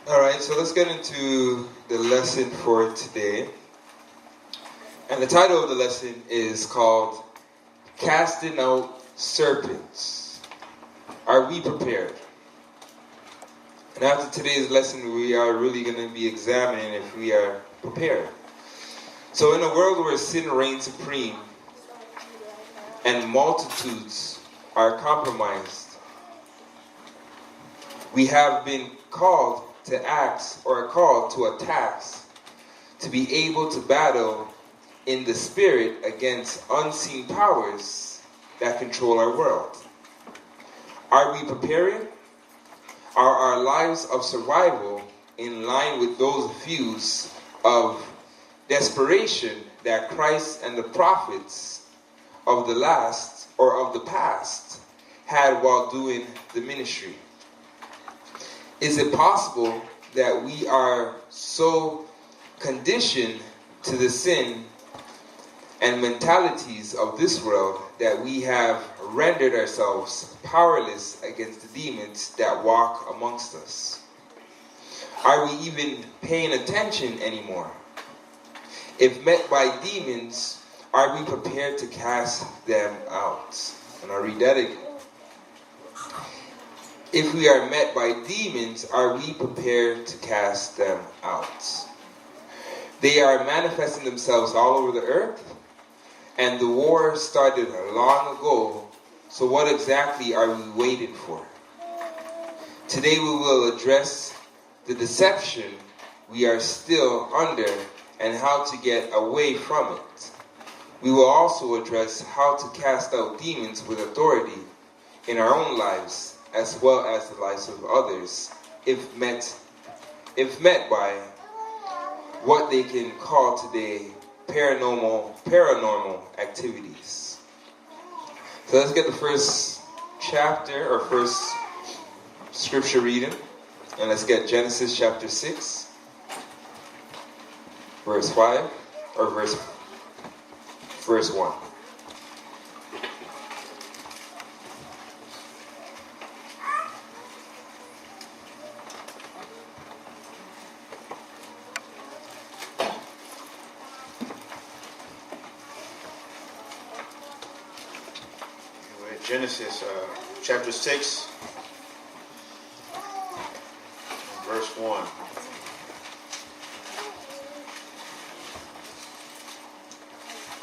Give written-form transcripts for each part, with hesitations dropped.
All right, so let's get into the lesson for today. And the title of the lesson is called Casting Out Serpents. Are we prepared? And after today's lesson, we are really going to be examining if we are prepared. So in a world where sin reigns supreme and multitudes are compromised, we have been called to a task to be able to battle in the spirit against unseen powers that control our world. Are we preparing? Are our lives of survival in line with those views of desperation that Christ and the prophets of the past had while doing the ministry? Is it possible that we are so conditioned to the sin and mentalities of this world that we have rendered ourselves powerless against the demons that walk amongst us? Are we even paying attention anymore? If met by demons, are we prepared to cast them out? And I'll read that again. If we are met by demons, are we prepared to cast them out? They are manifesting themselves all over the earth, and the war started long ago, so what exactly are we waiting for? Today we will address the deception we are still under and how to get away from it. We will also address how to cast out demons with authority in our own lives, as well as the lives of others, if met by what they can call today paranormal activities. So let's get the first chapter or first scripture reading, and let's get Genesis chapter 6, verse 5, or verse 1. Genesis chapter 6, verse 1.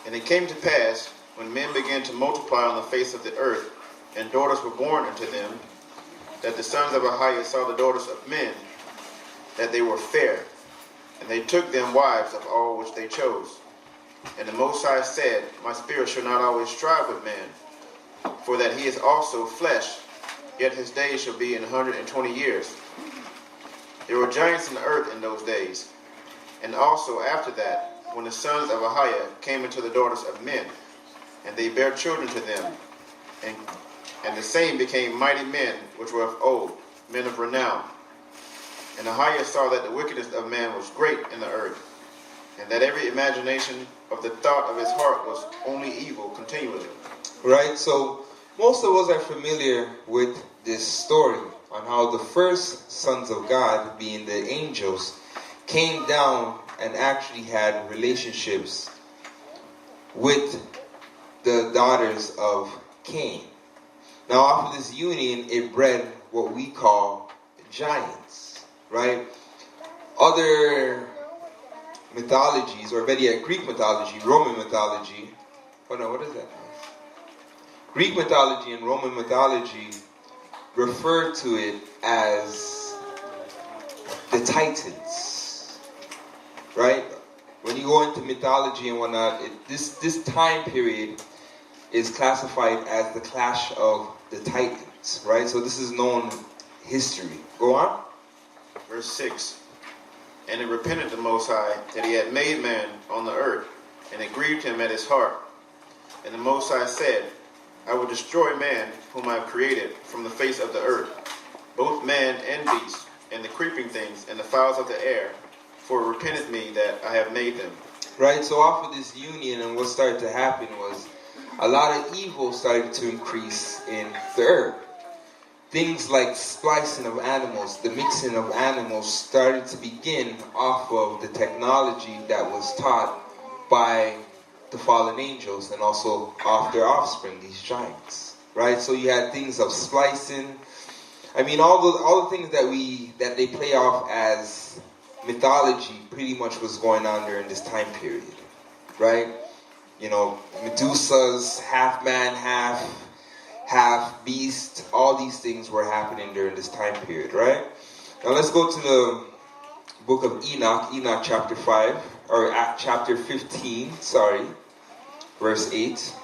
And it came to pass, when men began to multiply on the face of the earth, and daughters were born unto them, that the sons of Ahiah saw the daughters of men, that they were fair, and they took them wives of all which they chose. And the Most High said, My spirit shall not always strive with man, for that he is also flesh, yet his days shall be 120 years. There were giants in the earth in those days, and also after that, when the sons of Ahiah came into the daughters of men, and they bare children to them, and the same became mighty men which were of old, men of renown. And Ahiah saw that the wickedness of man was great in the earth, and that every imagination of the thought of his heart was only evil continually. Right, so most of us are familiar with this story on how the first sons of God, being the angels, came down and actually had relationships with the daughters of Cain. Now, off of this union, it bred what we call giants, right? Other mythologies, or better yet, Greek mythology, Roman mythology. Oh no, what is that? Greek mythology and Roman mythology refer to it as the Titans, right? When you go into mythology and whatnot, this time period is classified as the clash of the Titans, right? So this is known history. Go on. Verse 6. And it repented the Most High that he had made man on the earth, and it grieved him at his heart. And the Most High said, I will destroy man whom I have created from the face of the earth, both man and beast, and the creeping things, and the fowls of the air, for it repenteth me that I have made them. Right, so off of this union, and what started to happen was a lot of evil started to increase in the earth. things like splicing of animals, the mixing of animals started to begin off of the technology that was taught by the fallen angels and also off their offspring, these giants, right? So you had things of splicing. I mean, all the things that they play off as mythology pretty much was going on during this time period, right? You know, Medusa's half man, half beast, all these things were happening during this time period, right? Now let's go to the book of Enoch chapter 5, or chapter 15, verse 8.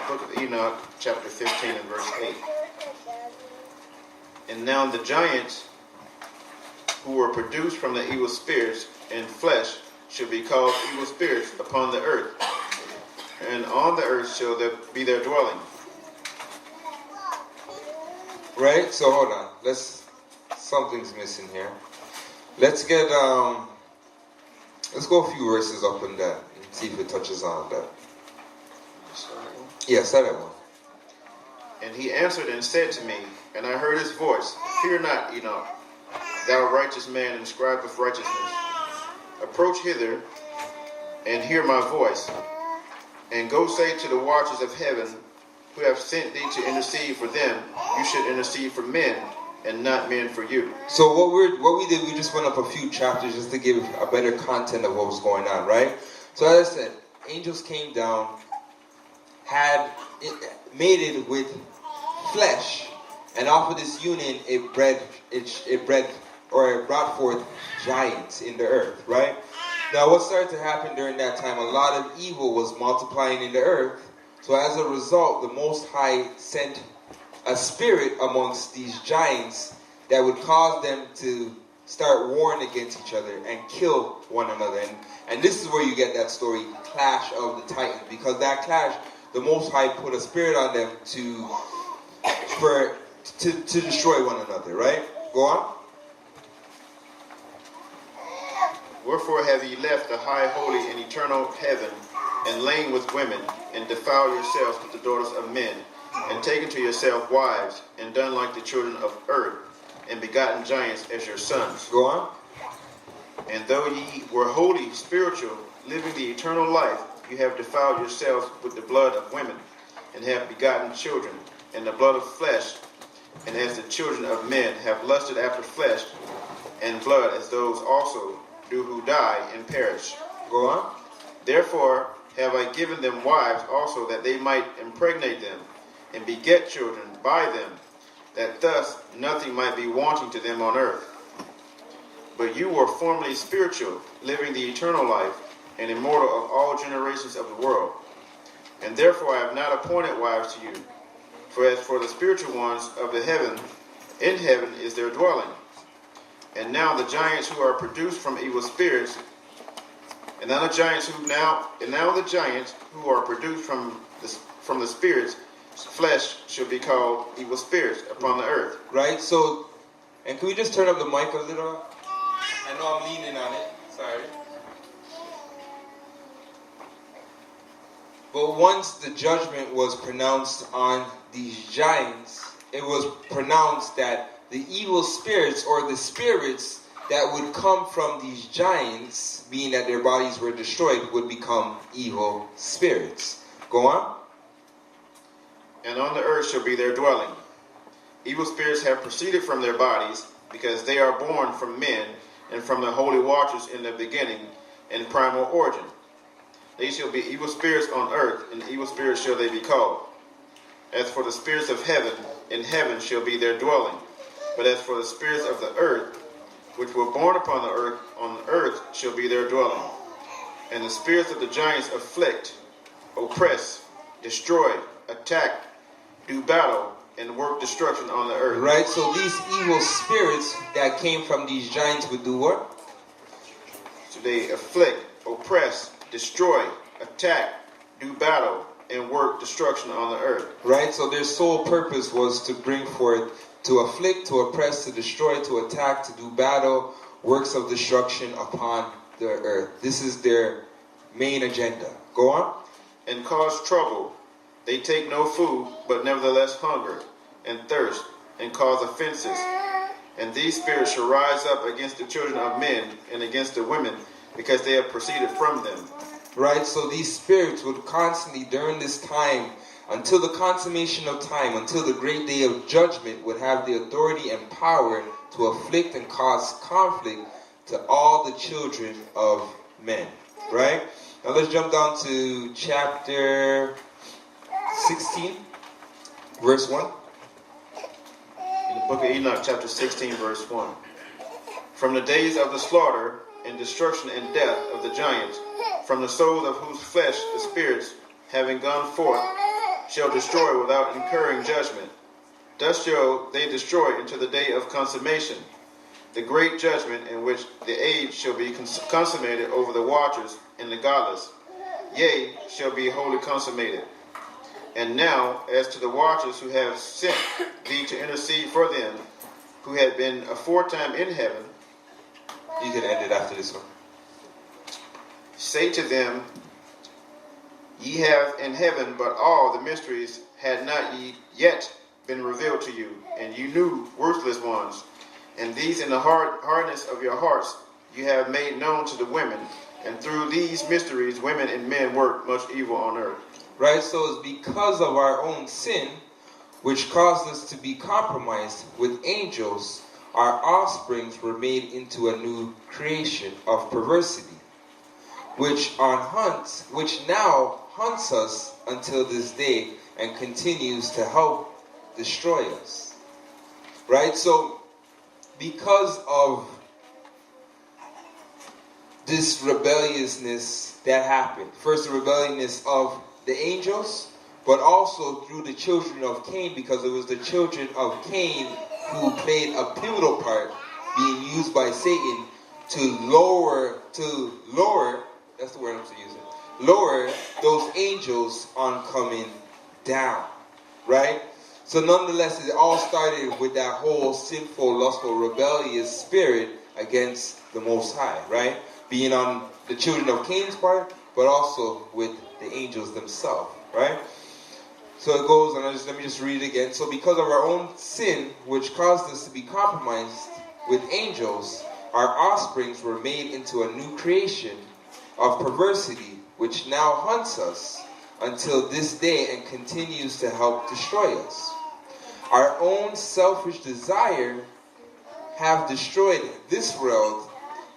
Book of Enoch, chapter 15 and verse 8. And now the giants who were produced from the evil spirits in flesh shall be called evil spirits upon the earth, and on the earth shall there be their dwelling. Right? So hold on. Something's missing here. Let's go a few verses up in that and see if it touches on that. Yeah, say that one. And he answered and said to me, and I heard his voice, Fear not, Enoch, thou righteous man and scribe of righteousness. Approach hither and hear my voice, and go say to the watchers of heaven, who have sent thee to intercede for them, you should intercede for men, and not men for you. So what we did, we just went up a few chapters just to give a better content of what was going on, right? So as I said, angels came down, had mated with flesh, and off of this union it brought forth giants in the earth, right? Now what started to happen during that time, a lot of evil was multiplying in the earth. So as a result, the Most High sent a spirit amongst these giants that would cause them to start warring against each other and kill one another. And this is where you get that story, Clash of the Titans, because that clash, the Most High put a spirit on them to destroy one another, right? Go on. Wherefore have ye left the high, holy, and eternal heaven, and lain with women, and defiled yourselves with the daughters of men, and taken to yourselves wives, and done like the children of earth, and begotten giants as your sons. Go on. And though ye were holy, spiritual, living the eternal life, you have defiled yourselves with the blood of women, and have begotten children, and the blood of flesh, and as the children of men have lusted after flesh and blood, as those also do who die and perish. Go on. Therefore have I given them wives also, that they might impregnate them, and beget children by them, that thus nothing might be wanting to them on earth. But you were formerly spiritual, living the eternal life, and immortal of all generations of the world. And therefore I have not appointed wives to you. For as for the spiritual ones of the heaven, in heaven is their dwelling. And now the giants who are produced from evil spirits, and now the giants who are produced from the spirits, flesh shall be called evil spirits upon the earth. Right. So, and can we just turn up the mic a little? I know I'm leaning on it. Sorry. But once the judgment was pronounced on these giants, it was pronounced that the evil spirits, or the spirits that would come from these giants, being that their bodies were destroyed, would become evil spirits. Go on. And on the earth shall be their dwelling. Evil spirits have proceeded from their bodies, because they are born from men, and from the holy watchers in the beginning and primal origin. They shall be evil spirits on earth, and evil spirits shall they be called. As for the spirits of heaven, in heaven shall be their dwelling. But as for the spirits of the earth, which were born upon the earth, on the earth shall be their dwelling. And the spirits of the giants afflict, oppress, destroy, attack, do battle, and work destruction on the earth. Right, so these evil spirits that came from these giants would do what? So they afflict, oppress, destroy, attack, do battle, and work destruction on the earth. Right, so their sole purpose was to bring forth to afflict, to oppress, to destroy, to attack, to do battle, works of destruction upon the earth. This is their main agenda. Go on. And cause trouble. They take no food, but nevertheless hunger and thirst, and cause offenses. And these spirits shall rise up against the children of men and against the women, because they have proceeded from them. Right, so these spirits would constantly, during this time, until the consummation of time, until the great day of judgment, would have the authority and power to afflict and cause conflict to all the children of men. Right? Now let's jump down to chapter 16, verse 1. In the book of Enoch, chapter 16, verse 1. From the days of the slaughter and destruction and death of the giants, from the souls of whose flesh the spirits, having gone forth, shall destroy without incurring judgment. Thus shall they destroy until the day of consummation, the great judgment in which the age shall be consummated over the watchers and the godless, yea, shall be wholly consummated. And now, as to the watchers who have sent thee to intercede for them, who had been aforetime in heaven, you can end it after this one. Say to them, ye have in heaven, but all the mysteries had not yet been revealed to you, and you knew worthless ones. And these in the hardness of your hearts you have made known to the women, and through these mysteries women and men work much evil on earth. Right, so it's because of our own sin, which caused us to be compromised with angels, our offsprings were made into a new creation of perversity, which now hunts us until this day and continues to help destroy us. Right? So, because of this rebelliousness that happened, first the rebelliousness of the angels, but also through the children of Cain, because it was the children of Cain who played a pivotal part, being used by Satan to lower, that's the word I'm using, lower those angels on coming down, right? So nonetheless, it all started with that whole sinful, lustful, rebellious spirit against the Most High, right? Being on the children of Cain's part, but also with the angels themselves, right? So it goes, and let me just read it again. So because of our own sin, which caused us to be compromised with angels, our offsprings were made into a new creation of perversity, which now hunts us until this day and continues to help destroy us. Our own selfish desire have destroyed this world,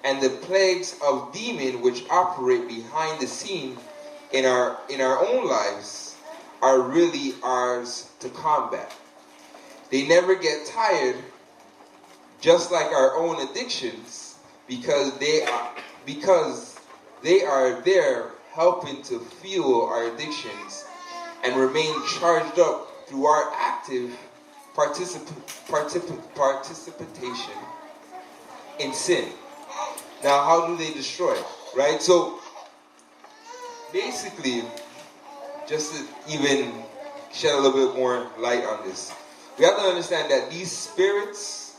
and the plagues of demon which operate behind the scene in our own lives are really ours to combat. They never get tired, just like our own addictions, because they are there helping to fuel our addictions and remain charged up through our active participation in sin. Now, how do they destroy it? Right? So, basically, just to even shed a little bit more light on this, we have to understand that these spirits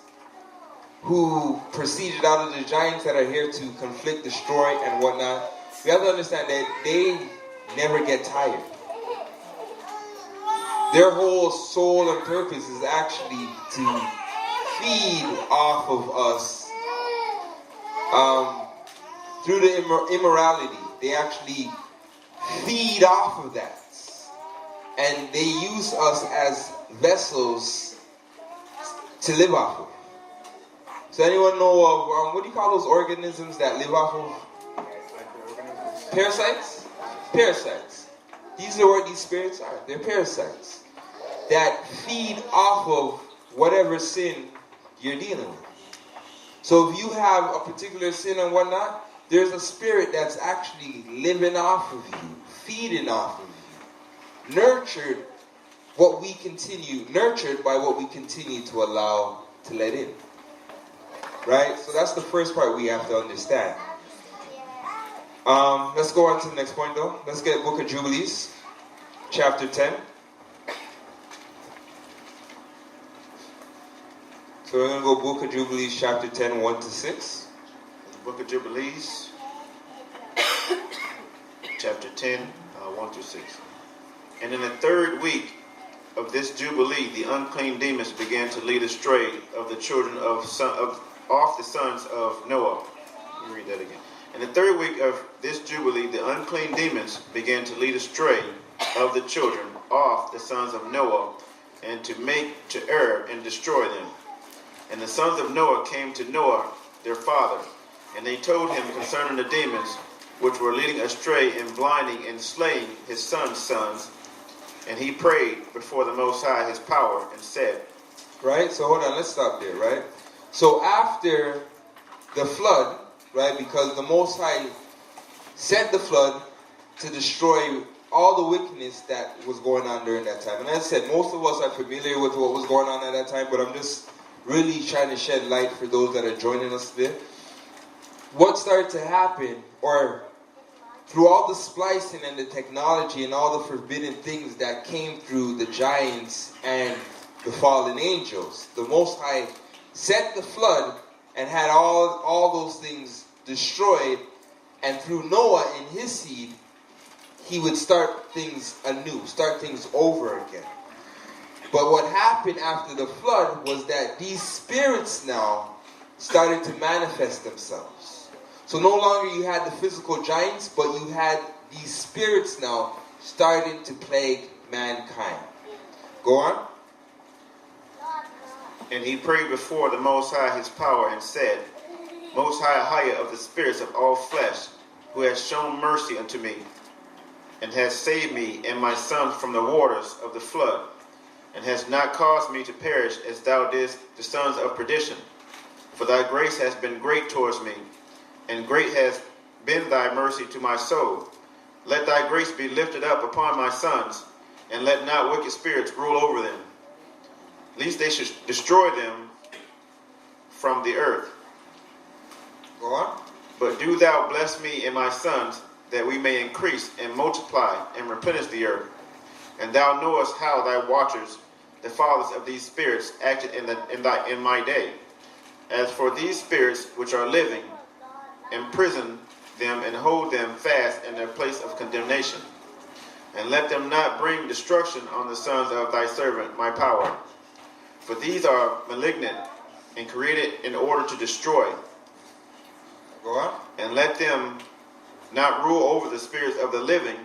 who proceeded out of the giants that are here to conflict, destroy, and whatnot, we have to understand that they never get tired. Their whole soul and purpose is actually to feed off of us through the immorality. They actually feed off of that. And they use us as vessels to live off of. So anyone know of, what do you call those organisms that live off of? Parasites? Parasites. These are what these spirits are. They're parasites that feed off of whatever sin you're dealing with. So if you have a particular sin and whatnot, there's a spirit that's actually living off of you, feeding off of you, nurtured by what we continue to allow to let in. Right? So that's the first part we have to understand. Let's go on to the next point though. Let's get Book of Jubilees, chapter 10. So we're going to go Book of Jubilees, chapter 10, 1 to 6. The Book of Jubilees, chapter 10, 1 through 6. And in the third week of this Jubilee, the unclean demons began to lead astray of the children of the sons of Noah. Let me read that again. In the third week of this Jubilee, the unclean demons began to lead astray of the children of the sons of Noah, and to err and destroy them. And the sons of Noah came to Noah, their father, and they told him concerning the demons which were leading astray and blinding and slaying his sons. And he prayed before the Most High his power and said. Right? So hold on, let's stop there, right? So after the flood, right, because the Most High sent the flood to destroy all the wickedness that was going on during that time. And as I said, most of us are familiar with what was going on at that time, but I'm just really trying to shed light for those that are joining us today. What started to happen, or through all the splicing and the technology and all the forbidden things that came through the giants and the fallen angels, the Most High sent the flood and had all those things destroyed, and through Noah and his seed, he would start things anew, start things over again. But what happened after the flood was that these spirits now started to manifest themselves. So no longer you had the physical giants, but you had these spirits now starting to plague mankind. Go on. And he prayed before the Most High his power and said, Most High of the spirits of all flesh, who has shown mercy unto me, and has saved me and my sons from the waters of the flood, and has not caused me to perish as thou didst the sons of perdition. For thy grace has been great towards me, and great has been thy mercy to my soul. Let thy grace be lifted up upon my sons, and let not wicked spirits rule over them, lest they should destroy them from the earth. Go on. But do thou bless me and my sons, that we may increase and multiply and replenish the earth. And thou knowest how thy watchers, the fathers of these spirits, acted in my day. As for these spirits which are living, imprison them and hold them fast in their place of condemnation. And let them not bring destruction on the sons of thy servant, my power. For these are malignant and created in order to destroy. Go on. And let them not rule over the spirits of the living,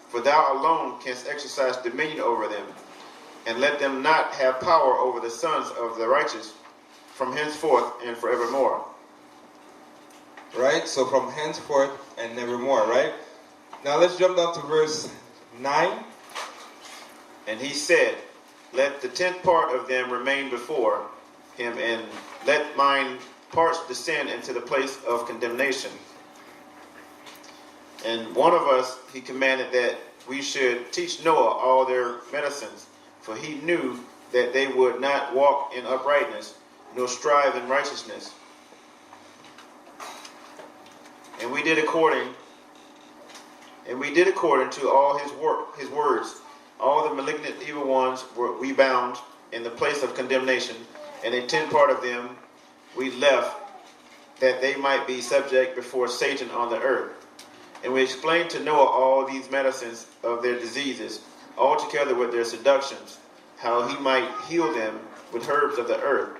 for thou alone canst exercise dominion over them. And let them not have power over the sons of the righteous from henceforth and forevermore. Right? So from henceforth and nevermore, right? Now let's jump down to verse 9. And he said, Let the 10th part of them remain before him, and let mine parts descend into the place of condemnation. And one of us he commanded that we should teach Noah all their medicines, for he knew that they would not walk in uprightness, nor strive in righteousness. And we did according to all his words. All the malignant evil ones were we bound in the place of condemnation, and a 10th part of them we left, that they might be subject before Satan on the earth. And we explained to Noah all these medicines of their diseases, all together with their seductions, how he might heal them with herbs of the earth.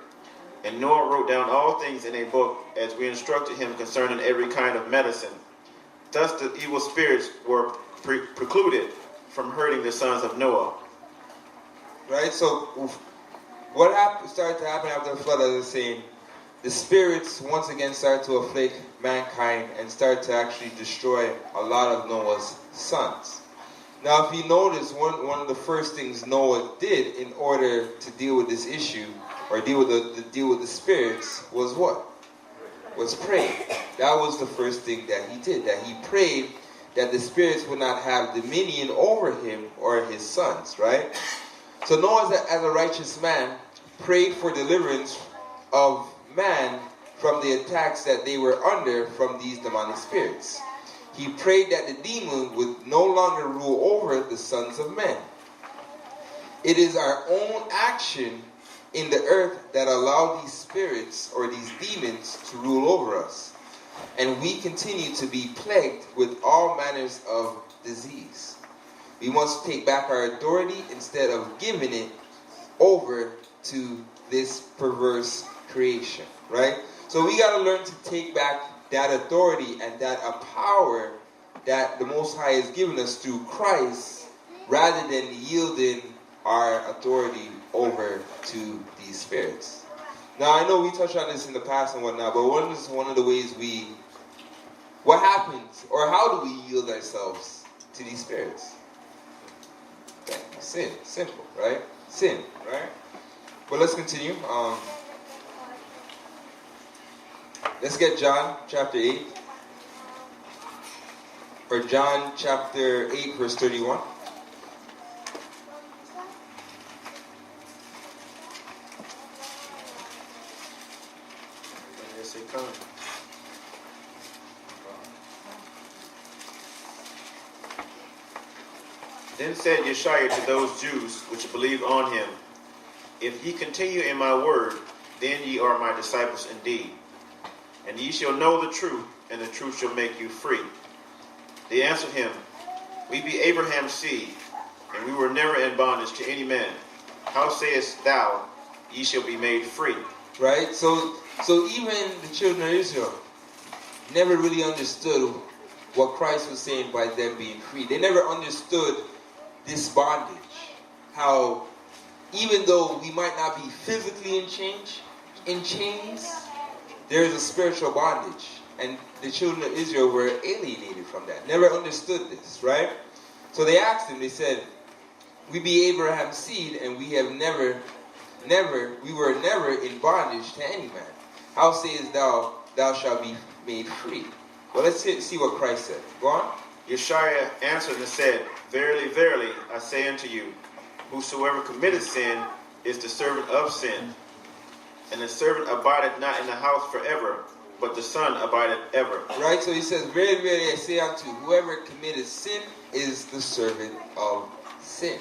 And Noah wrote down all things in a book, as we instructed him concerning every kind of medicine. Thus the evil spirits were precluded from hurting the sons of Noah. Right? So what started to happen after the flood, as I was saying, the spirits once again started to afflict mankind and started to actually destroy a lot of Noah's sons. Now, if you notice, one of the first things Noah did in order to deal with this issue, or deal with the spirits, was what? Was pray. That was the first thing that he did. That he prayed that the spirits would not have dominion over him or his sons, right? So Noah, as a righteous man, prayed for deliverance of man from the attacks that they were under from these demonic spirits. He prayed that the demon would no longer rule over the sons of men. It is our own action in the earth that allow these spirits or these demons to rule over us. And we continue to be plagued with all manners of disease. We must take back our authority instead of giving it over to this perverse creation, right? So we got to learn to take back that authority and that power that the Most High has given us through Christ, rather than yielding our authority over to these spirits. Now, I know we touched on this in the past and whatnot, but what is one of the ways what happens, or how do we yield ourselves to these spirits? Okay. Sin. Simple, right? Sin, right? But let's continue. Let's get John chapter 8. Or John chapter 8, verse 31. Then said Yeshua to those Jews which believe on him, If ye continue in my word, then ye are my disciples indeed. And ye shall know the truth, and the truth shall make you free. They answered him, We be Abraham's seed, and we were never in bondage to any man. How sayest thou, ye shall be made free? Right? So even the children of Israel never really understood what Christ was saying by them being free. They never understood this bondage. How even though we might not be physically in chains, there is a spiritual bondage. And the children of Israel were alienated from that. Never understood this, right? So they asked him, they said, We be Abraham's seed, and we were never in bondage to any man. How sayest thou, thou shalt be made free? Well, let's see what Christ said. Go on. Yeshua answered and said, Verily, verily, I say unto you, whosoever committeth sin is the servant of sin. And the servant abideth not in the house forever, but the Son abideth ever. Right, so he says, Verily, verily, I say unto you, whoever committeth sin is the servant of sin.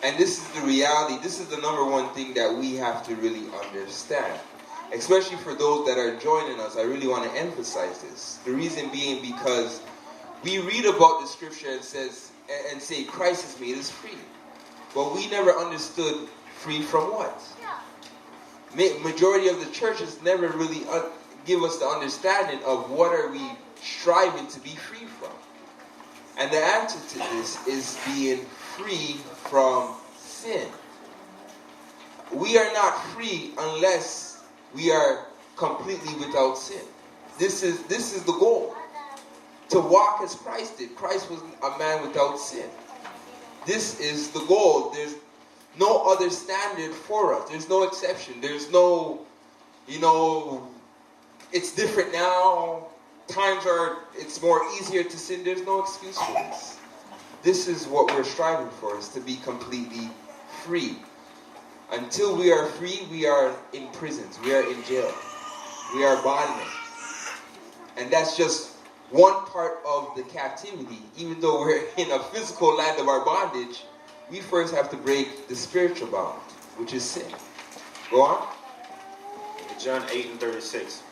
And this is the reality. This is the number one thing that we have to really understand. Especially for those that are joining us, I really want to emphasize this. The reason being because we read about the scripture and say Christ has made us free. But we never understood free from what? Majority of the churches never really give us the understanding of what are we striving to be free from. And the answer to this is being free from sin. We are not free unless we are completely without sin. This is the goal. To walk as Christ did. Christ was a man without sin. This is the goal. There's no other standard for us. There's no exception. There's no, it's different now. It's more easier to sin. There's no excuse for this. This is what we're striving for, is to be completely free. Until we are free, we are in prisons. We are in jail. We are bondmen. And that's just one part of the captivity. Even though we're in a physical land of our bondage, we first have to break the spiritual bond, which is sin. Go on. John 8:36.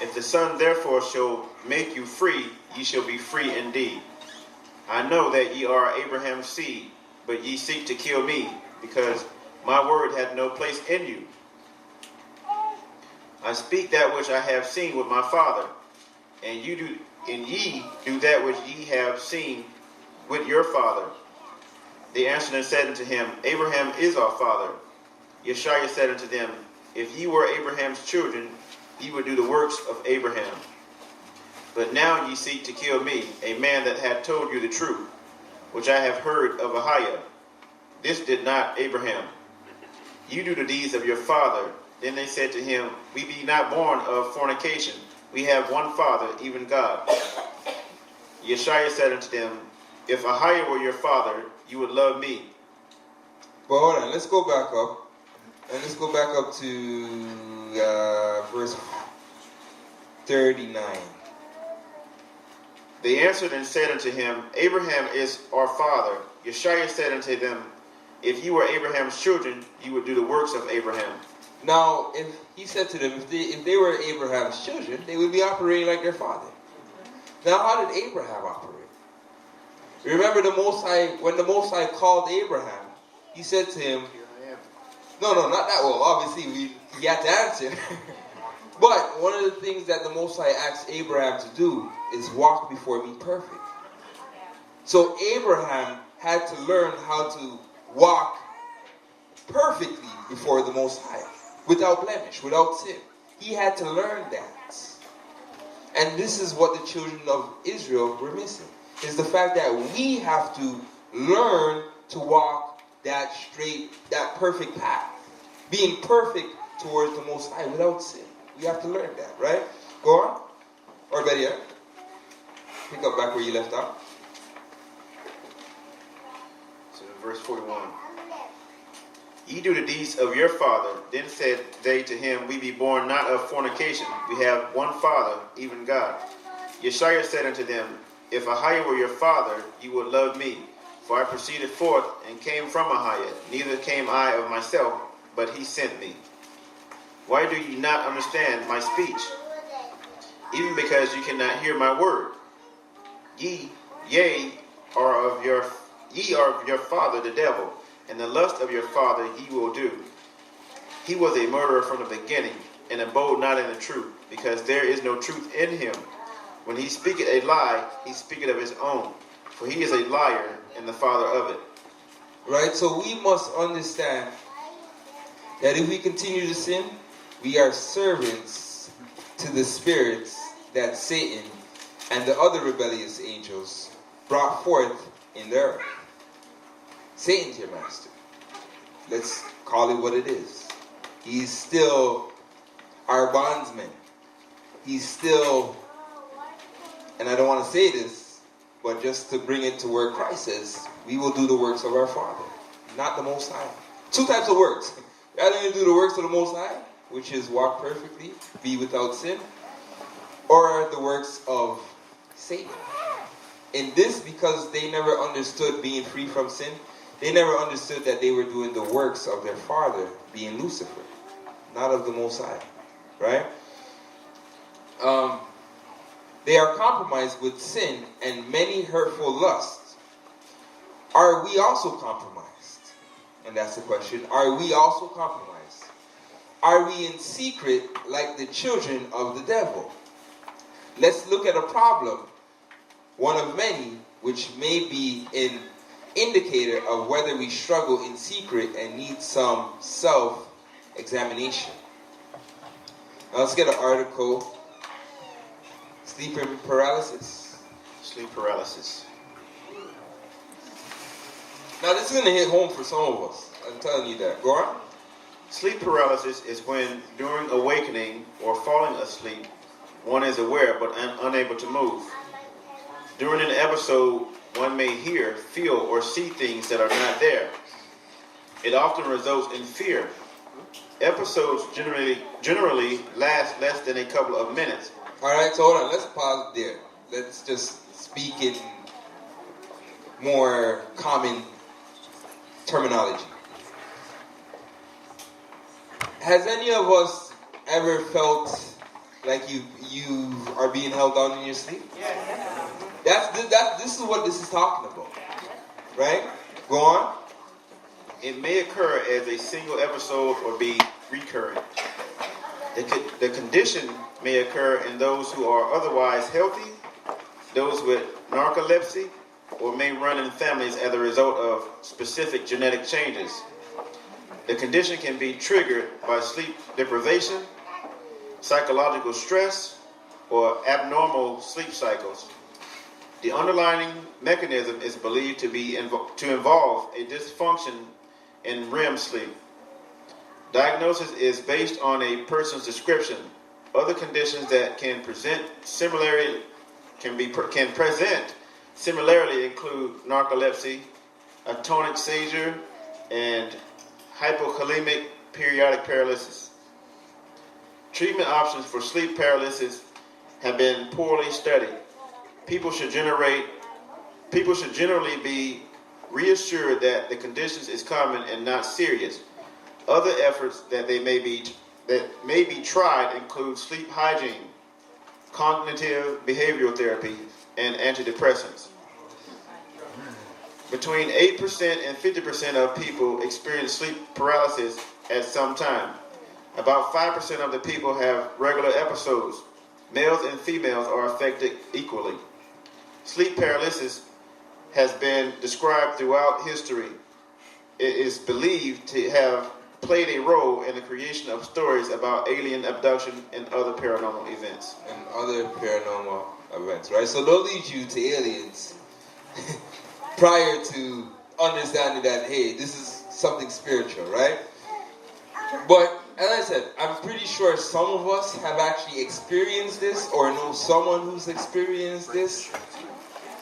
If the Son therefore shall make you free, ye shall be free indeed. I know that ye are Abraham's seed, but ye seek to kill me, because my word hath no place in you. I speak that which I have seen with my Father, and ye do that which ye have seen with your father. They answered and said unto him, Abraham is our father. Yeshua said unto them, If ye were Abraham's children, ye would do the works of Abraham. But now ye seek to kill me, a man that hath told you the truth, which I have heard of Ahiah. This did not Abraham. You do the deeds of your father. Then they said to him, We be not born of fornication. We have one Father, even God. Yeshua said unto them, If Ahiah were your father, you would love me. But hold on, let's go back up. And let's go back up to verse 39. They answered and said unto him, Abraham is our father. Yeshua said unto them, if you were Abraham's children, you would do the works of Abraham. Now, if he said to them, if they were Abraham's children, they would be operating like their father. Now, how did Abraham operate? Remember the Most High, when the Most High called Abraham, he said to him, no, not that. Well, obviously, he had to answer. But one of the things that the Most High asked Abraham to do is walk before me perfect. So Abraham had to learn how to walk perfectly before the Most High, without blemish, without sin. He had to learn that. And this is what the children of Israel were missing, is the fact that we have to learn to walk that straight, that perfect path. Being perfect towards the Most High without sin. We have to learn that, right? Go on. Or better yet, pick up back where you left off. So verse 41. Ye do the deeds of your father. Then said they to him, we be born not of fornication. We have one Father, even God. Yeshua said unto them, if Ahiah were your father, you would love me. For I proceeded forth and came from Ahiah. Neither came I of myself, but he sent me. Why do you not understand my speech? Even because you cannot hear my word. Ye are of your father the devil, and the lust of your father ye will do. He was a murderer from the beginning, and abode not in the truth, because there is no truth in him. When he speaketh a lie, he speaketh of his own, for he is a liar and the father of it. Right, so we must understand that if we continue to sin, we are servants to the spirits that Satan and the other rebellious angels brought forth in the earth. Satan's your master. Let's call it what it is. He's still our bondsman. He's still, and I don't want to say this, but just to bring it to where Christ says, we will do the works of our Father, not the Most High. Two types of works. We're either going to do the works of the Most High, which is walk perfectly, be without sin, or the works of Satan. In this, because they never understood being free from sin, they never understood that they were doing the works of their father, being Lucifer, not of the Most High, right? They are compromised with sin and many hurtful lusts. Are we also compromised? And that's the question. Are we also compromised? Are we in secret like the children of the devil? Let's look at a problem, one of many, which may be an indicator of whether we struggle in secret and need some self-examination. Now let's get an article. Sleep paralysis. Sleep paralysis. Now this is going to hit home for some of us. I'm telling you that. Go on. Sleep paralysis is when, during awakening or falling asleep, one is aware but unable to move. During an episode, one may hear, feel, or see things that are not there. It often results in fear. Episodes generally last less than a couple of minutes. All right, so hold on. Let's pause there. Let's just speak in more common terminology. Has any of us ever felt like you are being held down in your sleep? This is what this is talking about, right? Go on. It may occur as a single episode or be recurrent. The condition may occur in those who are otherwise healthy, those with narcolepsy, or may run in families as a result of specific genetic changes. The condition can be triggered by sleep deprivation, psychological stress, or abnormal sleep cycles. The underlying mechanism is believed to involve a dysfunction in REM sleep. Diagnosis is based on a person's description. Other conditions that can present similarly include narcolepsy, atonic seizure, and hypokalemic periodic paralysis. Treatment options for sleep paralysis have been poorly studied. People should generally be reassured that the conditions is common and not serious. Other efforts that may be tried include sleep hygiene, cognitive behavioral therapy, and antidepressants. Between 8% and 50% of people experience sleep paralysis at some time. About 5% of the people have regular episodes. Males and females are affected equally. Sleep paralysis has been described throughout history. It is believed to have played a role in the creation of stories about alien abduction and other paranormal events. Right? So they'll lead you to aliens prior to understanding that, hey, this is something spiritual, right? But as I said, I'm pretty sure some of us have actually experienced this or know someone who's experienced this.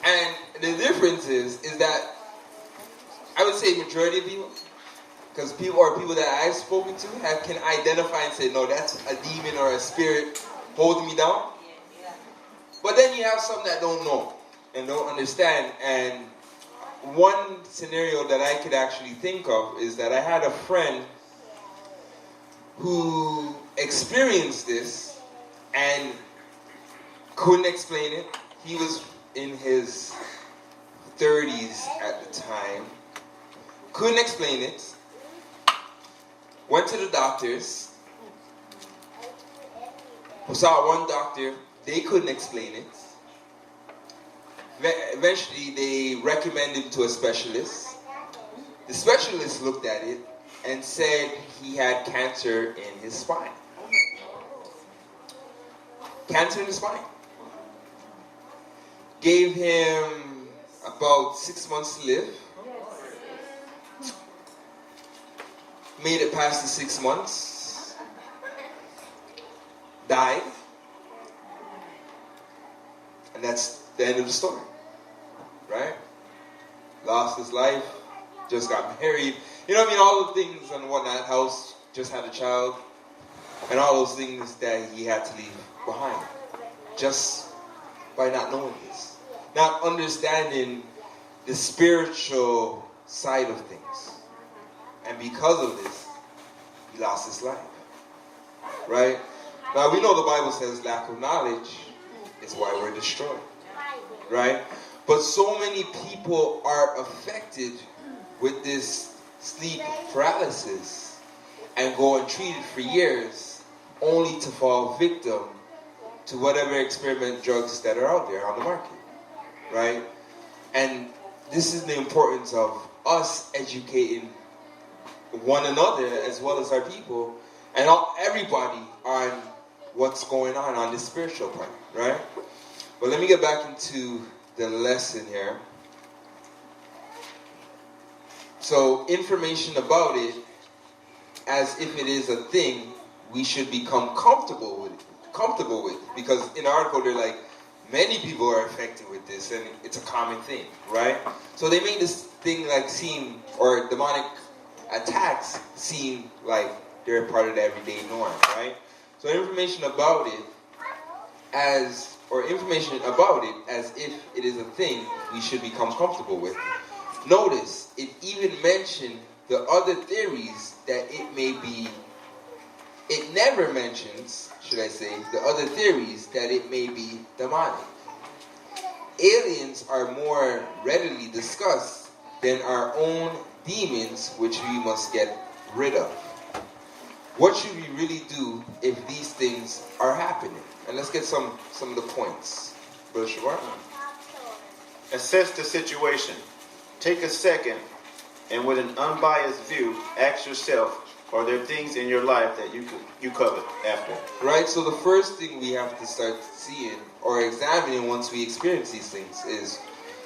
And the difference is that I would say majority of people, because people that I've spoken to can identify and say, no, that's a demon or a spirit holding me down. But then you have some that don't know and don't understand. And one scenario that I could actually think of is that I had a friend who experienced this and couldn't explain it. He was in his 30s at the time. Couldn't explain it. Went to the doctors. Saw one doctor. They couldn't explain it. Eventually, they recommended him to a specialist. The specialist looked at it and said he had cancer in his spine. Cancer in his spine. Gave him about 6 months to live. Made it past the 6 months. Died. And that's the end of the story. Right? Lost his life. Just got married. You know what I mean? All the things and whatnot. House, just had a child. And all those things that he had to leave behind. Just by not knowing this. Not understanding the spiritual side of things. And because of this, he lost his life. Right? Now we know the Bible says lack of knowledge is why we're destroyed. Right? But so many people are affected with this sleep paralysis and go untreated for years only to fall victim to whatever experiment drugs that are out there on the market. Right? And this is the importance of us educating one another as well as our people and everybody on what's going on the spiritual part, right? But let me get back into the lesson here. So information about it as if it is a thing we should become comfortable with, because in the article they're like, many people are affected with this and it's a common thing, right? So they make this thing like seem, or demonic attacks seem like they're part of the everyday norm, right? So information about it as if it is a thing we should become comfortable with. Notice, it even mentioned the other theories that it may be. It never mentions, should I say, the other theories that it may be demonic. Aliens are more readily discussed than our own demons, which we must get rid of. What should we really do if these things are happening? And let's get some of the points. Brother Shavar? Assess the situation. Take a second and with an unbiased view, ask yourself, are there things in your life that you covet after? Right, so the first thing we have to start seeing or examining once we experience these things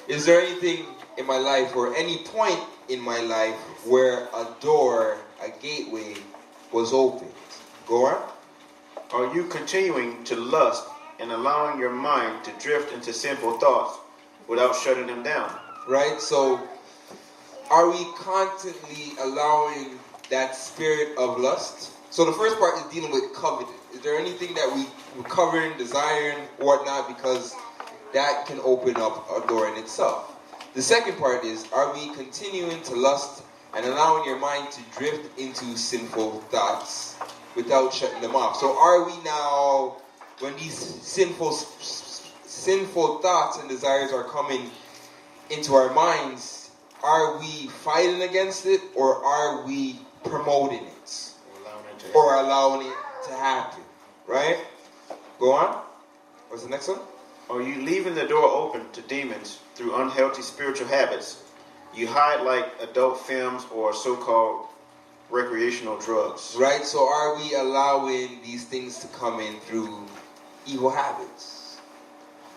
is there anything in my life or any point in my life where a door, a gateway was opened? Go on. Are you continuing to lust and allowing your mind to drift into sinful thoughts without shutting them down? Right, so are we constantly allowing that spirit of lust? So the first part is dealing with coveting. Is there anything that we're covering, desiring, whatnot, because that can open up a door in itself. The second part is, are we continuing to lust and allowing your mind to drift into sinful thoughts without shutting them off? So are we now, when these sinful thoughts and desires are coming into our minds, are we fighting against it, or are we promoting it? Or allowing it to happen? Right? Go on. What's the next one? Are you leaving the door open to demons through unhealthy spiritual habits? You hide like adult films or so-called recreational drugs. Right? So are we allowing these things to come in through evil habits?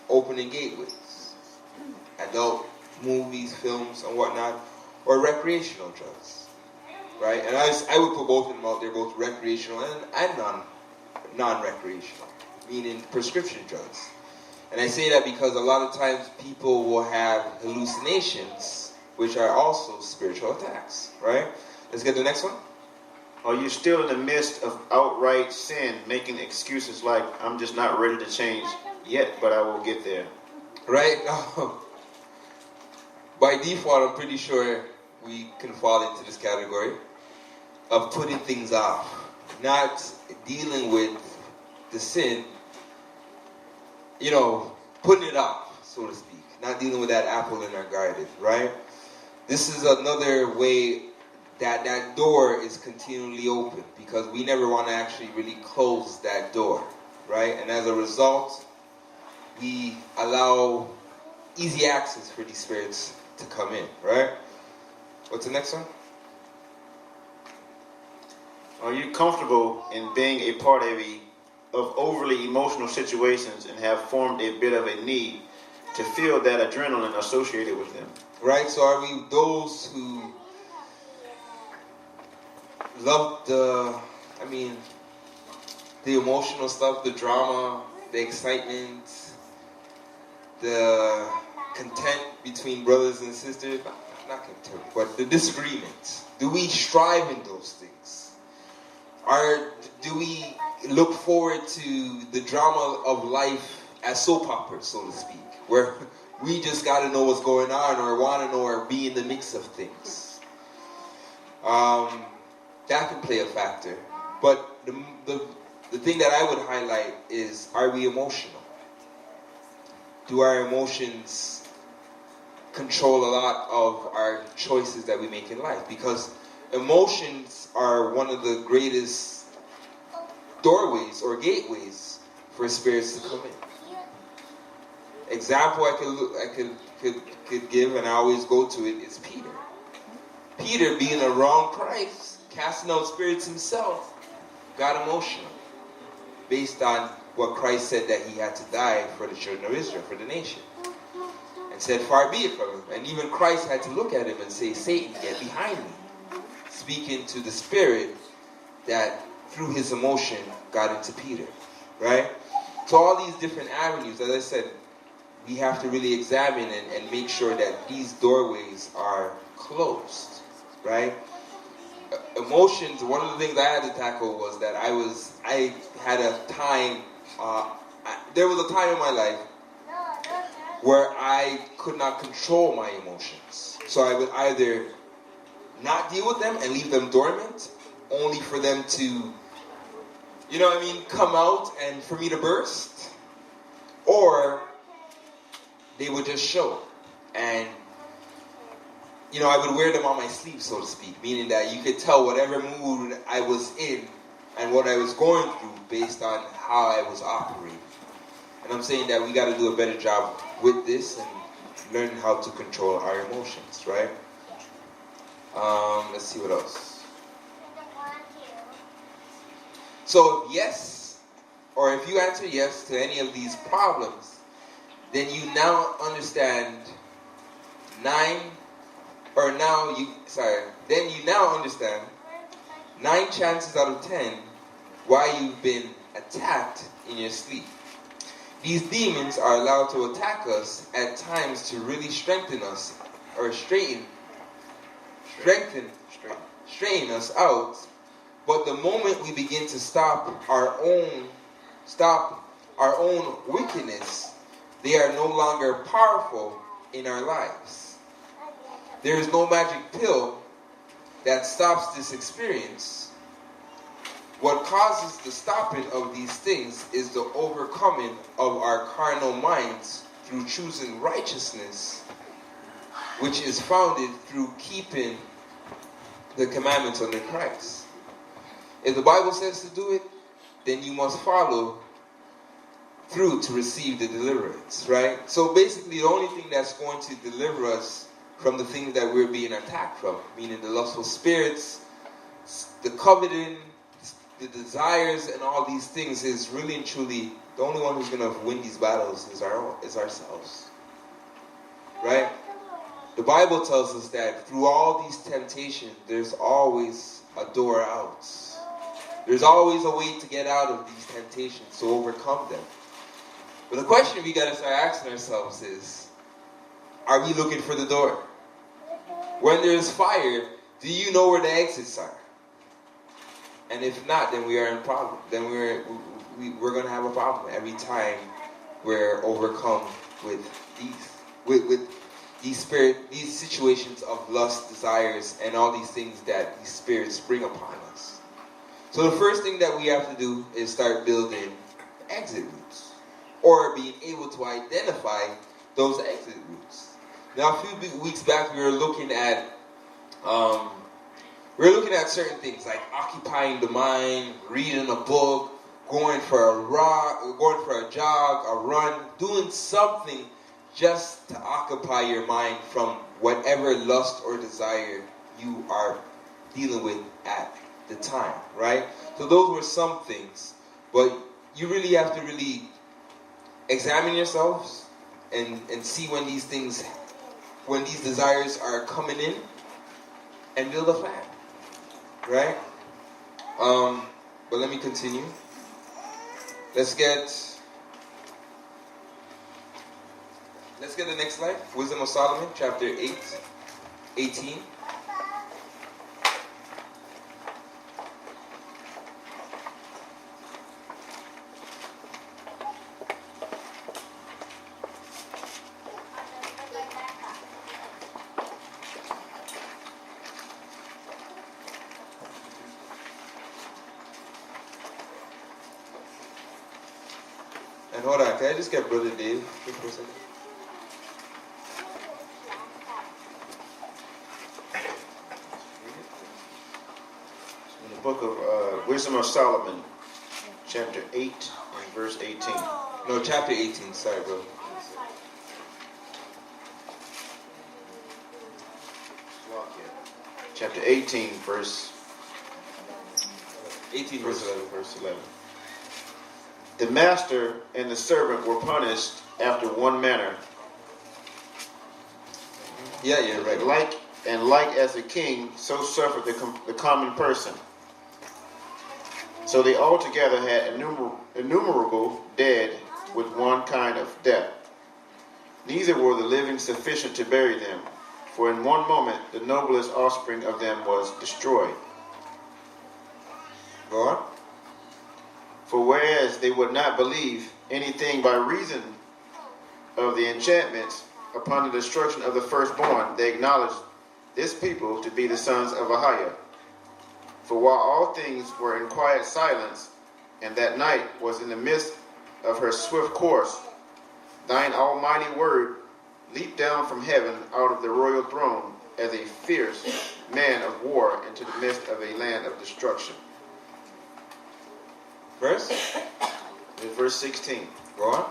Opening gateways? Adult movies, films, and whatnot? Or recreational drugs? Right? And I would put both of them out there, both recreational and non-recreational. Meaning prescription drugs. And I say that because a lot of times people will have hallucinations, which are also spiritual attacks, right? Let's get to the next one. Are you still in the midst of outright sin, making excuses like, I'm just not ready to change yet, but I will get there? Right? By default, I'm pretty sure we can fall into this category of putting things off, not dealing with the sin, putting it off, so to speak. Not dealing with that apple in our garden, right? This is another way that door is continually open, because we never want to actually really close that door, right? And as a result, we allow easy access for these spirits to come in, right? What's the next one? Are you comfortable in being a part of overly emotional situations and have formed a bit of a need to feel that adrenaline associated with them? Right, so are we those who love the emotional stuff, the drama, the excitement, the content between brothers and sisters? Not content, but the disagreement. Do we strive in those things? Do we look forward to the drama of life as soap operas, so to speak, where we just got to know what's going on, or want to know, or be in the mix of things? That can play a factor. But the thing that I would highlight is, are we emotional? Do our emotions control a lot of our choices that we make in life? Because emotions are one of the greatest doorways or gateways for spirits to come in. Example I could give, and I always go to it, is Peter. Peter, being around Christ, casting out spirits himself, got emotional based on what Christ said, that he had to die for the children of Israel, for the nation. And said, far be it from him. And even Christ had to look at him and say, Satan, get behind me. Speaking to the spirit that through his emotion got into Peter. Right? So all these different avenues, as I said, we have to really examine and make sure that these doorways are closed. Right? Emotions, one of the things I had to tackle was that I had a time, there was a time in my life where I could not control my emotions. So I would either not deal with them and leave them dormant, only for them to, come out and for me to burst, or they would just show. And I would wear them on my sleeve, so to speak, meaning that you could tell whatever mood I was in and what I was going through based on how I was operating. And I'm saying that we got to do a better job with this and learn how to control our emotions, right? Let's see what else. So yes, or if you answer yes to any of these problems, then you now understand then you now understand 9 chances out of 10 why you've been attacked in your sleep. These demons are allowed to attack us at times to really strengthen us, or straighten us out. But the moment we begin to stop our own wickedness, they are no longer powerful in our lives. there is no magic pill that stops this experience. What causes the stopping of these things is the overcoming of our carnal minds through choosing righteousness, which is founded through keeping the commandments under Christ. If the Bible says to do it, then you must follow through to receive the deliverance, right? So basically, the only thing that's going to deliver us from the things that we're being attacked from, meaning the lustful spirits, the coveting, the desires, and all these things, is really and truly the only one who's going to win these battles is ourselves, right? The Bible tells us that through all these temptations, there's always a door out. There's always a way to get out of these temptations, to overcome them. But the question we got to start asking ourselves is, are we looking for the door? When there's fire, do you know where the exits are? And if not, then we are in problem. Then we're going to have a problem every time we're overcome with these situations of lust, desires, and all these things that these spirits bring upon us. So the first thing that we have to do is start building exit routes, or being able to identify those exit routes. Now, a few weeks back, we were looking at certain things like occupying the mind, reading a book, going for a jog, a run, doing something just to occupy your mind from whatever lust or desire you are dealing with at the time, right? So those were some things, but you really have to really examine yourselves and see when these desires are coming in, and build a plan, right? But let me continue. Let's get the next slide. Wisdom of Solomon, chapter 8, 18. And hold on, can I just get Brother Dave for a second? In the book of Wisdom of Solomon, chapter 8 and verse 18. No, chapter 18, sorry, bro. Chapter 18, verse 18, verse 11. Verse 11. The master and the servant were punished after one manner. Yeah, right. Like as a king, so suffered the common person. So they altogether had innumerable dead with one kind of death. Neither were the living sufficient to bury them, for in one moment the noblest offspring of them was destroyed. Go on. For whereas they would not believe anything by reason of the enchantments upon the destruction of the firstborn, they acknowledged this people to be the sons of Ahiah. For while all things were in quiet silence, and that night was in the midst of her swift course, thine almighty word leaped down from heaven out of the royal throne as a fierce man of war into the midst of a land of destruction. Verse? In verse 16. Go on.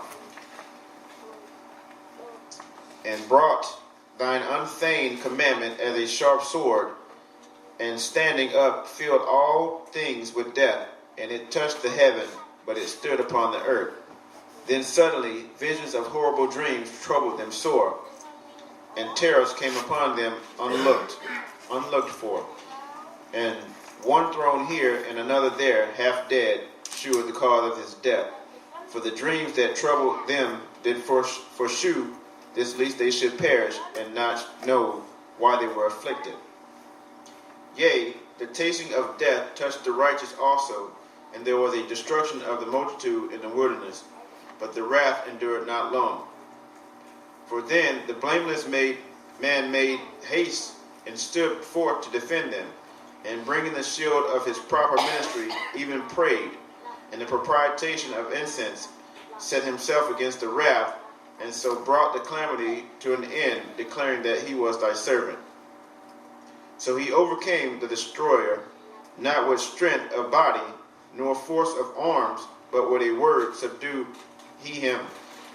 And brought thine unfeigned commandment as a sharp sword, and standing up filled all things with death, and it touched the heaven, but it stood upon the earth. Then suddenly visions of horrible dreams troubled them sore, and terrors came upon them unlooked for. And one thrown here and another there, half dead, shewed the cause of his death. For the dreams that troubled them did foreshew this lest they should perish, and not know why they were afflicted. Yea, the tasting of death touched the righteous also, and there was a destruction of the multitude in the wilderness, but the wrath endured not long. For then the blameless made man made haste and stood forth to defend them, and bringing the shield of his proper ministry, even prayed, and the propitiation of incense, set himself against the wrath, and so brought the calamity to an end, declaring that he was thy servant. So he overcame the destroyer, not with strength of body, nor force of arms, but with a word subdued he him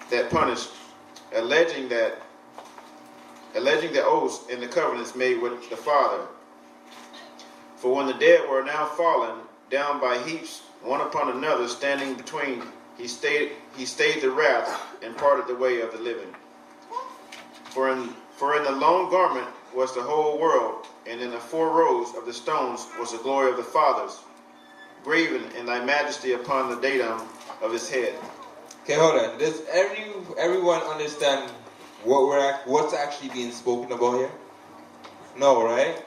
that punished, alleging the oaths and the covenants made with the Father. For when the dead were now fallen down by heaps, one upon another, standing between, he stayed the wrath and parted the way of the living. For in the long garment was the whole world, and in the 4 rows of the stones was the glory of the fathers, graven in thy majesty upon the datum of his head. Okay, hold on. Does everyone understand what's actually being spoken about here? No, right?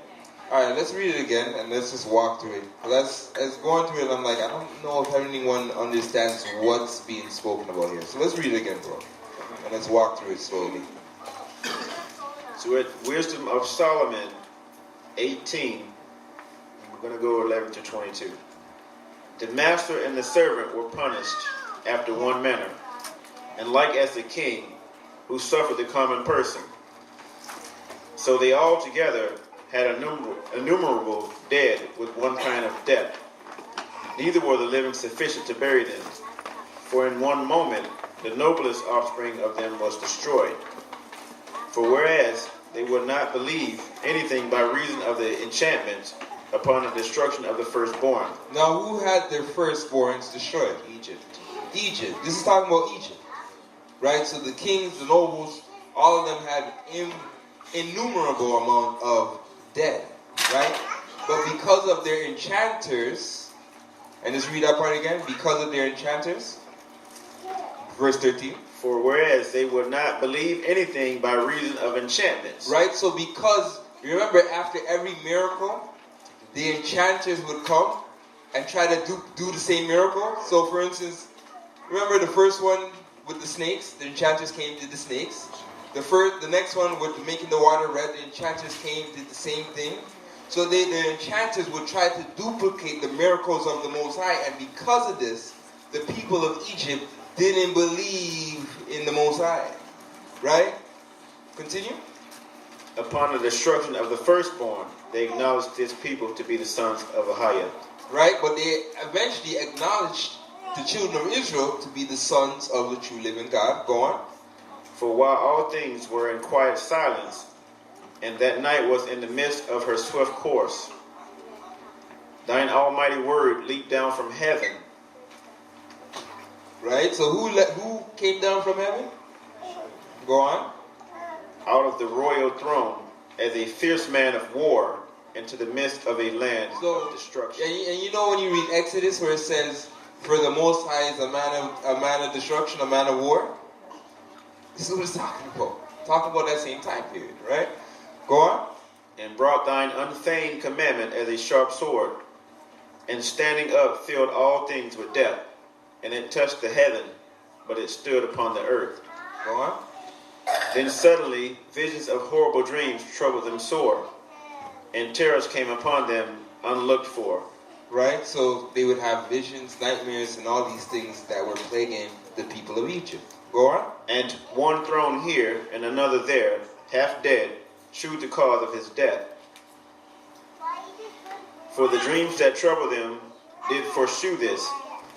Alright, let's read it again and let's just walk through it. As going through it, I'm like, I don't know if anyone understands what's being spoken about here. So let's read it again, bro. And let's walk through it slowly. So at Wisdom of Solomon 18, we're going to go 11 to 22. The master and the servant were punished after one manner, and like as the king, who suffered the common person. So they all together had innumerable dead with one kind of death. Neither were the living sufficient to bury them, for in one moment the noblest offspring of them was destroyed. For whereas they would not believe anything by reason of the enchantments upon the destruction of the firstborn. Now who had their firstborns destroyed? Egypt. Egypt. This is talking about Egypt. Right? So the kings, the nobles, all of them had innumerable amount of dead. Right? But because of their enchanters, and just read that part again, because of their enchanters, verse 13. For whereas they would not believe anything by reason of enchantments. Right? So because, remember, after every miracle, the enchanters would come and try to do the same miracle. So for instance, remember the first one with the snakes, the enchanters came, did the snakes. The next one with making the water red, the enchanters came, did the same thing. So the enchanters would try to duplicate the miracles of the Most High, and because of this, the people of Egypt didn't believe in the Most High. Right? Continue. Upon the destruction of the firstborn, they acknowledged his people to be the sons of Ahiah. Right? But they eventually acknowledged the children of Israel to be the sons of the true living God. Go on. For while all things were in quiet silence, and that night was in the midst of her swift course, thine almighty word leaped down from heaven. Right? So who came down from heaven? Go on. Out of the royal throne, as a fierce man of war, into the midst of a land of destruction. And you know when you read Exodus where it says, for the Most High is a man of destruction, a man of war? This is what it's talking about. Talking about that same time period, right? Go on. And brought thine unfeigned commandment as a sharp sword, and standing up filled all things with death. And it touched the heaven, but it stood upon the earth. Go on. Then suddenly visions of horrible dreams troubled them sore, and terrors came upon them unlooked for. Right? So they would have visions, nightmares, and all these things that were plaguing the people of Egypt. Go on. And one thrown here and another there, half dead, shewed the cause of his death. For the dreams that troubled them did foreshew this,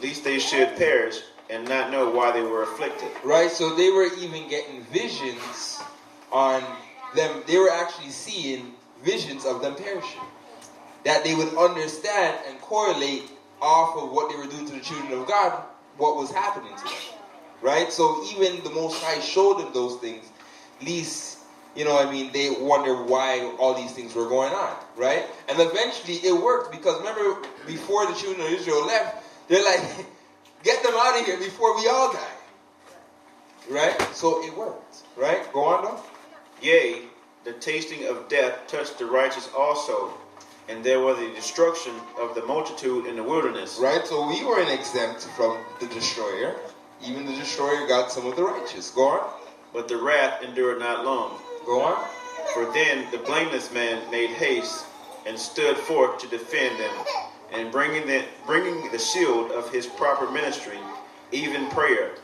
lest they should perish and not know why they were afflicted. Right, so they were even getting visions on them. They were actually seeing visions of them perishing. That they would understand and correlate off of what they were doing to the children of God, what was happening to them. Right? So even the Most High showed them those things. At least, you know what I mean, they wonder why all these things were going on. Right? And eventually it worked, because remember, before the children of Israel left, they're like, get them out of here before we all die. Right? So it worked. Right? Go on though. Yea, the tasting of death touched the righteous also, and there was a destruction of the multitude in the wilderness. Right? So we weren't exempt from the destroyer. Even the destroyer got some of the righteous. Go on. But the wrath endured not long. Go on. For For then the blameless man made haste and stood forth to defend them, and bringing the shield of his proper ministry, even prayer,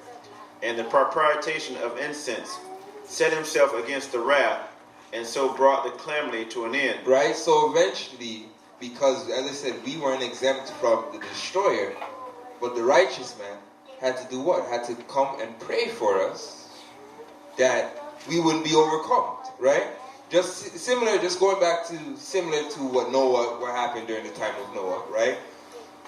and the propitiation of incense, set himself against the wrath, and so brought the calamity to an end. Right? So eventually, because as I said, we weren't exempt from the destroyer, but the righteous man had to do what? Had to come and pray for us that we wouldn't be overcome, right? Just going back to similar to what happened during the time of Noah, right?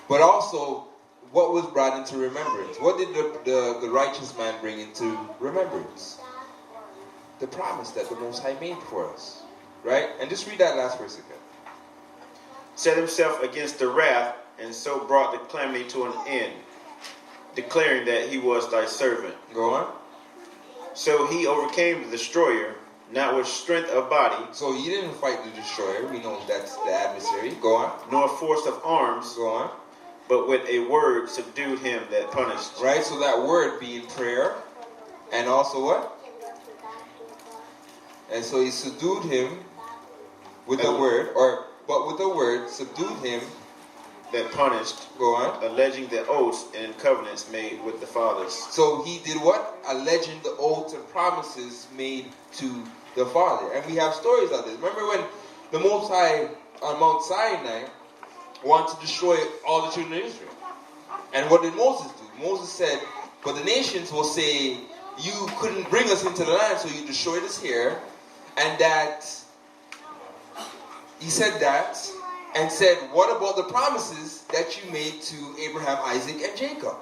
But also, what was brought into remembrance? What did the righteous man bring into remembrance? The promise that the Most High made for us, right? And just read that last verse again. Set himself against the wrath, and so brought the calamity to an end, declaring that he was thy servant. Go on. So he overcame the destroyer, not with strength of body. So he didn't fight the destroyer. We know that's the adversary. Go on. Nor force of arms. Go on. But with a word subdued him that punished. Right, so that word being prayer. And also what? And so he subdued him with a word, but with a word, subdued him that punished. Go on. Alleging the oaths and covenants made with the fathers. So he did what? Alleging the oaths and promises made to the Father. And we have stories of this. Remember when the Most High on Mount Sinai wanted to destroy all the children of Israel? And what did Moses do? Moses said, but the nations will say, you couldn't bring us into the land, so you destroyed us here. And that, he said that, and said, what about the promises that you made to Abraham, Isaac, and Jacob?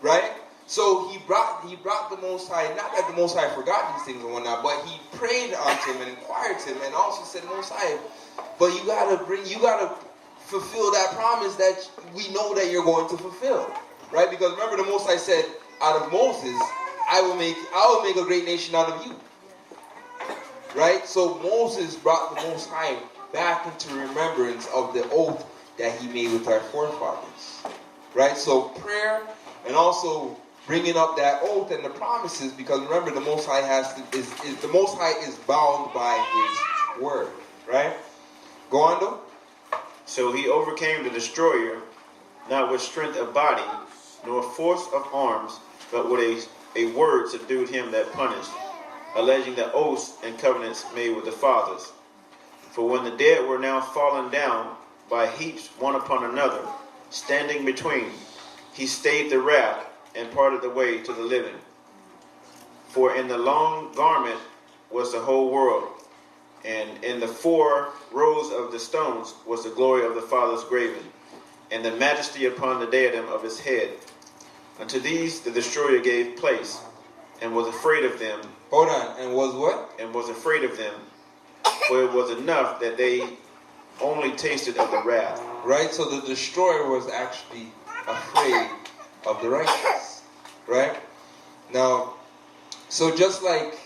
Right? So he brought the Most High, not that the Most High forgot these things and whatnot, but he prayed unto him and inquired to him and also said, Most High, but you gotta fulfill that promise that we know that you're going to fulfill. Right? Because remember the Most High said, out of Moses, I will make a great nation out of you. Right? So Moses brought the Most High back into remembrance of the oath that he made with our forefathers. Right? So prayer and also bringing up that oath and the promises, because remember the Most High the Most High is bound by his word. Right? Go on though. So he overcame the destroyer, not with strength of body, nor force of arms, but with a word subdued him that punished, alleging the oaths and covenants made with the fathers. For when the dead were now fallen down by heaps one upon another, standing between, he stayed the wrath and parted the way to the living. For in the long garment was the whole world, and in the 4 rows of the stones was the glory of the Father's graven, and the majesty upon the diadem of his head. Unto these the destroyer gave place, and was afraid of them. Hold on, and was what? And was afraid of them, for it was enough that they only tasted of the wrath. Right, so the destroyer was actually afraid of the righteous. Right? Now, so just like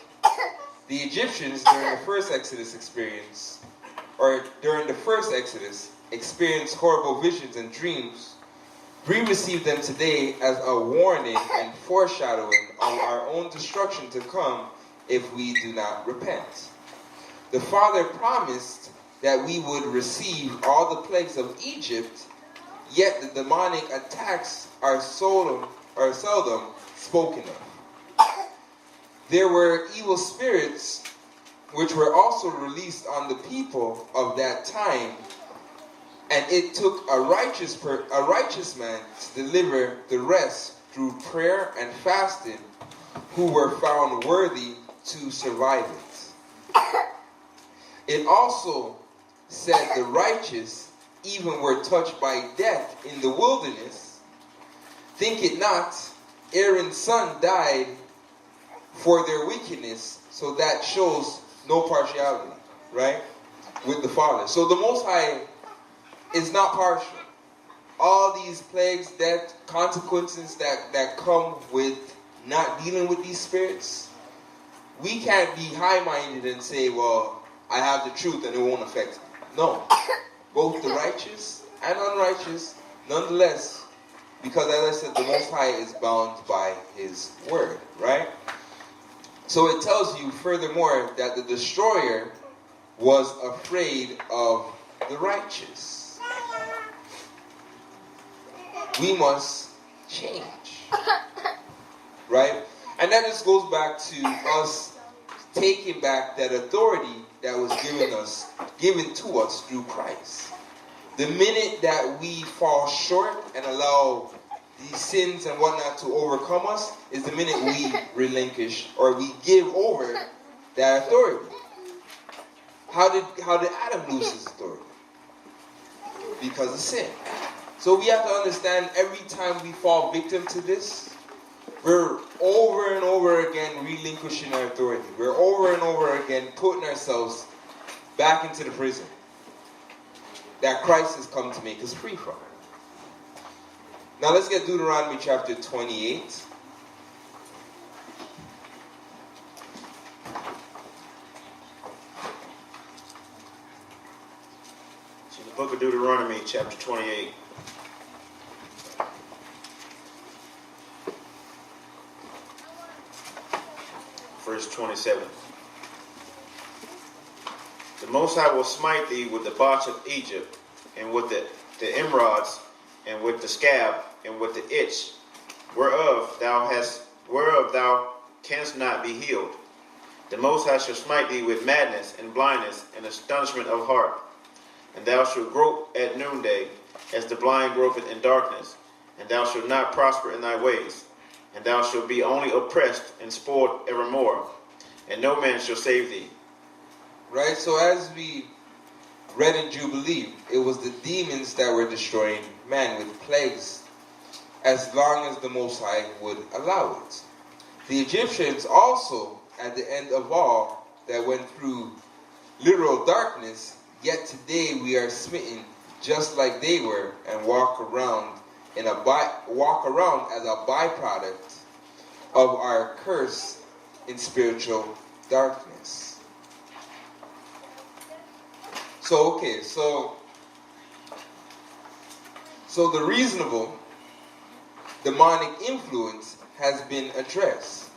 the Egyptians during the first Exodus experienced horrible visions and dreams, we receive them today as a warning and foreshadowing of our own destruction to come if we do not repent. The Father promised that we would receive all the plagues of Egypt, yet the demonic attacks are seldom spoken of. There were evil spirits which were also released on the people of that time, and it took a righteous man to deliver the rest through prayer and fasting, who were found worthy to survive it. It also said the righteous even were touched by death in the wilderness. Think it not, Aaron's son died for their wickedness, so that shows no partiality, right, with the Father. So the Most High is not partial. All these plagues, death, consequences that come with not dealing with these spirits, we can't be high-minded and say, well, I have the truth and it won't affect me. No. Both the righteous and unrighteous, nonetheless, because as I said, the Most High is bound by his word, right? So it tells you furthermore that the destroyer was afraid of the righteous. We must change. Right? And that just goes back to us taking back that authority that was given to us through Christ. The minute that we fall short and allow these sins and whatnot to overcome us is the minute we relinquish or we give over that authority. How did Adam lose his authority? Because of sin. So we have to understand every time we fall victim to this, we're over and over again relinquishing our authority. We're over and over again putting ourselves back into the prison that Christ has come to make us free from. Now let's get Deuteronomy chapter 28. So the book of Deuteronomy chapter 28. Verse 27. The Most High will smite thee with the botch of Egypt, and with the emerods, and with the scab, and with the itch, whereof thou canst not be healed. The Most High shall smite thee with madness, and blindness, and astonishment of heart. And thou shalt grope at noonday, as the blind gropeth in darkness, and thou shalt not prosper in thy ways. And thou shalt be only oppressed and spoiled evermore, and no man shall save thee. Right, so as we read in Jubilee, it was the demons that were destroying man with plagues, as long as the Most High would allow it. The Egyptians also, at the end of all, that went through literal darkness, yet today we are smitten just like they were and walk around as a byproduct of our curse in spiritual darkness. So the reasonable demonic influence has been addressed,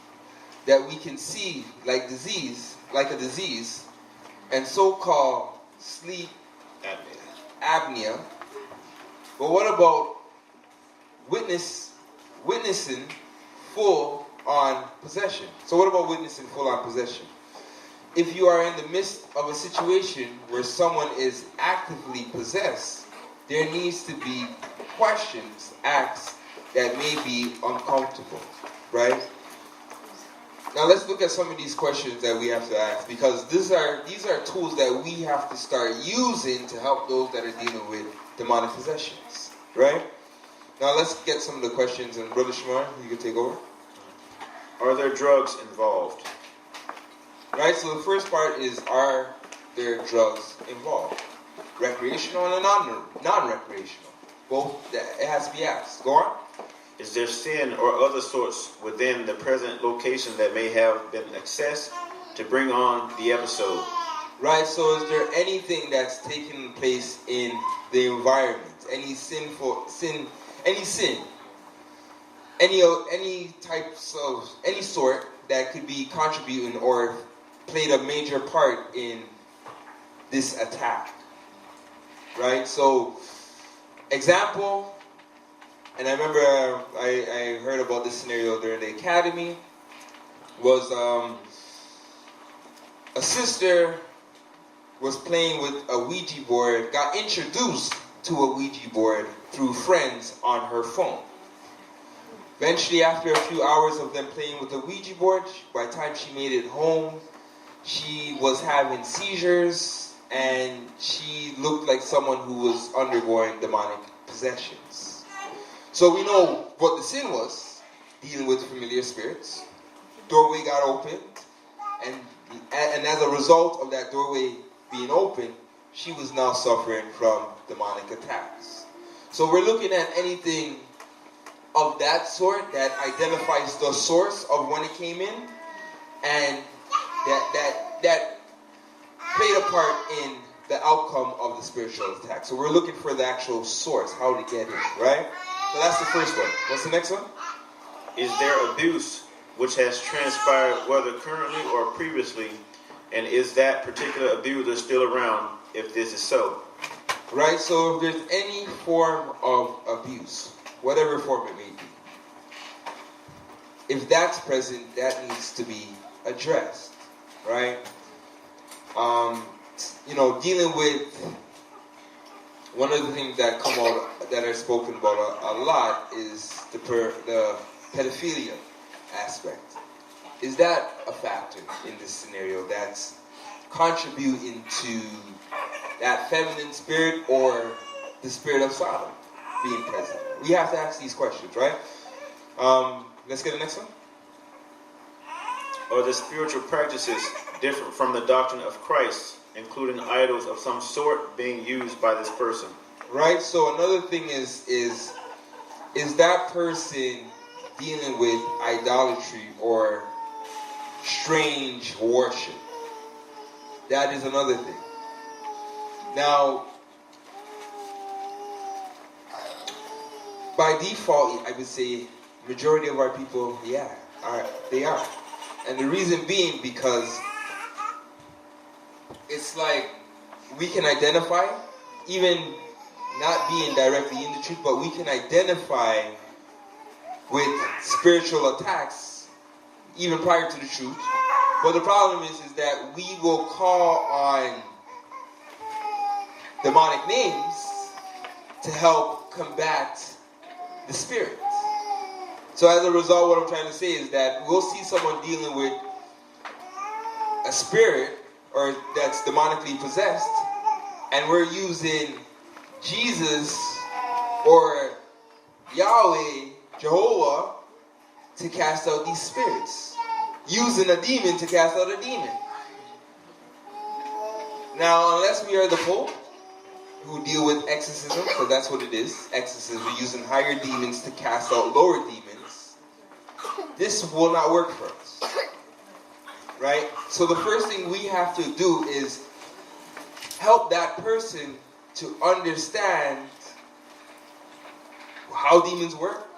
that we can see like a disease, and so-called sleep apnea. But what about witnessing full on possession? So what about witnessing full on possession? If you are in the midst of a situation where someone is actively possessed, there needs to be questions asked that may be uncomfortable, right? Now let's look at some of these questions that we have to ask, because these are tools that we have to start using to help those that are dealing with demonic possessions, right? Now let's get some of the questions, and Brother Shamar, you can take over. Are there drugs involved? Right, so the first part is, are there drugs involved? Recreational and non-recreational. Both, it has to be asked. Go on. Is there sin or other sorts within the present location that may have been accessed to bring on the episode? Right, so is there anything that's taking place in the environment? Any sin, any sort that could be contributing or played a major part in this attack, right? So, example, and I remember I heard about this scenario during the academy, was a sister was playing with a Ouija board, got introduced to a Ouija board through friends on her phone. Eventually, after a few hours of them playing with the Ouija board, by the time she made it home, she was having seizures, and she looked like someone who was undergoing demonic possessions. So we know what the sin was, dealing with familiar spirits. Doorway got opened, and as a result of that doorway being open, she was now suffering from demonic attacks. So we're looking at anything of that sort that identifies the source of when it came in, and that played a part in the outcome of the spiritual attack. So we're looking for the actual source, how to get in, right? So that's the first one. What's the next one? Is there abuse which has transpired, whether currently or previously, And is that particular abuser still around if this is so? Right? So if there's any form of abuse, whatever form it may be, if that's present, that needs to be addressed, right? Dealing with one of the things that come out that are spoken about a lot is the pedophilia aspect. Is that a factor in this scenario that's contributing to that feminine spirit or the spirit of Sodom being present? We have to ask these questions, right? Let's get the next one. Are the spiritual practices different from the doctrine of Christ, including idols of some sort being used by this person? Right, so another thing is that person dealing with idolatry or strange worship? That is another thing. Now, by default, I would say majority of our people, they are. And the reason being because it's like we can identify, even not being directly in the truth, but we can identify with spiritual attacks even prior to the truth. But the problem is that we will call on demonic names to help combat the spirit. So as a result, what I'm trying to say is that we'll see someone dealing with a spirit or that's demonically possessed, and we're using Jesus or Yahweh, Jehovah, to cast out these spirits, using a demon to cast out a demon. Now, unless we are the Pope, who deal with exorcism, so that's what it is, exorcism, we're using higher demons to cast out lower demons, this will not work for us. Right? So the first thing we have to do is help that person to understand how demons work,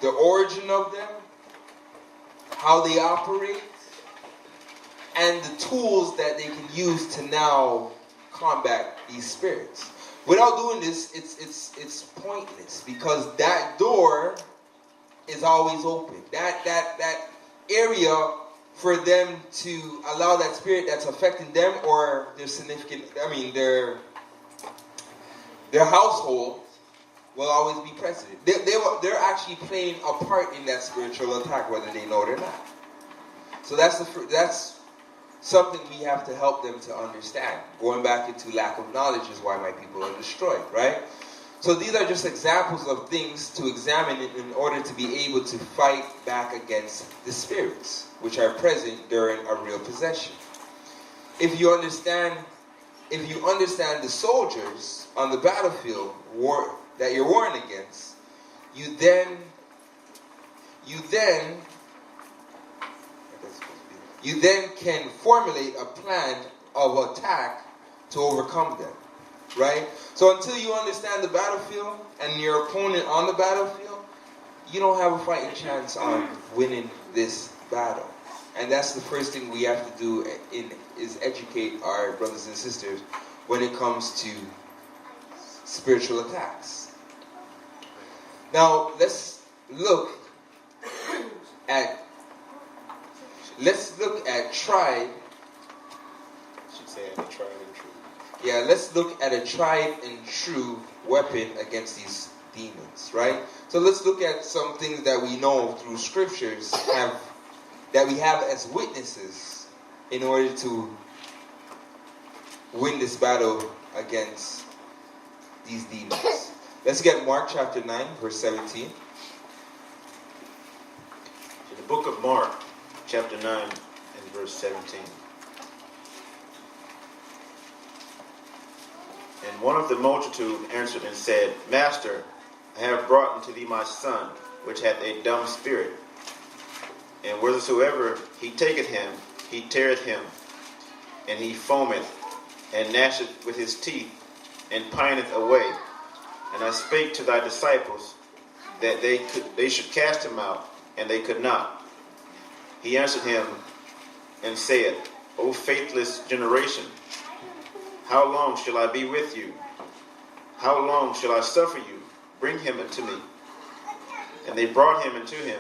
the origin of them, how they operate, and the tools that they can use to now combat these spirits. Without doing this, it's pointless, because that door is always open. That area for them to allow that spirit that's affecting them or their significant, their household will always be present. They're actually playing a part in that spiritual attack, whether they know it or not. So that's something we have to help them to understand. Going back into lack of knowledge is why my people are destroyed, right? So these are just examples of things to examine in order to be able to fight back against the spirits, which are present during a real possession. If you understand the soldiers on the battlefield that you're warring against, you then can formulate a plan of attack to overcome them, right? So until you understand the battlefield and your opponent on the battlefield, you don't have a fighting chance on winning this battle. And that's the first thing we have to do is educate our brothers and sisters when it comes to spiritual attacks. Now let's look at tried. Should say a tried and true. Yeah, let's look at a tried and true weapon against these demons, right? So let's look at some things that we know through scriptures that we have as witnesses in order to win this battle against these demons. Let's get Mark chapter 9, verse 17. In the book of Mark, chapter 9 and verse 17. And one of the multitude answered and said, Master, I have brought unto thee my son, which hath a dumb spirit. And whithersoever he taketh him, he teareth him, and he foameth, and gnasheth with his teeth, and pineth away. And I spake to thy disciples that they should cast him out, and they could not. He answered him, and said, O faithless generation, how long shall I be with you? How long shall I suffer you? Bring him unto me. And they brought him unto him.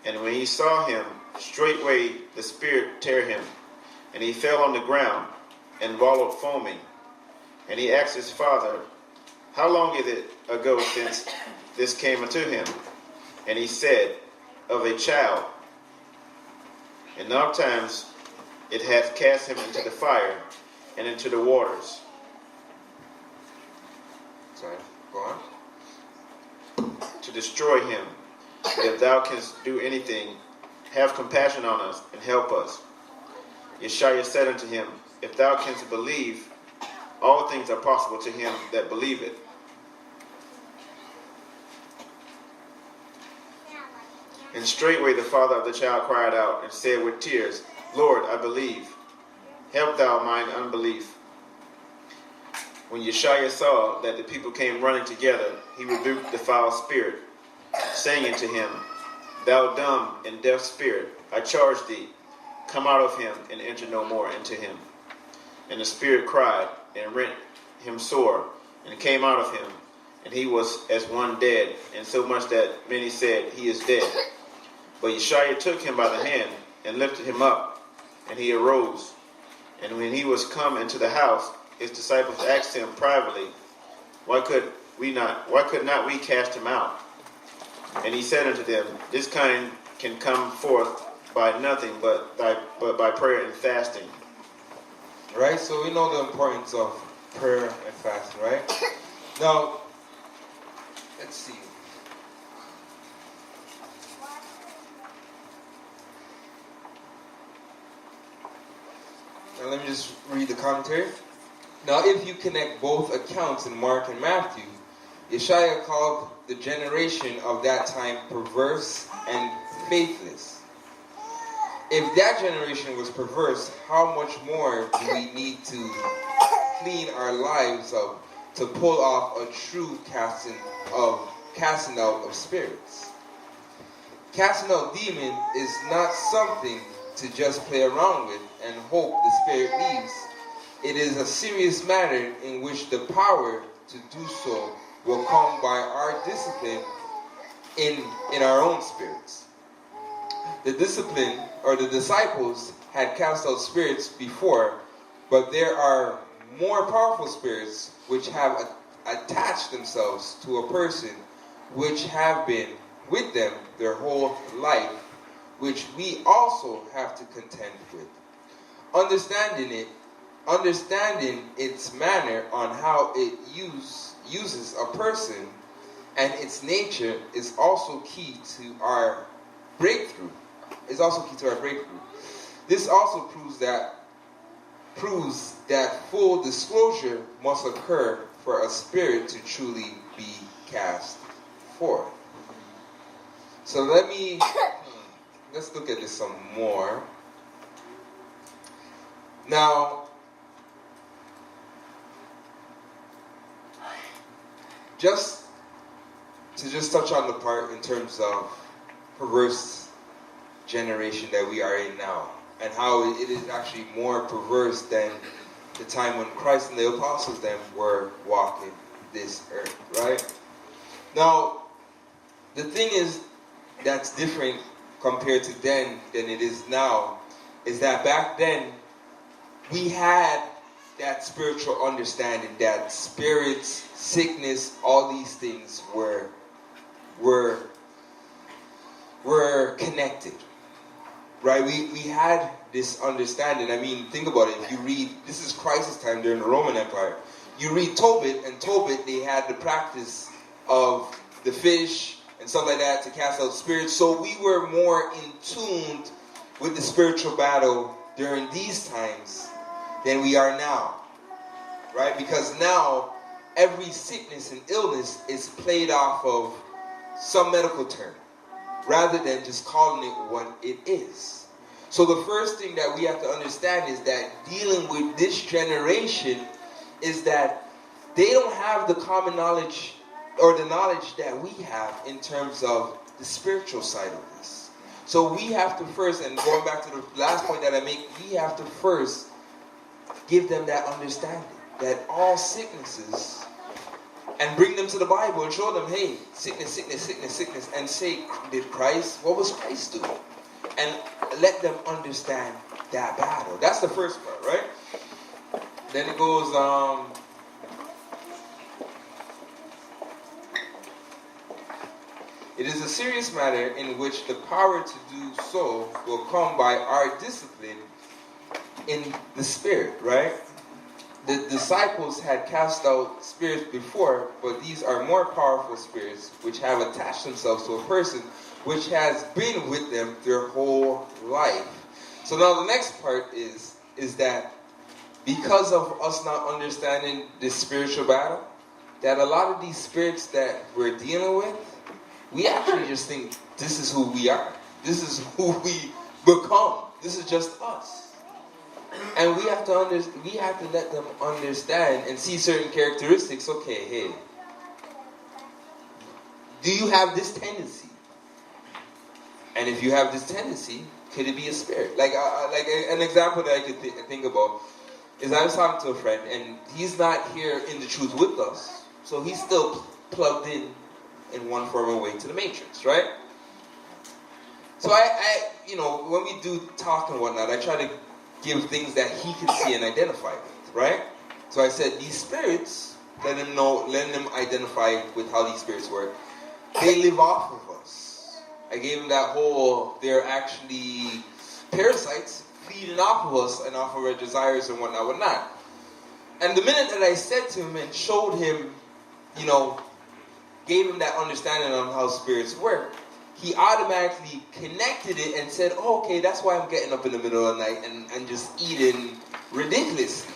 And when he saw him, straightway the spirit tear him. And he fell on the ground, and wallowed foaming. And he asked his father, How long is it ago since this came unto him? And he said, Of a child. And oftentimes it hath cast him into the fire, and into the waters. Sorry, go on. To destroy him. But if thou canst do anything, have compassion on us, and help us. Yeshua said unto him, If thou canst believe, all things are possible to him that believeth. And straightway the father of the child cried out, and said with tears, Lord, I believe. Help thou mine unbelief. When Yeshua saw that the people came running together, he rebuked the foul spirit, saying unto him, Thou dumb and deaf spirit, I charge thee, come out of him, and enter no more into him. And the spirit cried, and rent him sore, and came out of him, and he was as one dead, and so much that many said, He is dead. But Yeshua took him by the hand, and lifted him up, and he arose. And when he was come into the house, his disciples asked him privately, Why could not we cast him out? And he said unto them, This kind can come forth by nothing but by prayer and fasting. Right? So we know the importance of prayer and fasting, right? Now, let's see. Now let me just read the commentary. Now, if you connect both accounts in Mark and Matthew, Yeshua called the generation of that time perverse and faithless. If that generation was perverse, how much more do we need to clean our lives up to pull off a true casting out of spirits? Casting out demons is not something to just play around with and hope the spirit leaves. It is a serious matter in which the power to do so will come by our discipline in our own spirits. The disciples had cast out spirits before, but there are more powerful spirits which have attached themselves to a person, which have been with them their whole life, which we also have to contend with. Understanding its manner on how it uses a person and its nature is also key to our breakthrough. This also proves that full disclosure must occur for a spirit to truly be cast forth. So let's look at this some more. Now, just touch on the part in terms of perverse generation that we are in now, and how it is actually more perverse than the time when Christ and the apostles then were walking this earth, right? Now, the thing is that's different compared to then than it is now is that back then we had that spiritual understanding that spirits, sickness, all these things were connected, right? We had this understanding. I mean, think about it. If you read, this is Christ's time during the Roman Empire. You read Tobit, and Tobit, they had the practice of the fish and stuff like that to cast out spirits. So we were more in tune with the spiritual battle during these times than we are now, right? Because now every sickness and illness is played off of some medical term rather than just calling it what it is. So the first thing that we have to understand is that dealing with this generation is that they don't have the common knowledge or the knowledge that we have in terms of the spiritual side of this. So we have to first, and going back to the last point that I make, we have to first give them that understanding that all sicknesses, and bring them to the Bible and show them, hey, sickness, and say, what was Christ doing? And let them understand that battle. That's the first part, right? Then it goes, it is a serious matter in which the power to do so will come by our discipline in the Spirit, right? The disciples had cast out spirits before, but these are more powerful spirits which have attached themselves to a person which has been with them their whole life. So now the next part is that because of us not understanding this spiritual battle, that a lot of these spirits that we're dealing with, we actually just think this is who we are. This is who we become. This is just us. And we have to let them understand and see certain characteristics. Okay, hey, do you have this tendency? And if you have this tendency, could it be a spirit? Like an example that I could think about is I was talking to a friend, and he's not here in the truth with us, so he's still plugged in one form or way to the matrix, right? So I when we do talk and whatnot, I try to give things that he can see and identify with, right? So I said, these spirits, let them identify with how these spirits work. They live off of us. I gave him that whole, they're actually parasites feeding off of us and off of our desires and whatnot. And the minute that I said to him and showed him, gave him that understanding on how spirits work, he automatically connected it and said, oh, okay, that's why I'm getting up in the middle of the night and just eating ridiculously.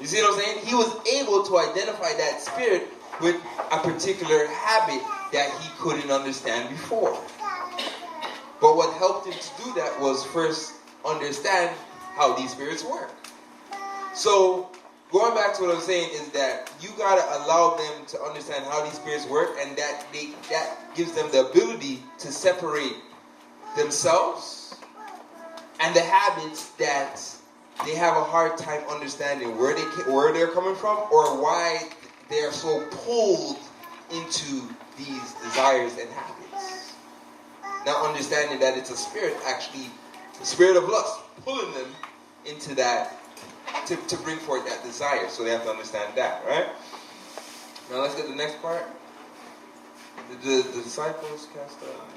You see what I'm saying? He was able to identify that spirit with a particular habit that he couldn't understand before. But what helped him to do that was first understand how these spirits work. So, going back to what I'm saying is that you got to allow them to understand how these spirits work, and that gives them the ability to separate themselves and the habits that they have a hard time understanding where they're coming from, or why they're so pulled into these desires and habits. Now understanding that it's a spirit, actually, the spirit of lust, pulling them into that, to bring forth that desire. So they have to understand that, right? Now let's get the next part. The disciples cast out.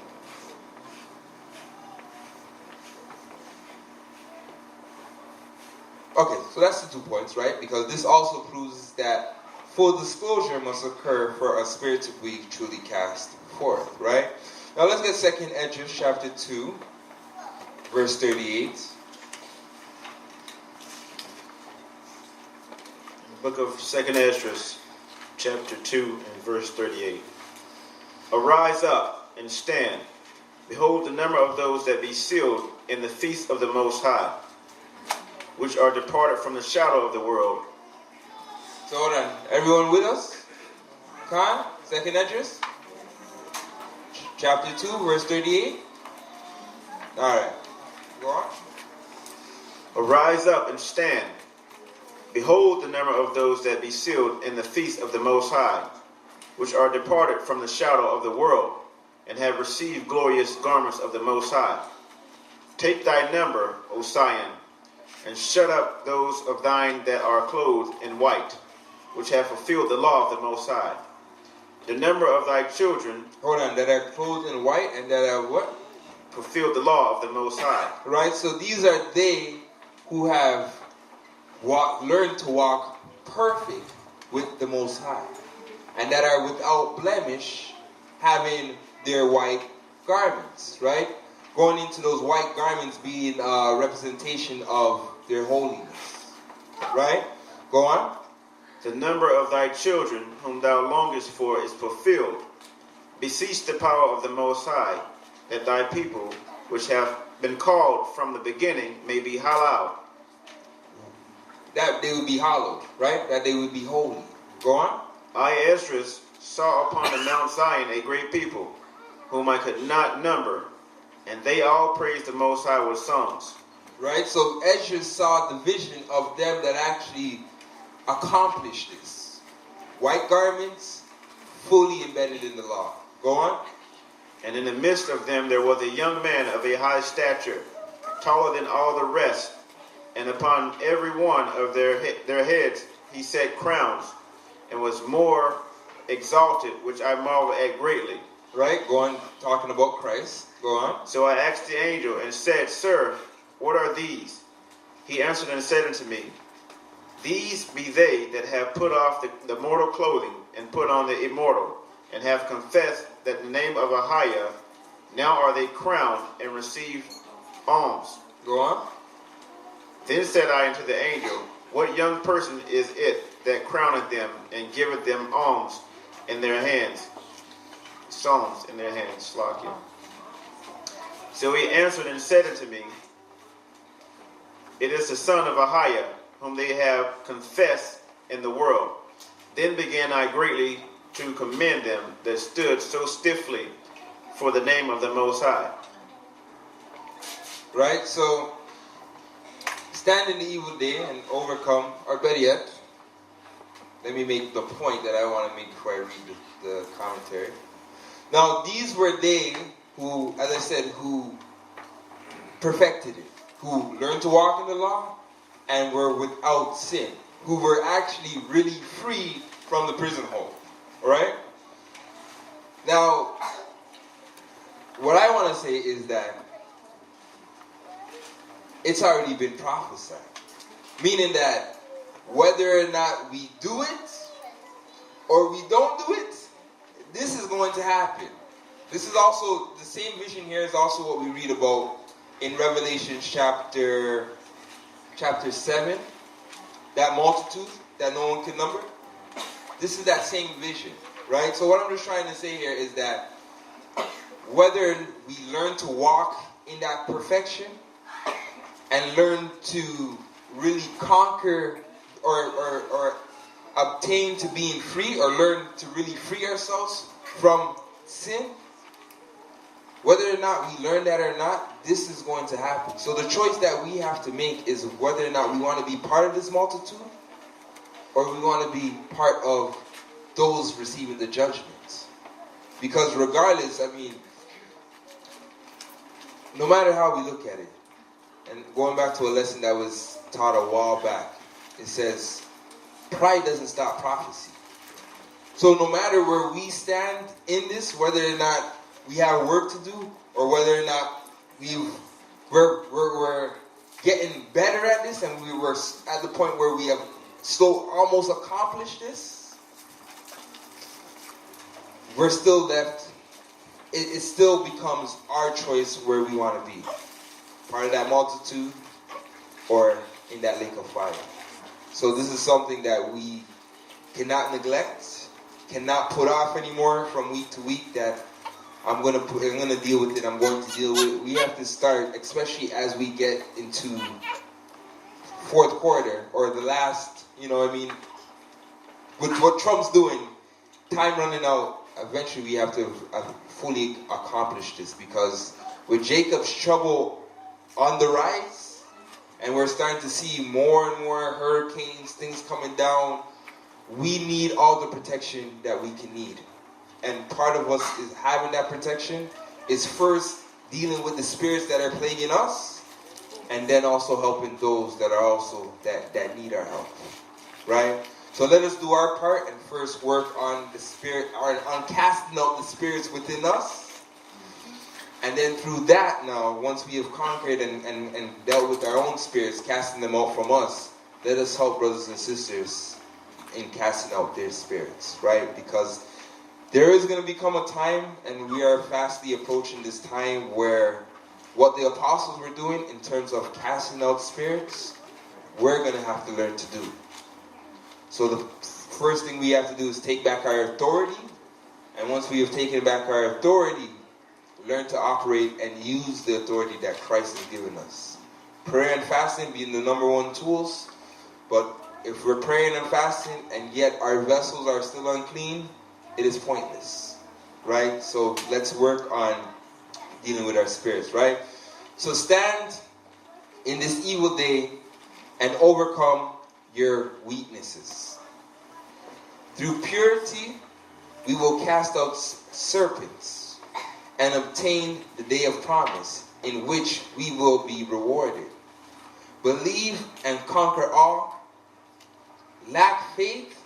Okay, so that's the 2 points, right? Because this also proves that full disclosure must occur for a spirit to be truly cast forth, right? Now let's get 2 Esdras chapter 2, verse 38. Book of 2 Esdras, chapter 2 and verse 38. Arise up and stand. Behold the number of those that be sealed in the feast of the Most High, which are departed from the shadow of the world. So hold on. Everyone with us? Khan, 2 Esdras, chapter 2, verse 38. Alright. Go on. Arise up and stand. Behold the number of those that be sealed in the feast of the Most High, which are departed from the shadow of the world, and have received glorious garments of the Most High. Take thy number, O Sion, and shut up those of thine that are clothed in white, which have fulfilled the law of the Most High. The number of thy children... Hold on, that are clothed in white and that are what? Fulfilled the law of the Most High. Right, so these are they who have learned to walk perfect with the Most High, and that are without blemish, having their white garments, right? Going into those white garments being a representation of their holiness, right? Go on. The number of thy children whom thou longest for is fulfilled. Beseech the power of the Most High, that thy people, which have been called from the beginning, may be hallowed. That they would be hallowed, right? That they would be holy. Go on. I, Esdras, saw upon the Mount Zion a great people, whom I could not number, and And they all praised the Most High with songs. Right? So Ezra saw the vision of them that actually accomplished this. White garments, fully embedded in the law. Go on. And in the midst of them there was a young man of a high stature, taller than all the rest, and upon every one of their heads he set crowns, and was more exalted, which I marvel at greatly. Right? Go on, talking about Christ. Go on. So I asked the angel and said, Sir, what are these? He answered and said unto me, These be they that have put off the mortal clothing, and put on the immortal, and have confessed that the name of Ahiah. Now are they crowned and receive alms. Go on. Then said I unto the angel, What young person is it that crowneth them, and giveth them alms in their hands? Psalms in their hands. Slakia. So he answered and said unto me, It is the son of Ahiah, whom they have confessed in the world. Then began I greatly to commend them that stood so stiffly for the name of the Most High. Right? So, stand in the evil day and overcome, or better yet, let me make the point that I want to make before I read the commentary. Now, these were they who, as I said, who perfected it, who learned to walk in the law and were without sin, who were actually really free from the prison hold. Alright? Now, what I want to say is that it's already been prophesied. Meaning that whether or not we do it or we don't do it, this is going to happen. This is also, the same vision here is also what we read about in Revelation chapter 7. That multitude that no one can number. This is that same vision, right? So what I'm just trying to say here is that whether we learn to walk in that perfection and learn to really conquer or obtain to being free, or learn to really free ourselves from sin, whether or not we learn that or not, this is going to happen. So the choice that we have to make is whether or not we want to be part of this multitude or we want to be part of those receiving the judgments. Because regardless, I mean, no matter how we look at it, and going back to a lesson that was taught a while back, it says, pride doesn't stop prophecy. So no matter where we stand in this, whether or not we have work to do, or whether or not we're getting better at this, and we were at the point where we have almost accomplished this, we're still left. It still becomes our choice where we want to be. Part of that multitude or in that lake of fire. So this is something that we cannot neglect, cannot put off anymore from week to week, that I'm going to deal with it, I'm going to deal with it. We have to start, especially as we get into fourth quarter or the last, with what Trump's doing, time running out, eventually we have to fully accomplish this, because with Jacob's trouble on the rise, and we're starting to see more and more hurricanes, things coming down, we need all the protection that we can need. And part of us is having that protection is first dealing with the spirits that are plaguing us, and then also helping those that are also that need our help. Right? So let us do our part and first work on the spirit, or on casting out the spirits within us. And then through that, now, once we have conquered and dealt with our own spirits, casting them out from us, let us help brothers and sisters in casting out their spirits, right? Because there is going to become a time, and we are fastly approaching this time, where what the apostles were doing in terms of casting out spirits, we're going to have to learn to do. So the first thing we have to do is take back our authority. And once we have taken back our authority, learn to operate and use the authority that Christ has given us. Prayer and fasting being the number one tools. But if we're praying and fasting and yet our vessels are still unclean, it is pointless. Right? So let's work on dealing with our spirits, right? So stand in this evil day and overcome your weaknesses. Through purity, we will cast out serpents and obtain the day of promise, in which we will be rewarded. Believe and conquer all. Lack faith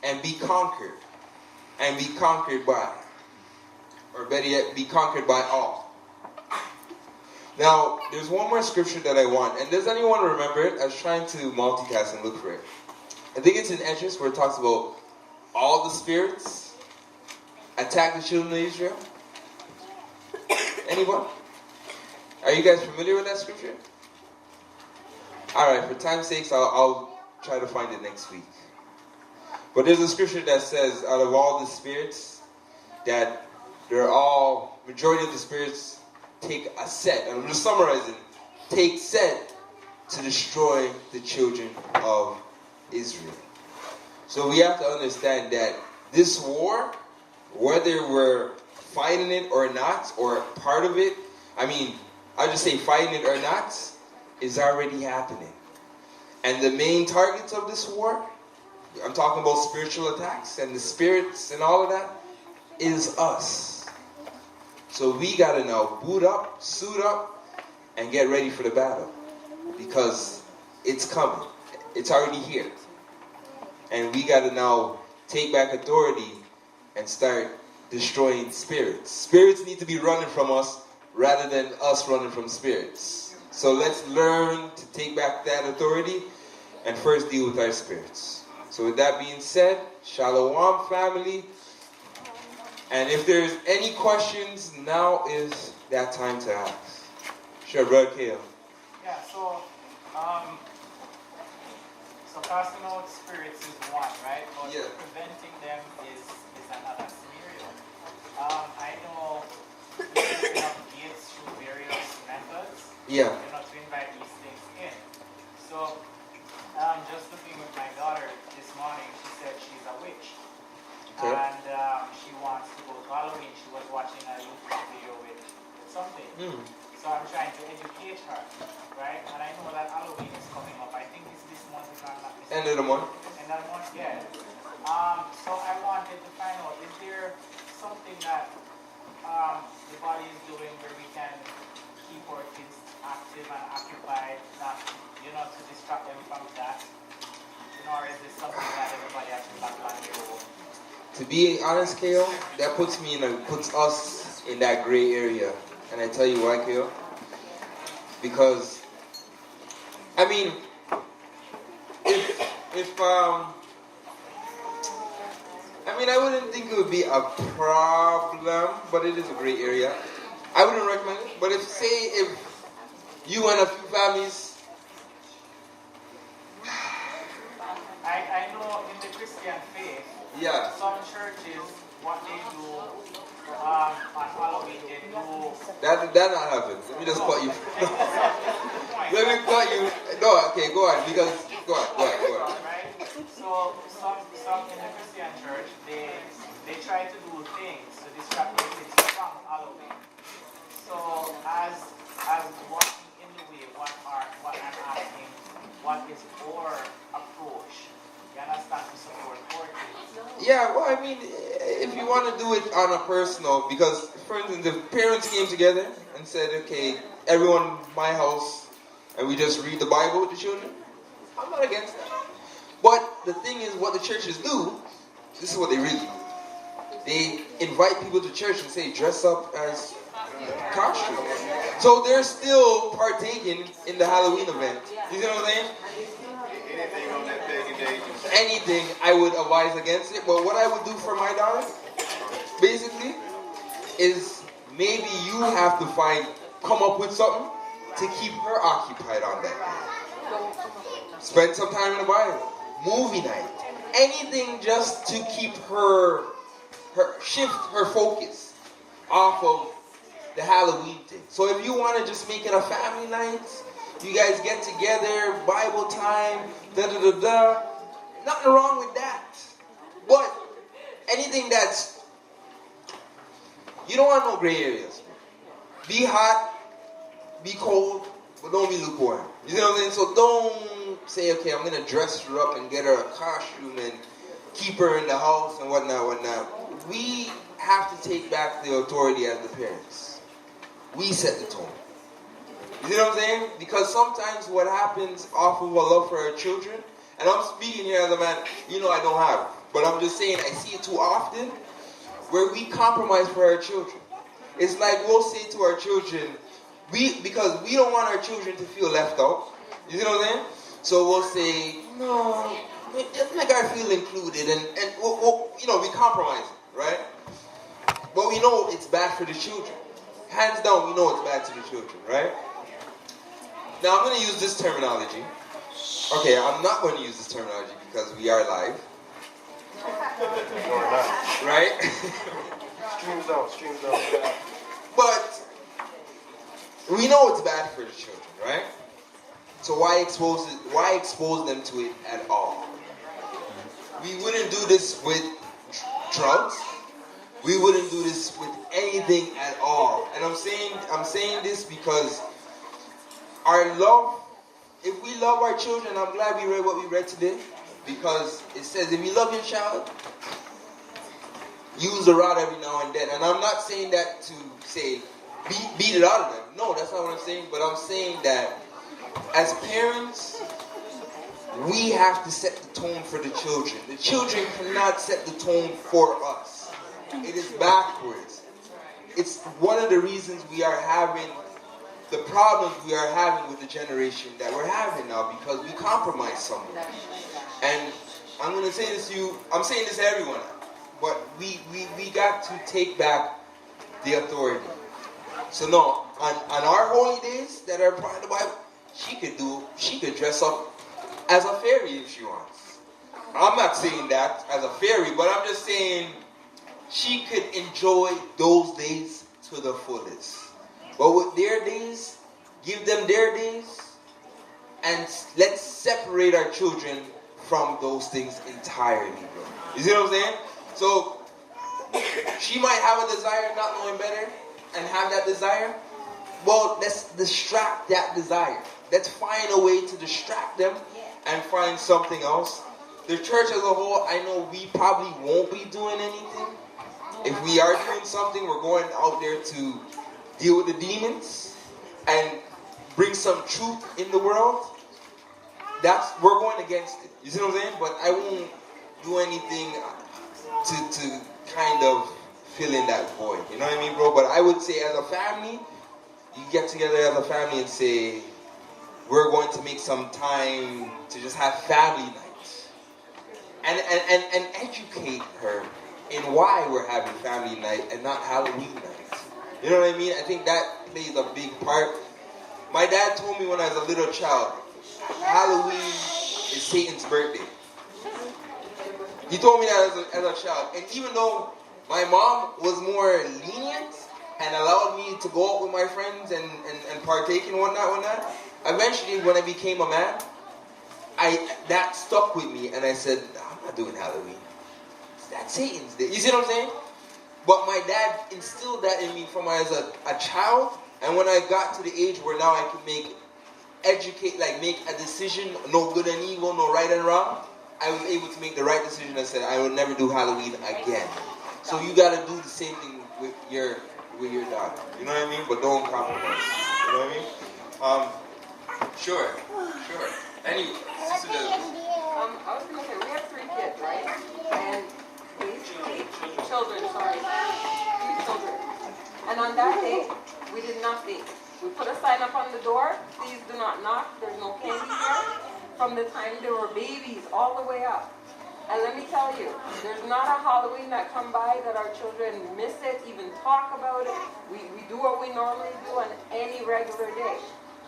and be conquered. And be conquered by. Or better yet, be conquered by all. Now, there's one more scripture that I want. And does anyone remember it? I was trying to multitask and look for it. I think it's in Esdras where it talks about all the spirits attack the children of Israel. Anyone? Are you guys familiar with that scripture? Alright, for time's sake, I'll try to find it next week. But there's a scripture that says, out of all the spirits, that majority of the spirits take a set, and I'm just summarizing, take set to destroy the children of Israel. So we have to understand that this war, whether we're fighting it or not, or part of it, I'll just say fighting it or not, is already happening. And the main targets of this war, I'm talking about spiritual attacks and the spirits and all of that, is us. So we got to now boot up, suit up, and get ready for the battle. Because it's coming. It's already here. And we got to now take back authority and start destroying spirits. Spirits need to be running from us rather than us running from spirits. So let's learn to take back that authority and first deal with our spirits. So with that being said, Shalom family. And if there's any questions, now is that time to ask. Sure, Brother Kale. Yeah, so casting out spirits is one, right? But preventing them is another scenario. I know we open up gates through various methods. Yeah. To invite these things in. So, just looking with my daughter this morning, she said she's a witch. Okay. And she wants to go to Halloween. She was watching a YouTube video with something. So I'm trying to educate her, right? And I know that Halloween is coming up. I think it's this month, if I'm not mistaken. End of the month. End of the month, yeah. So I wanted to find out, is there something that the body is doing where we can keep our kids active and occupied, not, to distract them from that? Or is this something that everybody has to back on their own? To be honest, Kale, that puts us in that gray area. And I tell you why, Kale. Because, I wouldn't think it would be a problem, but it is a gray area. I wouldn't recommend it. But if you and a few families, I know in the Christian faith, some churches, what they do on Halloween, they do... That not happen. Let me just cut you. Let me cut you. No, okay, go on. Because, go on. Right? So, some in the Christian church, they try to do things to distract the kids from Halloween. So, as walking in the way, what I'm asking, what is our approach? You understand, to support our kids? Yeah, well, if you want to do it on a personal, because, for instance, if parents came together and said, okay, everyone in my house, and we just read the Bible with the children, I'm not against that. But the thing is, what the churches do, this is what they really do. They invite people to church and say, dress up as costumes. So they're still partaking in the Halloween event. You see what I'm saying? Anything on that pagan day? Anything, I would advise against it. But what I would do for my daughter, basically, is maybe you have to come up with something to keep her occupied on that day. Spend some time in the Bible. Movie night. Anything just to keep her shift her focus off of the Halloween thing. So if you want to just make it a family night, you guys get together, Bible time, nothing wrong with that. But anything that's, you don't want no gray areas. be hot, be cold, but don't be lukewarm. You know what I'm saying? So don't say, okay, I'm going to dress her up and get her a costume and keep her in the house and whatnot. We have to take back the authority as the parents. We set the tone. You know what I'm saying? Because sometimes what happens off of a love for our children, and I'm speaking here as a man, I don't have it. But I'm just saying, I see it too often, where we compromise for our children. It's like we'll say to our children, because we don't want our children to feel left out. You know what I'm saying? So we'll say, no, just make her feel included, and we compromise, right? But we know it's bad for the children. Hands down, we know it's bad to the children, right? Now I'm going to use this terminology. Okay, I'm not going to use this terminology because we are live. Right? Streams out. But we know it's bad for the children, right? So why expose them to it at all? We wouldn't do this with drugs. We wouldn't do this with anything at all. And I'm saying this because our love, if we love our children, I'm glad we read what we read today, because it says if you love your child, use the rod every now and then. And I'm not saying that to say beat it out of them. No, that's not what I'm saying. But I'm saying that as parents, we have to set the tone for the children. The children cannot set the tone for us. It is backwards. It's one of the reasons we are having the problems we are having with the generation that we're having now, because we compromise so much. And I'm going to say this to you, I'm saying this to everyone, but we got to take back the authority. So no, on our holy days that are part of the Bible, she could dress up as a fairy if she wants. I'm not saying that as a fairy, but I'm just saying she could enjoy those days to the fullest. But with their days, give them their days, and let's separate our children from those things entirely, bro. You see what I'm saying? So, she might have a desire not knowing better and have that desire. Well, let's distract that desire. Let's find a way to distract them and find something else. The church as a whole, I know we probably won't be doing anything. If we are doing something, we're going out there to deal with the demons and bring some truth in the world. We're going against it. You see what I'm saying? But I won't do anything to kind of fill in that void. You know what I mean, bro? But I would say as a family, you get together as a family and say, we're going to make some time to just have family nights. And educate her in why we're having family night and not Halloween night. You know what I mean? I think that plays a big part. My dad told me when I was a little child, Halloween is Satan's birthday. He told me that as a child. And even though my mom was more lenient and allowed me to go out with my friends and partake in whatnot, eventually when I became a man, that stuck with me, and I said, I'm not doing Halloween. That's Satan's day. You see what I'm saying? But my dad instilled that in me from when I was a child, and when I got to the age where now I can make a decision, no good and evil, no right and wrong, I was able to make the right decision. I said, I will never do Halloween again. So you got to do the same thing with your daughter. You know what I mean? But don't compromise. You know what I mean? Sure. Anyway, I was going to say, we have 3 kids, right? And three children. And on that day, we did nothing. We put a sign up on the door, please do not knock, there's no candy here. From the time they were babies all the way up. And let me tell you, there's not a Halloween that come by that our children miss it, even talk about it. We do what we normally do on any regular day.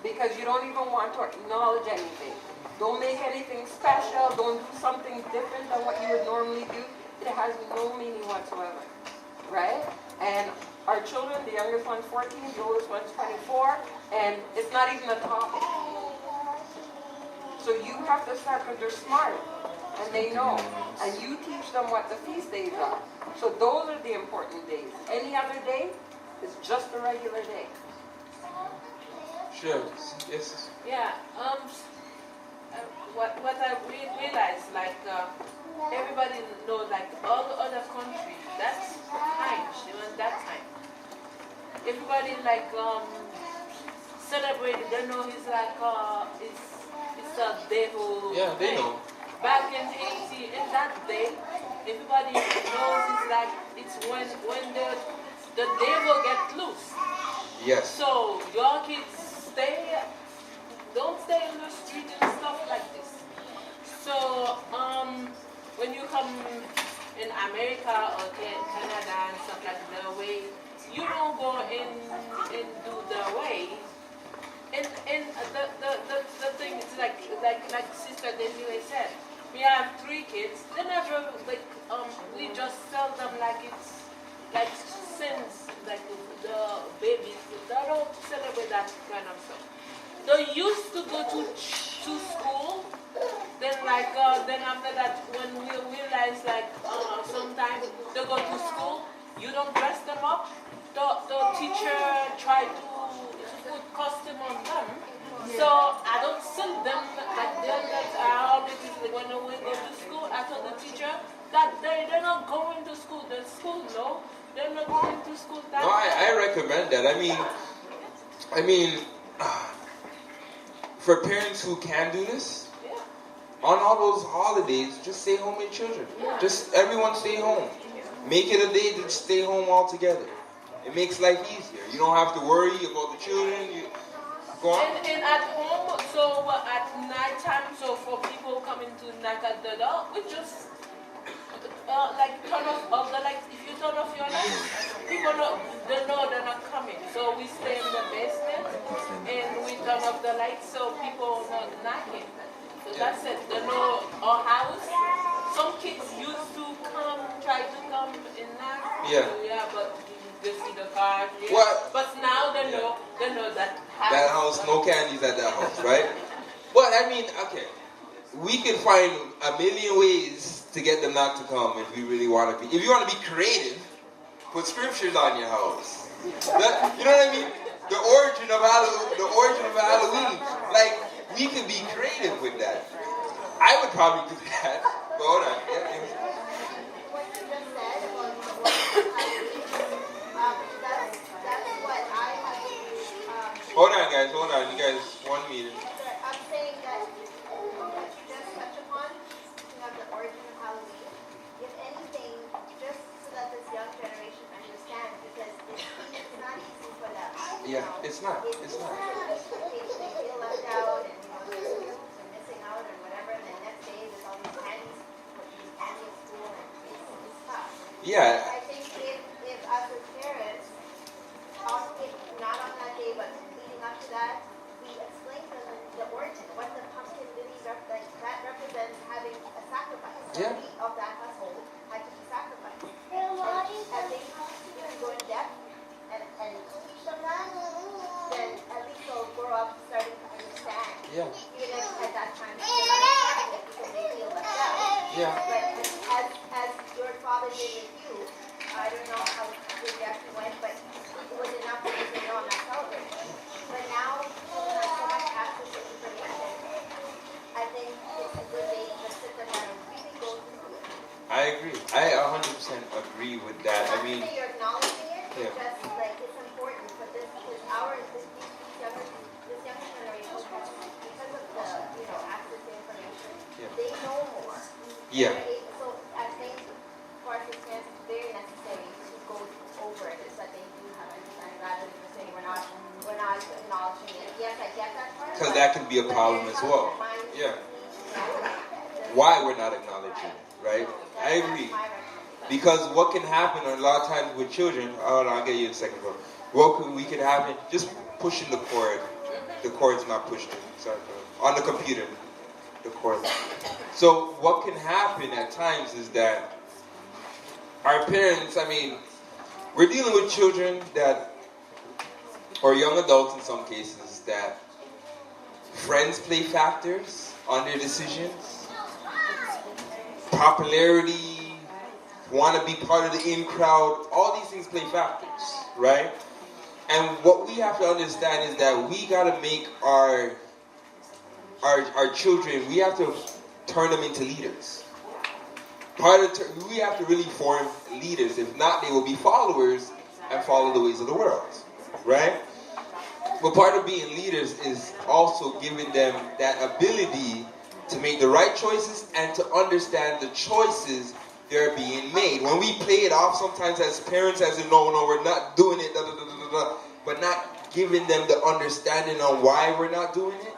Because you don't even want to acknowledge anything. Don't make anything special. Don't do something different than what you would normally do. It has no meaning whatsoever. Right? And our children, the youngest one's 14, the oldest one's 24, and it's not even a topic. So you have to start, because they're smart, and they know. And you teach them what the feast days are. So those are the important days. Any other day is just a regular day. Sure. Yes. Yeah. What I realized, like, everybody knows, like, all the other countries, that's time, during that time. Everybody, like, celebrated, they know it's like, it's a devil Yeah, they thing. know. Back in Haiti, in that day, everybody knows it's like, it's when the devil gets loose. Yes. So your kids don't stay in the street and stuff like this. So when you come in America or Canada and stuff like the way, you don't go in and do the way. And the thing is like Sister Desiree said, we have 3 kids. They never we just tell them like it's like since like the babies, they don't celebrate that kind of stuff. They used to go to school. Then then after that, when we realize like sometimes they go to school, you don't dress them up. The teacher try to put costume on them. So I don't send them like them that I always when we go to school. I told the teacher that they're not going to school. The school no. They're not going to school. No, I recommend that. I mean, for parents who can do this, Yeah. on all those holidays, just stay home with children. Yeah. Just everyone stay home. Make it a day to stay home all together. It makes life easier. You don't have to worry about the children. Go on. And at home, so at night time, so for people coming to knock at the door, we just like turn off all the lights. If you turn off your lights, people they know they're not coming. So we stay in the basement and we turn off the lights so people are not knocking. So that's it. They know our house. Some kids used to try to come and knock. Yeah. So, yeah, but they see the car. Yeah. What? But now they know that house. That house, no candies at that house, right? But I mean, okay, we can find a million ways to get them not to come if we really want to be. If you want to be creative, put scriptures on your house. You know what I mean? The origin of Halloween. Like, we can be creative with that. I would probably do that. But hold on. Yeah, What you just said about that's what I have. hold on, guys. Hold on. You guys, 1 meeting. I'm saying that what you just touched upon, you have the origin of Halloween. If anything, just so that this young generation understands, because it's not easy for them. Yeah, it's not. It's not. They feel left out and they're missing out or whatever, and then next day there's all these candies, candy at school, and it's tough. Yeah. I think if as a parents, if not on that day, but leading up to that, we explain to them the origin, what the pumpkin lily that represents having a sacrifice. Yeah. The meat of that household had to be sacrificed. And they, if you go in depth and teach them that, then at least they'll grow up starting to understand. Yeah. Even if at that time they're not understanding it because they feel left out. Yeah. But as your father did with you, I don't know how the depth went, but it was enough for you to know I'm not celebrating. But now children have so much access to information. I think it's a good day to sit them down and really go through it. I agree. I 100% agree with that. I mean, Not to say you're acknowledging it, Yeah. it's just like it's important for this because this younger generation has, because of the access to information, Yeah. they know more. Yeah. So I think for us it's very necessary to go over it so that they do have understanding rather than just saying we're not acknowledging it. Yes, I get that part. because that can be a problem as well. Yeah. Why we're not acknowledging it, right? I agree. Because what can happen a lot of times with children, I'll get you in a second, bro. We can happen, just pushing the cord. The cord's not pushed in. Sorry, bro. On the computer, the cord. So what can happen at times is that our parents, we're dealing with children or young adults in some cases, that friends play factors on their decisions. Popularity, want to be part of the in crowd, all these things play factors, right? And what we have to understand is that we got to make our children, we have to turn them into leaders. We have to really form leaders. If not, they will be followers and follow the ways of the world. Right? But part of being leaders is also giving them that ability to make the right choices and to understand the choices they're being made. When we play it off sometimes as parents as in, no, we're not doing it, but not giving them the understanding on why we're not doing it,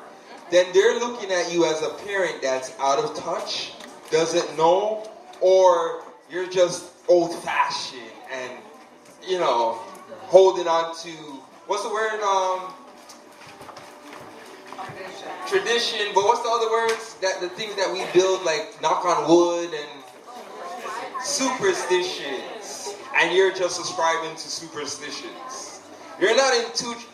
then they're looking at you as a parent that's out of touch, doesn't know, or you're just old-fashioned and, holding on to, what's the word? Tradition, but what's the other words? That the things that we build, like knock on wood and superstitions, and you're just subscribing to superstitions. You're not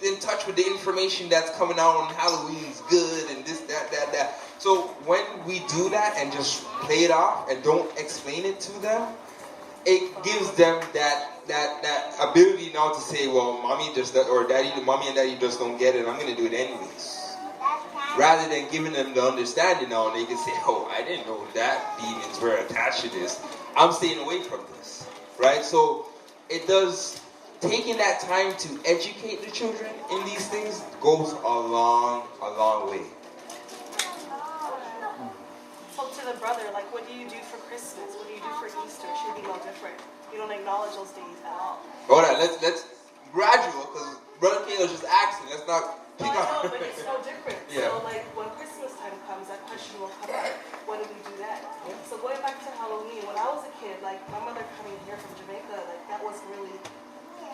in touch with the information that's coming out on Halloween's good and this, that. So when we do that and just play it off and don't explain it to them, it gives them that ability now to say, well, mommy and daddy just don't get it. I'm going to do it anyways. Rather than giving them the understanding now, and they can say, oh, I didn't know that demons were attached to this. I'm staying away from this. Right? So it does, taking that time to educate the children in these things goes a long way. So to the brother, like, what do you do for Christmas? What do you do for Easter? It should be no different. You don't acknowledge those days at all. Hold on, let's gradual, because Brother Caleb just asking. Let's not pick No, up. but it's no different. Yeah. So, like, when Christmas time comes, that question will come up. When do we do that? So going back to Halloween, when I was a kid, like, my mother coming here from Jamaica, like, that was really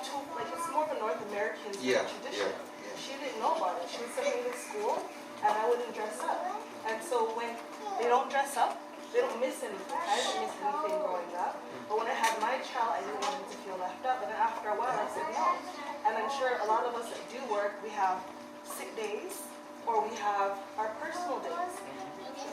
too, like, it's more of a North American tradition. She didn't know about it. She would send me to school, and I wouldn't dress up. And so when they don't dress up, they don't miss anything. I didn't miss anything growing up. But when I had my child, I didn't want him to feel left out. But then after a while, I said no. And I'm sure a lot of us that do work, we have sick days, or we have our personal days.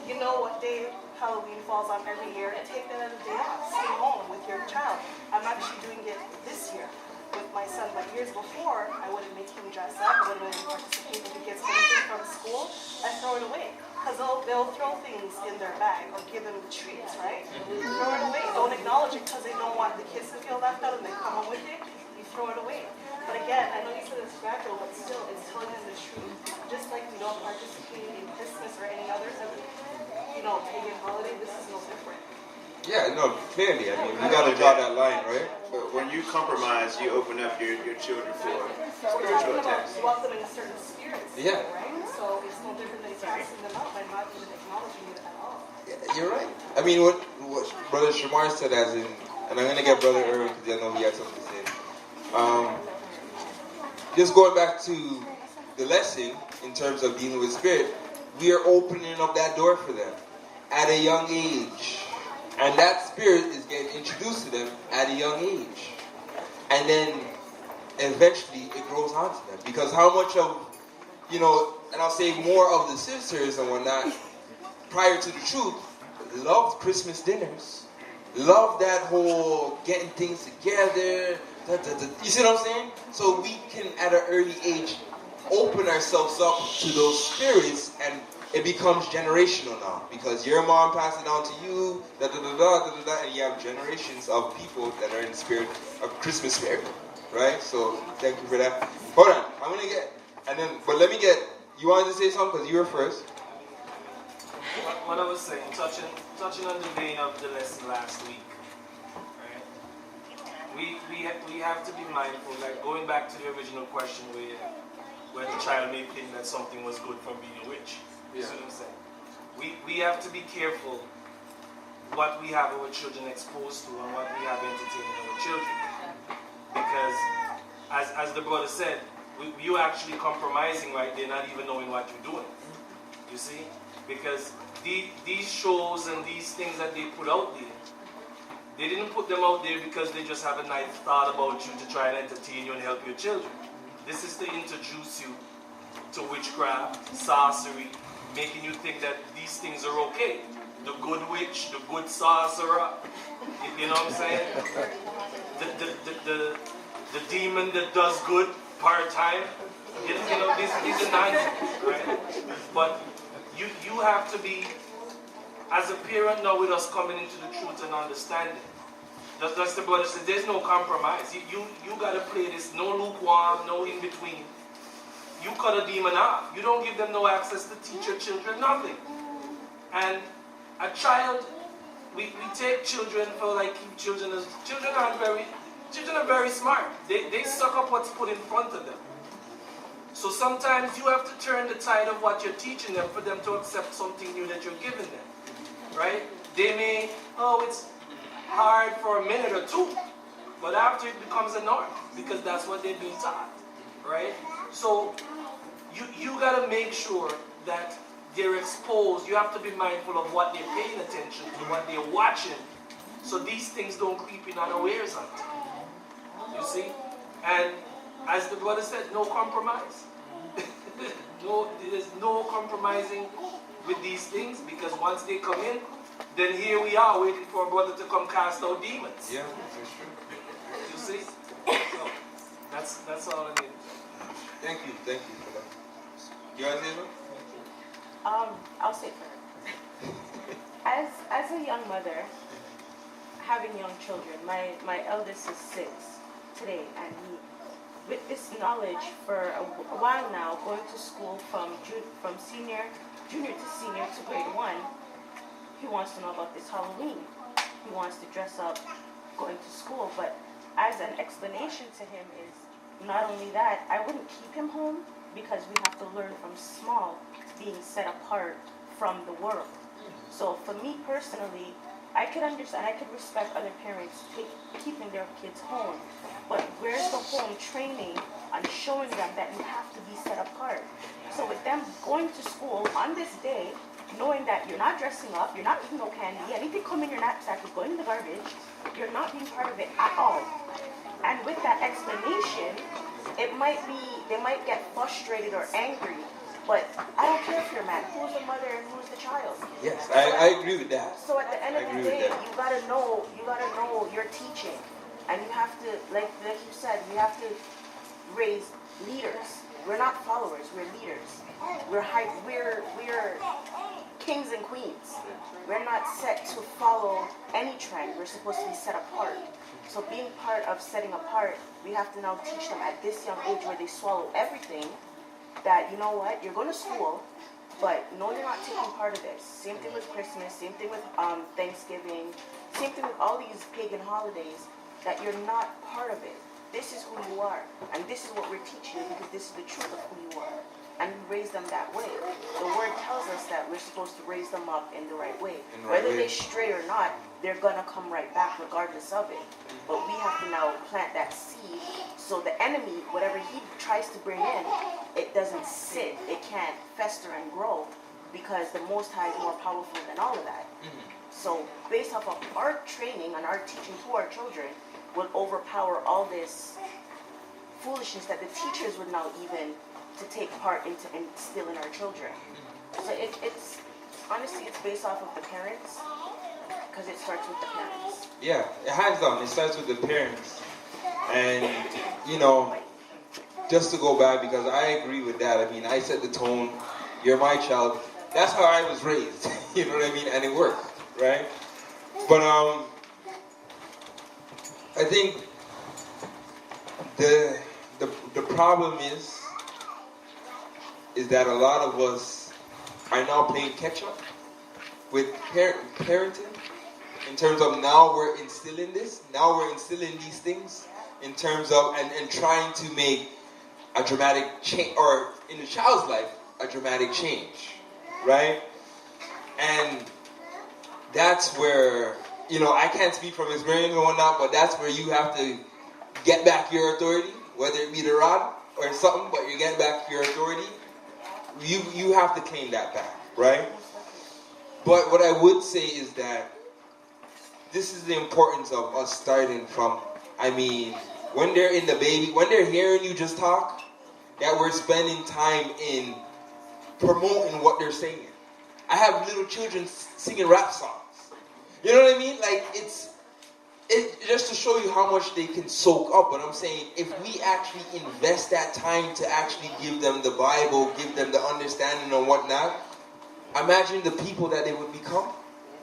You know what day Halloween falls on every year, and take that as a day off. Stay home with your child. I'm actually doing it this year with my son, but years before, I wouldn't make him dress up, I wouldn't participate if he gets anything from school, I throw it away. Because they'll throw things in their bag or give them the treats, right? Throw it away. Don't acknowledge it because they don't want the kids to feel left out and they come home with it. You throw it away. But again, I know you said it's gradual, but still, it's telling them the truth. Just like we don't participate in Christmas or any other pagan holiday, this is no different. Yeah, no, clearly. I mean, we got to draw that line, right? But when you compromise, you open up your children for We're spiritual talking about attacks. welcoming certain spirits, Yeah. right? So it's no different than casting them out by not even acknowledging it at all. Yeah, you're right. I mean, what Brother Shamar said, as in, and I'm going to get Brother Irwin because I know he had something to say. Just going back to the lesson in terms of dealing with spirit, we are opening up that door for them at a young age. And that spirit is getting introduced to them at a young age. And then eventually it grows onto them. Because how much of, and I'll say more of the sisters and whatnot, prior to the truth, loved Christmas dinners. Loved that whole getting things together. You see what I'm saying? So we can, at an early age, open ourselves up to those spirits, and it becomes generational now, because your mom passed it on to you, and you have generations of people that are in the spirit of Christmas spirit, right? So thank you for that. Hold on, I'm gonna you wanted to say something because you were first. What I was saying, touching on the vein of the lesson last week, right? We have to be mindful, like going back to the original question where the child may think that something was good from being a witch. You see what I'm saying? We have to be careful what we have our children exposed to and what we have entertaining our children. Because, as the brother said, you're actually compromising right there, not even knowing what you're doing. You see? Because these shows and these things that they put out there, they didn't put them out there because they just have a nice thought about you to try and entertain you and help your children. This is to introduce you to witchcraft, sorcery, making you think that these things are okay. The good witch, the good sorcerer, you know what I'm saying? The demon that does good part-time. You know, these are nonsense, right? But you have to be, as a parent now with us coming into the truth and understanding. That's the brother said, there's no compromise. You got to play this, no lukewarm, no in between. You cut a demon off. You don't give them no access to teach your children nothing. And a child, we take children for like children are very smart. They suck up what's put in front of them. So sometimes you have to turn the tide of what you're teaching them for them to accept something new that you're giving them. Right? They may, it's hard for a minute or two, but after it becomes a norm, because that's what they're being taught. Right? So you got to make sure that they're exposed. You have to be mindful of what they're paying attention to, what they're watching, so these things don't creep in unawares on them. You see? And as the brother said, no compromise. There's no compromising with these things, because once they come in, then here we are waiting for a brother to come cast out demons. Yeah, that's true. You see? So, that's all I need. Thank you for that. You guys hear me? I'll say first. As a young mother, having young children, my eldest is 6 today, and he, with this knowledge for a while now, going to school from junior to senior to grade 1, he wants to know about this Halloween. He wants to dress up going to school, but as an explanation to him is, not only that, I wouldn't keep him home, because we have to learn from small, being set apart from the world. So for me personally, I could understand, I could respect other parents keeping their kids home, but where's the home training on showing them that you have to be set apart? So with them going to school on this day, knowing that you're not dressing up, you're not eating no candy, anything come in your knapsack is going in the garbage, you're not being part of it at all. And with that explanation, they might get frustrated or angry, but I don't care if you're mad. Who's the mother and who's the child? Yes, I agree with that. So at the end of the day, you gotta know your teaching, and you have to, like you said, we have to raise leaders. We're not followers. We're leaders. We're kings and queens. We're not set to follow any trend. We're supposed to be set apart. So being part of setting apart, we have to now teach them at this young age where they swallow everything, that, you know what, you're going to school, but no, you're not taking part of this. Same thing with Christmas, same thing with Thanksgiving, same thing with all these pagan holidays, that you're not part of it. This is who you are, and this is what we're teaching you, because this is the truth of who you are. And we raise them that way. The word tells us that we're supposed to raise them up in the right way. Whether they stray or not, they're going to come right back regardless of it. But we have to now plant that seed, so the enemy, whatever he tries to bring in, it doesn't sit. It can't fester and grow, because the Most High is more powerful than all of that. So based off of our training and our teaching to our children, will overpower all this foolishness that the teachers would now even to take part into instill in our children. So it's honestly, it's based off of the parents, because it starts with the parents. Yeah, hands down, it starts with the parents. And, you know, just to go back, because I agree with that. I mean, I set the tone. You're my child. That's how I was raised. You know what I mean? And it worked, right? But I think the problem is that a lot of us are now playing catch up with parenting, in terms of now we're instilling this, now we're instilling these things in terms of and trying to make a dramatic change, or in the child's life, a dramatic change, right? And that's where, you know, I can't speak from experience or whatnot, but that's where you have to get back your authority, whether it be the rod or something, but you get back your authority. You have to claim that back, right? But what I would say is that this is the importance of us starting from, I mean, when they're in the baby, when they're hearing you just talk, that we're spending time in promoting what they're saying. I have little children singing rap songs. You know what I mean? Like, just to show you how much they can soak up. But I'm saying, if we actually invest that time to actually give them the Bible, give them the understanding and whatnot, imagine the people that they would become.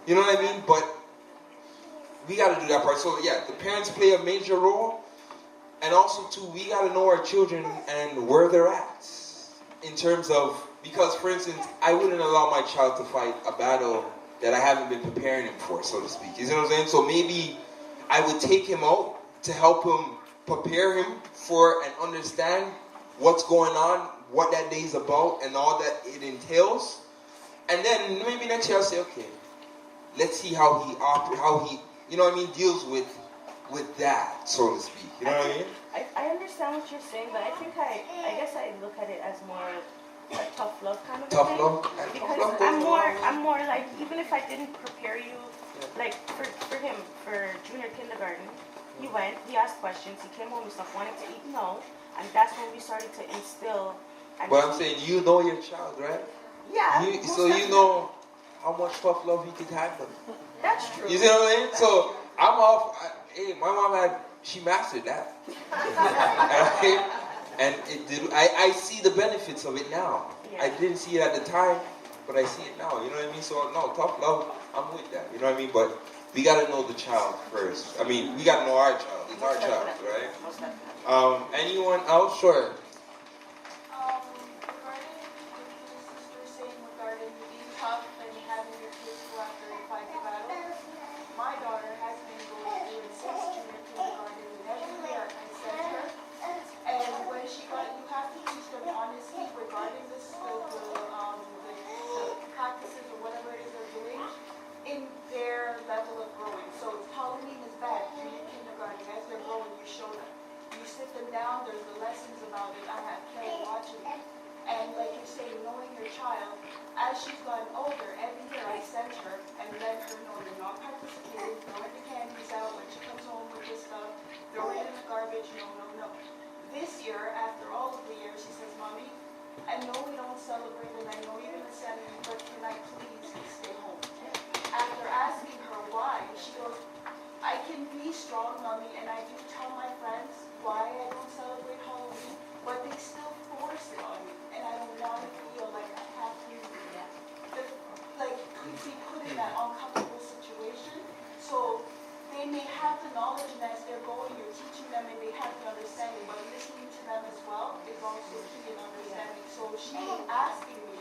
You know what I mean? But we got to do that part. So yeah, the parents play a major role. And also too, we got to know our children and where they're at. In terms of, because for instance, I wouldn't allow my child to fight a battle that I haven't been preparing him for, so to speak. You see what I'm saying? So maybe I would take him out to help him, prepare him for and understand what's going on, what that day's about, and all that it entails. And then maybe next year I'll say, okay, let's see how he, you know what I mean, deals with that, so to speak. You know what I mean? I understand what you're saying, but I think I guess I look at it as more a tough love kind of Tough thing. love? Because I'm more like, even if I didn't prepare you, like for him, for junior kindergarten, he went, he asked questions, he came home with stuff, wanted to eat, no, and that's when we started to instill. But I'm saying, you know your child, right? Yeah. So you know how much tough love he could handle. That's true. You see what I'm saying? So I'm off. Hey, my mom she mastered that. And it did. I see the benefits of it now. Yeah. I didn't see it at the time, but I see it now. You know what I mean? So no, tough love. I'm with that. You know what I mean? But we gotta know the child first. I mean, we gotta know our child. It's our child, right? Anyone else? Sure. Regarding what your sister saying regarding being tough and having your kids go after and fight the battle, my daughter has been going through it since junior kindergarten, and every year I send her. And when she got, you have to teach them honesty regarding the practices or whatever it is they're doing in their level of growing. So Halloween is bad, junior kindergarten, as they're growing, you show them. You sit them down, there's the lessons about it. I have Kelly watching it. And like you're saying, knowing your child, as she's gotten older, every year I send her and let her know you're not participating, throwing the candies out when she comes home with this stuff, throwing it in the garbage, no. This year, after all of the years, she says, Mommy, I know we don't celebrate and I know you're going to send me, but can I please stay home? After asking her why, she goes, I can be strong, Mommy, and I do tell my friends why I don't celebrate Halloween, but they still force it on me, and I don't want to feel like I have to, like, be put in that uncomfortable situation. So they may have the knowledge, and as they're going, you're teaching them, and they have the understanding, but listening to them as well is also key in understanding. So she was asking me,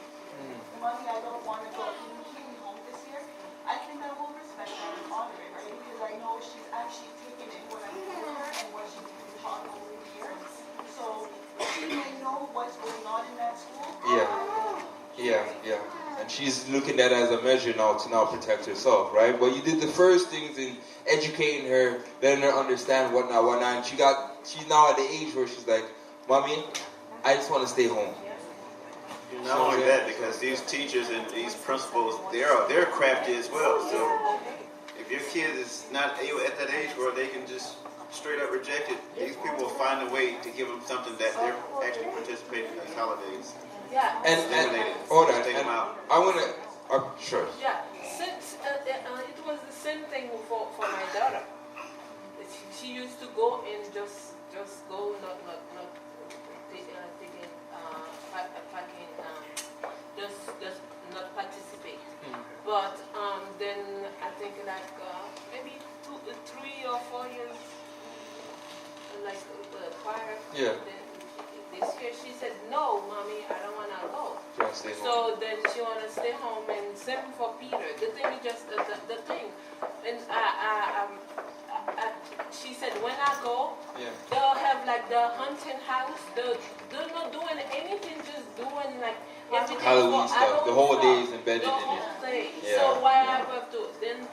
Mommy, I don't want to go. Can you keep me home this year? I think I will respect that and honor it, right? Because I know she's actually taken in what I'm doing her and what she's been taught over the years. So she may know what's going on in that school. Yeah. And she's looking at it as a measure now to now protect herself, right? But you did the first things in educating her, letting her understand whatnot. And she's now at the age where she's like, Mommy, I just want to stay home. Not only that, because these teachers and these principals, they're crafty as well. So if your kid is not able at that age where they can just straight up reject it, these people will find a way to give them something that they're actually participating in these holidays. Yeah. And hold on. Take them out. I want to, sure. Yeah, since it was the same thing for my daughter. She used to go and just go, not taking packing, just not participate. But then I think like maybe 3 or 4 years, like prior. Yeah. This year she said, no, Mommy, I don't want to go. So then she want to stay home, and same for Peter. The thing is just the thing. And she said, when I go, they'll have like the hunting house. They're not doing anything, just doing like everything Halloween stuff. The whole day is embedded the in whole it. day. Yeah. So why I have to, then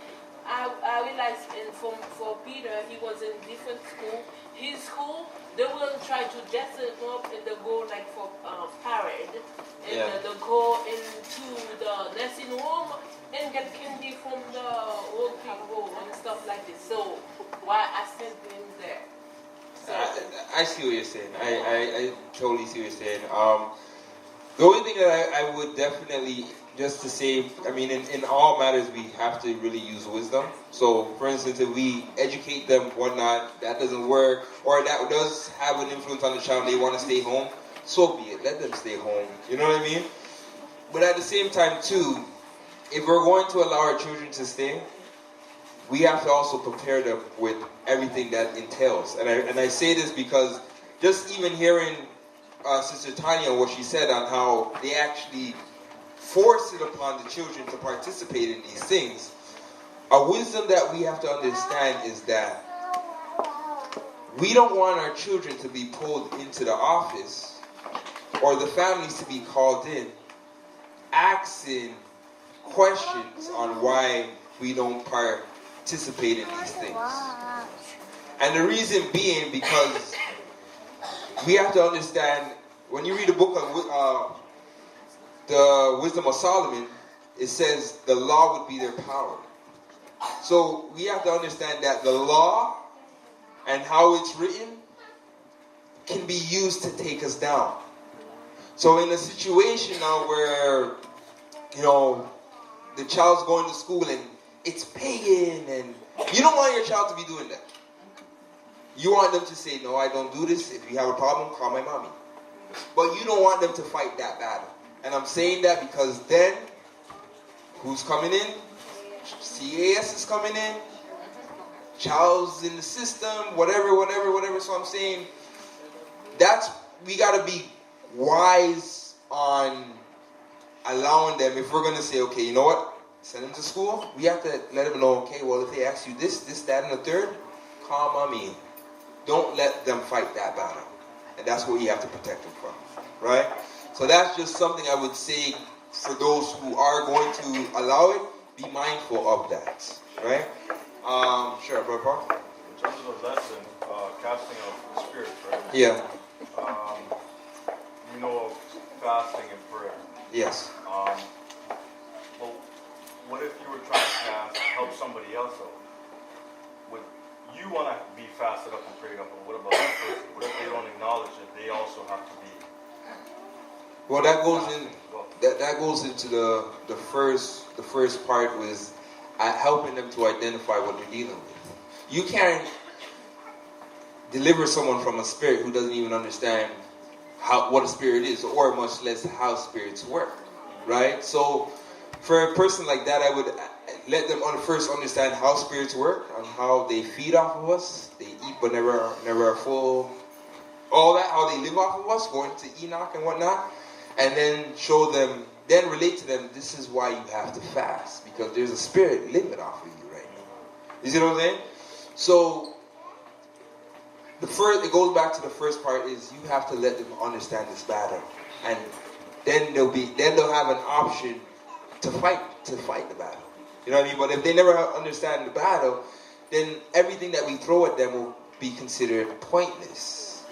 I realized for Peter, he was in different school. His school, they will try to dress him up and they go like for parade. And they go into the nursing home and get candy from the old people and stuff like this. So why I sent him there. So I see what you're saying. I totally see what you're saying. The only thing that I would definitely, just to say, I mean, in all matters, we have to really use wisdom. So, for instance, if we educate them, whatnot, that doesn't work, or that does have an influence on the child, they want to stay home, so be it. Let them stay home. You know what I mean? But at the same time, too, if we're going to allow our children to stay, we have to also prepare them with everything that entails. And I say this because just even hearing Sister Tanya, what she said on how they actually force it upon the children to participate in these things, a wisdom that we have to understand is that we don't want our children to be pulled into the office or the families to be called in asking questions on why we don't participate in these things. And the reason being because we have to understand, when you read the book of the Wisdom of Solomon, it says the law would be their power. So we have to understand that the law and how it's written can be used to take us down. So in a situation now where, you know, the child's going to school and it's pagan, and you don't want your child to be doing that. You want them to say, no, I don't do this. If you have a problem, call my mommy. But you don't want them to fight that battle. And I'm saying that because then, who's coming in? CAS is coming in. Child's in the system, whatever. So I'm saying, we got to be wise on allowing them. If we're going to say, okay, you know what? Send them to school. We have to let them know, okay, well, if they ask you this, that, and the third, call mommy. Don't let them fight that battle. And that's what you have to protect them from. Right? So that's just something I would say for those who are going to allow it, be mindful of that. Right? Sure, Brother Paul? In terms of the lesson, casting of spirits, right? Yeah. You know of fasting and prayer. Yes. Well, what if you were trying to help somebody else out? Would you want to be fasted up and prayed up, but what about that person? What if they don't acknowledge that they also have to be? Well, that goes in. That goes into the first part was helping them to identify what they're dealing with. You can't deliver someone from a spirit who doesn't even understand what a spirit is, or much less how spirits work, right? So for a person like that, I would let them first understand how spirits work, and how they feed off of us, they eat but never are full, all that, how they live off of us, going to Enoch and whatnot, and then show them, then relate to them, this is why you have to fast, because there's a spirit living off of you right now. You see what I'm saying? So it goes back to the first part is you have to let them understand this battle, and then they'll have an option to fight the battle. You know what I mean? But if they never understand the battle, then everything that we throw at them will be considered pointless.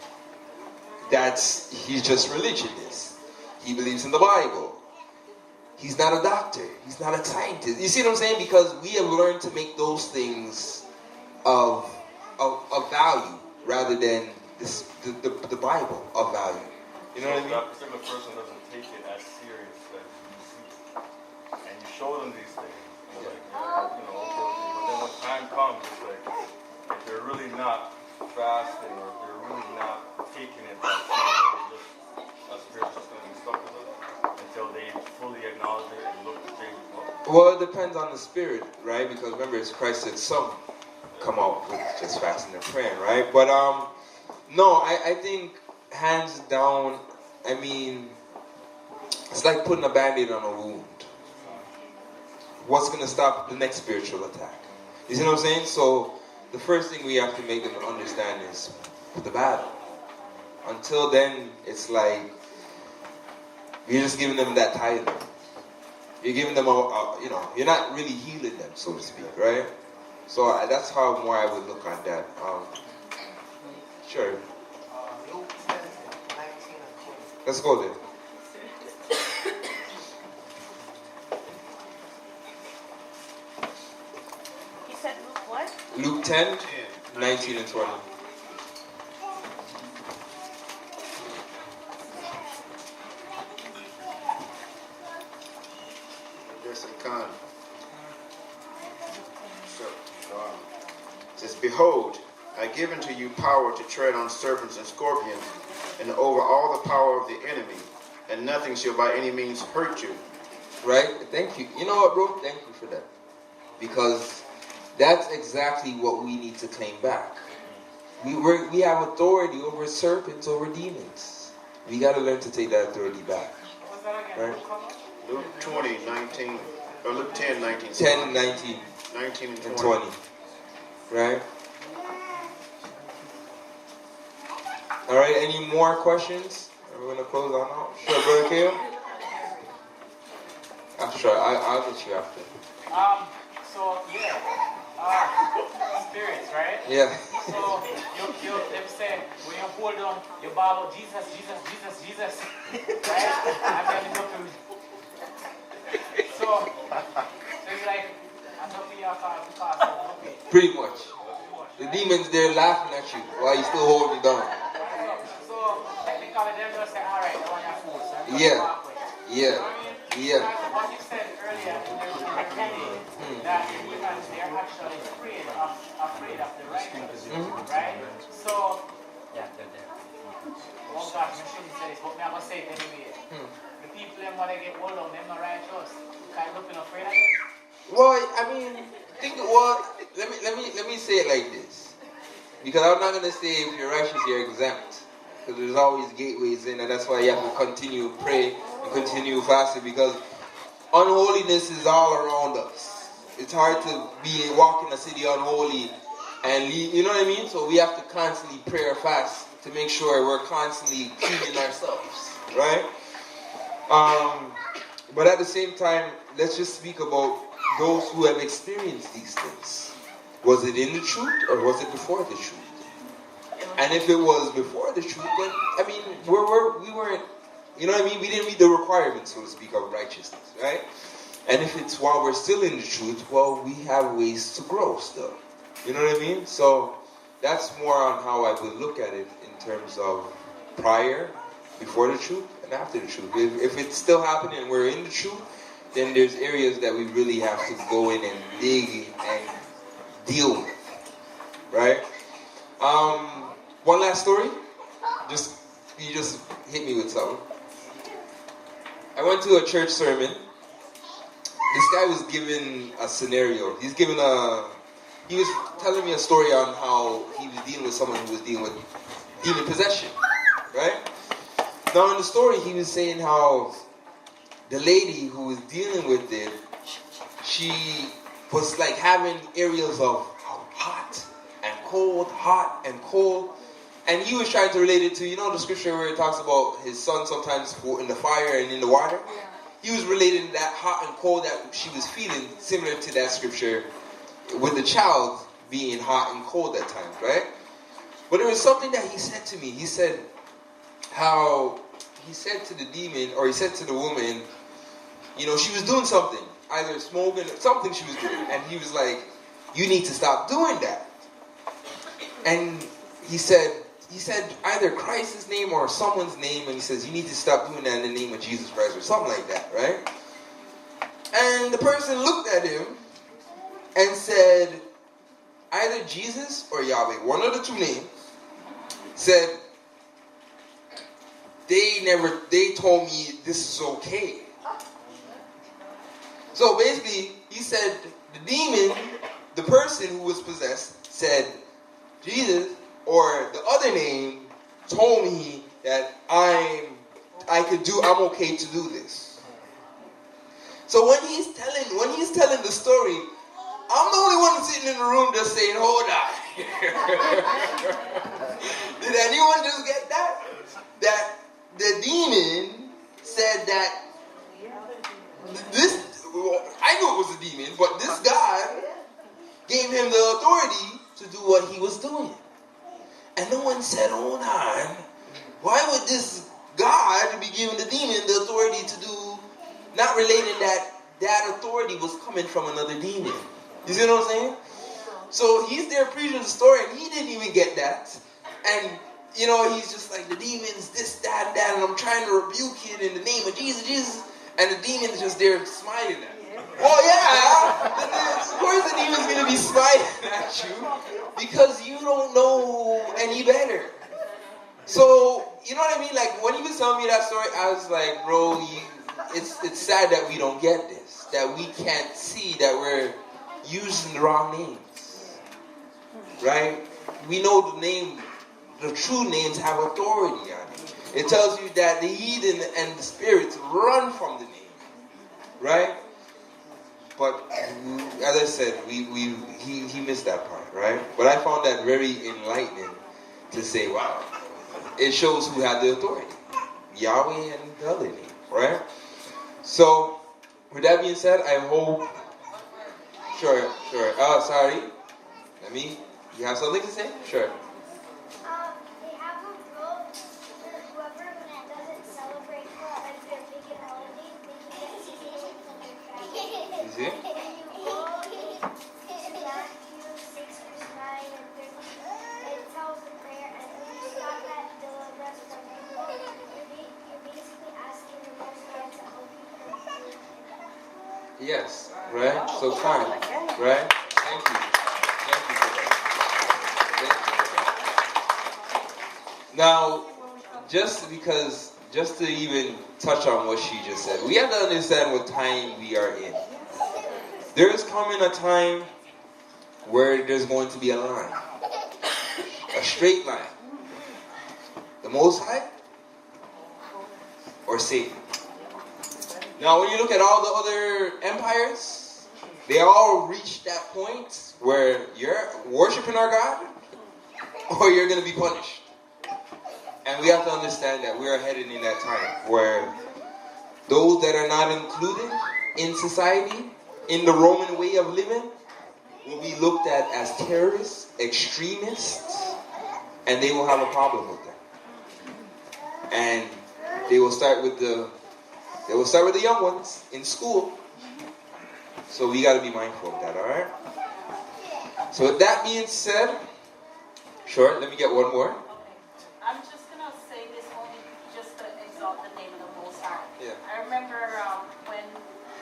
He's just religionist. He believes in the Bible. He's not a doctor. He's not a scientist. You see what I'm saying? Because we have learned to make those things of value rather than the Bible of value. You know what I mean? That particular person doesn't take it as serious as you see. And you show them these things. They're like, okay. But then when time comes, it's like, if they're really not fasting or if they're really not taking it that seriously, that spirit's just going to be stuck with them until they fully acknowledge it and look to change as well. Well, it depends on the spirit, right? Because remember, it's Christ said some come out with just fasting and praying, right? But no, I think hands down, I mean, it's like putting a band-aid on a wound. What's going to stop the next spiritual attack? You see what I'm saying? So the first thing we have to make them understand is the battle. Until then, it's like you're just giving them that title. You're giving them you're not really healing them, so to speak, right? So that's how more I would look at that. Sure. Luke 10, 19 and 20. Let's go there. He said Luke what? Luke 10, 19 and 20. There's some con. So, it says, behold, I give unto you power to tread on serpents and scorpions, and over all the power of the enemy, and nothing shall by any means hurt you. Right? Thank you. You know what, bro? Thank you for that. Because that's exactly what we need to claim back. We have authority over serpents, over demons. We got to learn to take that authority back. Right? Luke 20:19, or Luke 10:19. 10, 19. 19 and 20. 20. Right? Alright, any more questions? Are we going to close on out? Sure, Brother Kale? Sure, I'll get you after. So, spirits, right? Yeah. So, you them say, when you hold on, you bawl out Jesus, Jesus, Jesus, Jesus. Right? And then it's up to so it's like, I'm not for your car, Pretty much. The demons, they're laughing at you while you still holding down. So, technically, they're just saying, alright, I want your food. So Yeah. Yeah. Yeah. What you said earlier in the beginning, that the demons, they're actually afraid of the righteous. Right? So, oh gosh, you shouldn't say this, but I'm going to say it anyway. The people, them, when they get old on, them not righteous. You can't look afraid of them. Well, I mean, let me say it like this. Because I'm not going to say if you're righteous, you're exempt. Because there's always gateways in, and that's why you have to continue to pray and continue fasting, because unholiness is all around us. It's hard to walk in a city unholy and leave, you know what I mean? So we have to constantly pray or fast to make sure we're constantly cleaning ourselves, right? But at the same time, let's just speak about those who have experienced these things. Was it in the truth or was it before the truth? And if it was before the truth, then, I mean, we weren't, you know what I mean? We didn't meet the requirements, so to speak, of righteousness, right? And if it's while we're still in the truth, well, we have ways to grow still. You know what I mean? So that's more on how I would look at it in terms of prior, before the truth, and after the truth. If it's still happening and we're in the truth, then there's areas that we really have to go in and dig and deal with, right? One last story. You just hit me with something. I went to a church sermon. This guy was given a scenario. He was telling me a story on how he was dealing with someone who was dealing with demon possession, right? Now in the story, he was saying how the lady who was dealing with it, she was like having areas of hot and cold. And he was trying to relate it to, you know, the scripture where it talks about his son sometimes in the fire and in the water? Yeah. He was relating that hot and cold that she was feeling, similar to that scripture, with the child being hot and cold at times, right? But there was something that he said to me. He said how he said to the demon, or he said to the woman, you know, she was doing something, either smoking or something she was doing. And he was like, you need to stop doing that. And he said either Christ's name or someone's name, and he says, you need to stop doing that in the name of Jesus Christ, or something like that, right? And the person looked at him and said, either Jesus or Yahweh, one of the two names, said, they told me this is okay. So basically, he said, the demon, the person who was possessed, said, Jesus, or the other name, told me that I'm okay to do this. So when he's telling the story, I'm the only one sitting in the room just saying, hold on. Did anyone just get that? That the demon said that I knew it was a demon, but this God gave him the authority to do what he was doing. And no one said, hold on, why would this God be giving the demon the authority to do, not relating that authority was coming from another demon. You see what I'm saying? So he's there preaching the story, and he didn't even get that. And, you know, he's just like, the demon's this, that, and I'm trying to rebuke it in the name of Jesus. And the demon is just there smiling at him. Well, yeah, of course the demon's going to be smiling at you because you don't know any better. So, you know what I mean? Like, when he was telling me that story, I was like, bro, it's sad that we don't get this, that we can't see that we're using the wrong names, right? We know the true names have authority on it. It tells you that the heathen and the spirits run from the name, right? But as I said, he missed that part, right? But I found that very enlightening to say, wow, it shows who had the authority, Yahweh and the other name, right? So, with that being said, I hope. Sure. Oh, sorry. You have something to say? Sure. They have a rule that whoever doesn't celebrate like their big holidays, they can get seated from their family. Is it? When you go to Matthew 6 verse 9 and 13, it tells the prayer, and when you stop at deliverance from evil, you're basically asking the Most High to help you from evil. Yes, right? So kind, right? Thank you for that. Now, just to even touch on what she just said, we have to understand what time we are in. There is coming a time where there's going to be a line, a straight line. The Most High or Satan. Now, when you look at all the other empires, they all reach that point where you're worshiping our God or you're going to be punished. And we have to understand that we are headed in that time where those that are not included in society, in the Roman way of living, will be looked at as terrorists, extremists, and they will have a problem with them. And they will start with the young ones in school. So we got to be mindful of that, all right? So with that being said, sure, let me get one more. I'm just going to say this only just to exalt the name of the Most High. Yeah. I remember when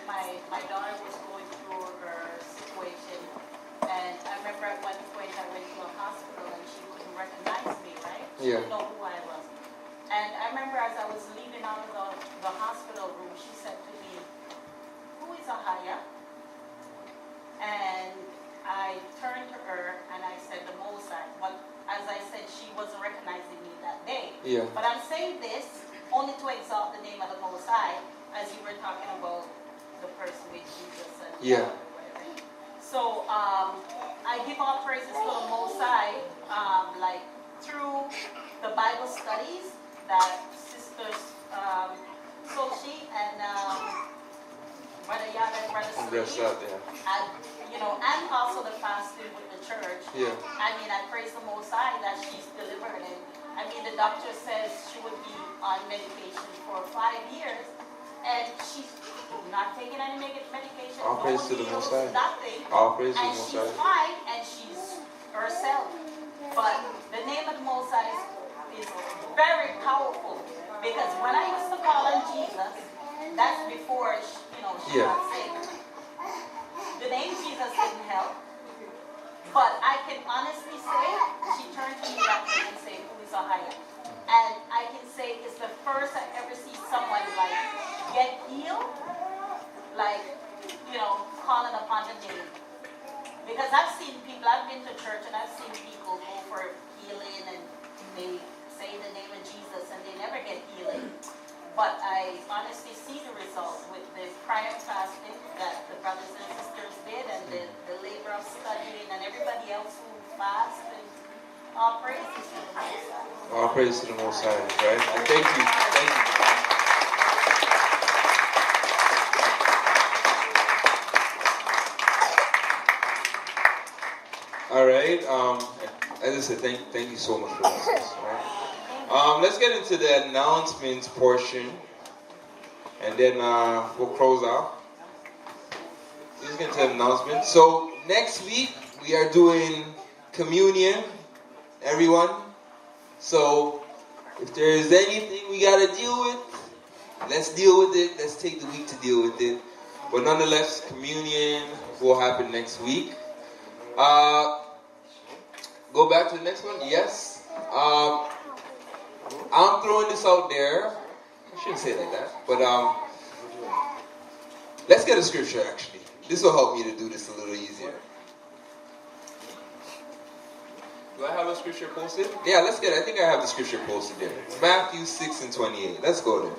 my daughter was going through her situation, and I remember at one point I went to a hospital and she couldn't recognize me, right? She didn't know who I was. And I remember as I was leaving out of the hospital room, she said to me, "Who is Ahaya?" And I turned to her and I said, "The Most High." Well, as I said, she wasn't recognizing me that day. Yeah. But I'm saying this only to exalt the name of the Most High, as you were talking about the person with Jesus and whatever. So I give all praises to the Most High, like through the Bible studies that sisters Sochi and Brother Yada and Brother Steve, and also the fasting with the church. Yeah. I mean, I praise the Most High that she's delivered. And I mean, the doctor says she would be on medication for 5 years, and she's not taking any medication. All praise to the Most High. Nothing. All praise to the And Most she's High. fine, and she's herself. But the name of the Most High is very powerful, because when I used to call on Jesus, that's before she got sick. The name Jesus didn't help, but I can honestly say she turned to me that day and said, "Who is Ahaya?" And I can say it's the first I ever see someone like get healed, like calling upon the name. Because I've seen people, I've been to church and I've seen people go for healing and they say the name of Jesus and they never get healing. But I honestly see the results with the prayer and fasting that the brothers and sisters did, and the labor of studying, and everybody else who fast. And all praises to the Most High. All praise to the Most High, right? And thank you. All right. As I said, thank you so much for that. Right? Let's get into the announcements portion, and then we'll close out. Let's get into the announcements. So next week we are doing communion, everyone. So if there is anything we gotta deal with, let's deal with it. Let's take the week to deal with it. But nonetheless, communion will happen next week. Go back to the next one. Yes. I'm throwing this out there. I shouldn't say it like that. But let's get a scripture actually. This will help me to do this a little easier. Do I have a scripture posted? Yeah, let's get it. I think I have the scripture posted there. Matthew 6:28. Let's go there.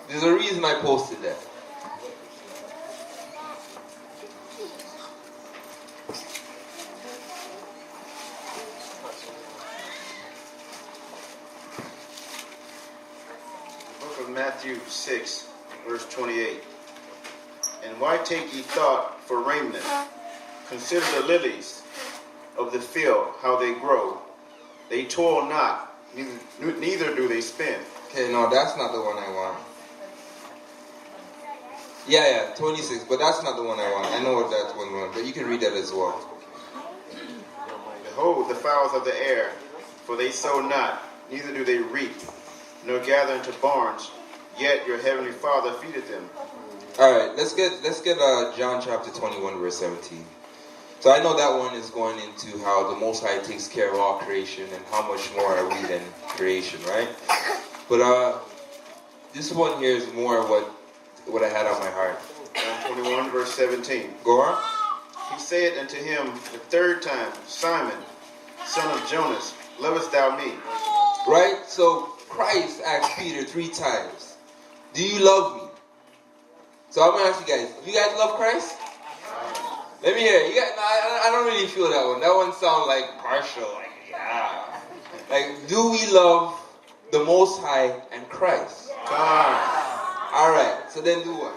There's a reason I posted that. Matthew 6, verse 28. And why take ye thought for raiment? Consider the lilies of the field, how they grow. They toil not, neither do they spin. Okay, no, that's not the one I want. Yeah, 26, but that's not the one I want. I know what that one was, but you can read that as well. Behold the fowls of the air, for they sow not, neither do they reap, nor gather into barns, yet your heavenly Father feedeth them. All right, let's get John chapter 21, verse 17. So I know that one is going into how the Most High takes care of all creation and how much more are we than creation, right? But this one here is more what I had on my heart. John 21, verse 17. Go on. He said unto him the third time, Simon, son of Jonas, lovest thou me? Right? So Christ asked Peter 3 times, do you love me? So I'm going to ask you guys, you guys love Christ? Let me hear it. I don't really feel that one. That one sounds like partial. Like, yeah. Like, do we love the Most High and Christ? God. All right. So then do what?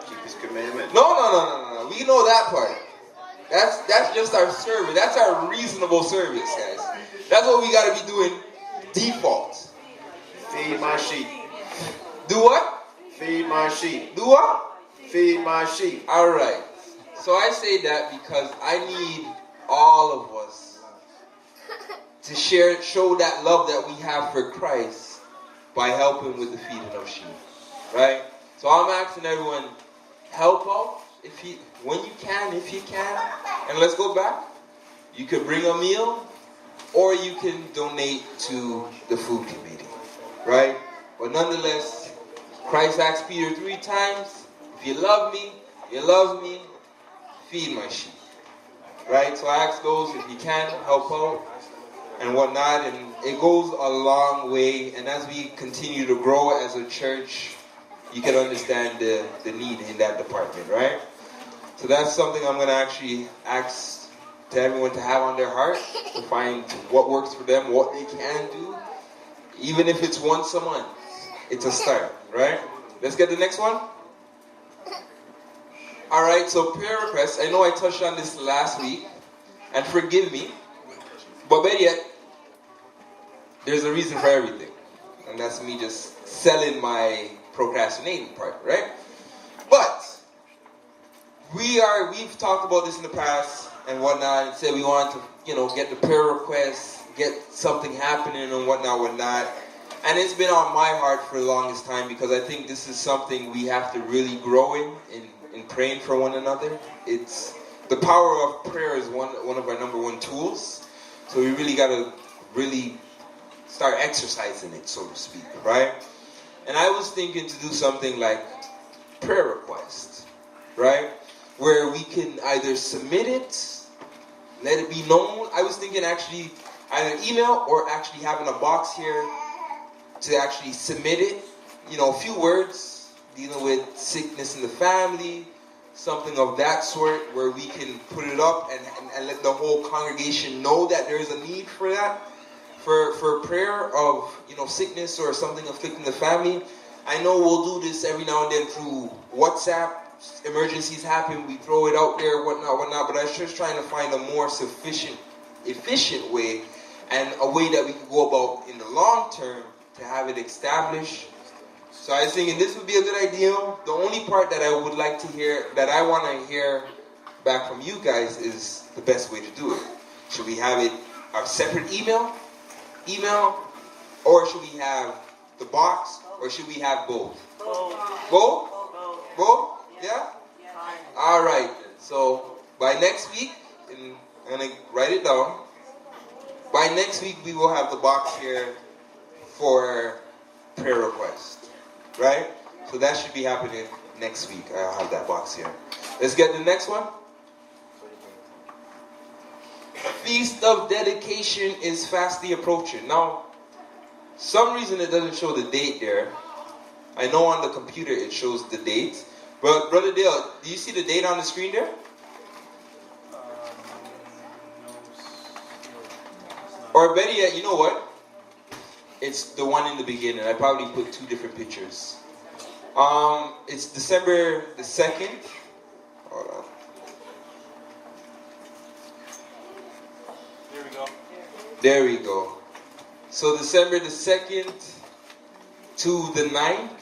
Keep His commandment. No. We know that part. That's just our service. That's our reasonable service, guys. That's what we got to be doing default. Feed my sheep. Do what? Feed my sheep. Do what? Feed my sheep. All right. So I say that because I need all of us to show that love that we have for Christ by helping with the feeding of sheep. Right? So I'm asking everyone, help out when you can, if you can. And let's go back. You could bring a meal or you can donate to the food committee. Right? But nonetheless, Christ asked Peter 3 times, if you love me, feed my sheep. Right? So I ask those, if you can, help out and whatnot. And it goes a long way. And as we continue to grow as a church, you can understand the need in that department, right? So that's something I'm going to actually ask to everyone to have on their heart, to find what works for them, what they can do. Even if it's once a month, it's a start, right? Let's get the next one. All right, so prayer requests. I know I touched on this last week, and forgive me, but better yet, there's a reason for everything, and that's me just selling my procrastinating part, right? But we've talked about this in the past and whatnot, and said we want to, get the prayer requests, get something happening and whatnot. And it's been on my heart for the longest time because I think this is something we have to really grow in praying for one another. It's the power of prayer is one of our number one tools. So we really got to really start exercising it, so to speak, right? And I was thinking to do something like prayer requests, right? Where we can either submit it, let it be known. I was thinking actually either email or actually having a box here to actually submit it, a few words dealing with sickness in the family, something of that sort, where we can put it up and let the whole congregation know that there is a need for that, for prayer of, sickness or something afflicting the family. I know we'll do this every now and then through WhatsApp. Emergencies happen, we throw it out there, whatnot, but I was just trying to find a more efficient way, and a way that we can go about in the long term to have it established. So I was thinking this would be a good idea. The only part that I would like to hear, that I want to hear back from you guys, is the best way to do it. Should we have it a separate email, or should we have the box, or should we have both? Both? Yeah? All right. So by next week, and I'm going to write it down. By next week, we will have the box here for prayer request. Right? So that should be happening next week. I'll have that box here. Let's get the next one. Feast of Dedication is fastly approaching. Now, some reason it doesn't show the date there. I know on the computer it shows the date. But Brother Dale, do you see the date on the screen there? Or better yet, you know what? It's the one in the beginning. I probably put two different pictures. It's December the 2nd. Hold on. There we go. There we go. So December the 2nd to the 9th.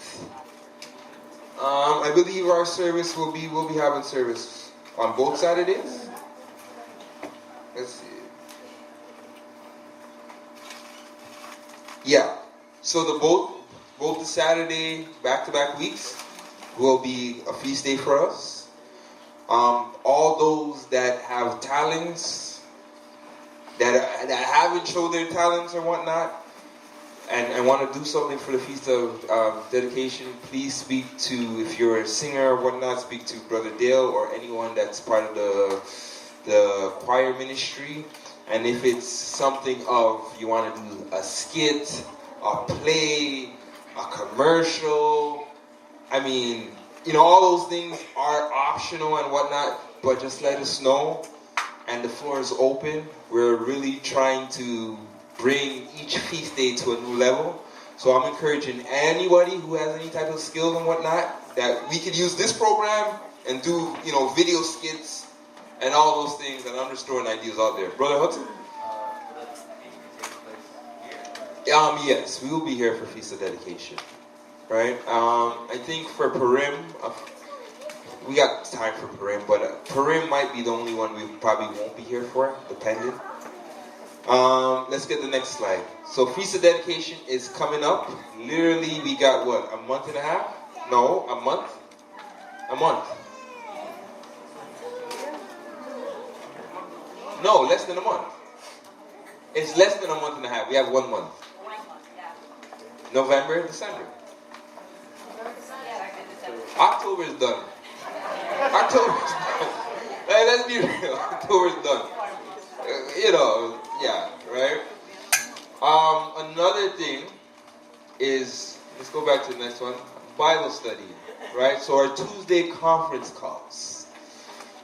I believe our service we'll be having service on both Saturdays. Let's see. Yeah. So the both the Saturday back-to-back weeks will be a feast day for us. All those that have talents that haven't showed their talents or whatnot, and want to do something for the Feast of Dedication, please speak to, if you're a singer or whatnot, speak to Brother Dale or anyone that's part of the choir ministry. And if it's something of, you want to do a skit, a play, a commercial, I mean, all those things are optional and whatnot, but just let us know. And the floor is open. We're really trying to bring each feast day to a new level. So I'm encouraging anybody who has any type of skills and whatnot, that we could use this program and do, video skits and all those things, and understoring ideas out there. Brother Hudson? Yes, we will be here for Feast of Dedication. Right? I think for Purim, we got time for Purim, but Purim might be the only one we probably won't be here for, depending. Let's get the next slide. So Feast of Dedication is coming up. Literally, we got what, a month and a half? No, a month? A month. No, less than a month. It's less than a month and a half. We have 1 month. November, December. October is done. October is done. Hey, let's be real. October is done. Yeah, right? Another thing is, let's go back to the next one, Bible study, right? So our Tuesday conference calls.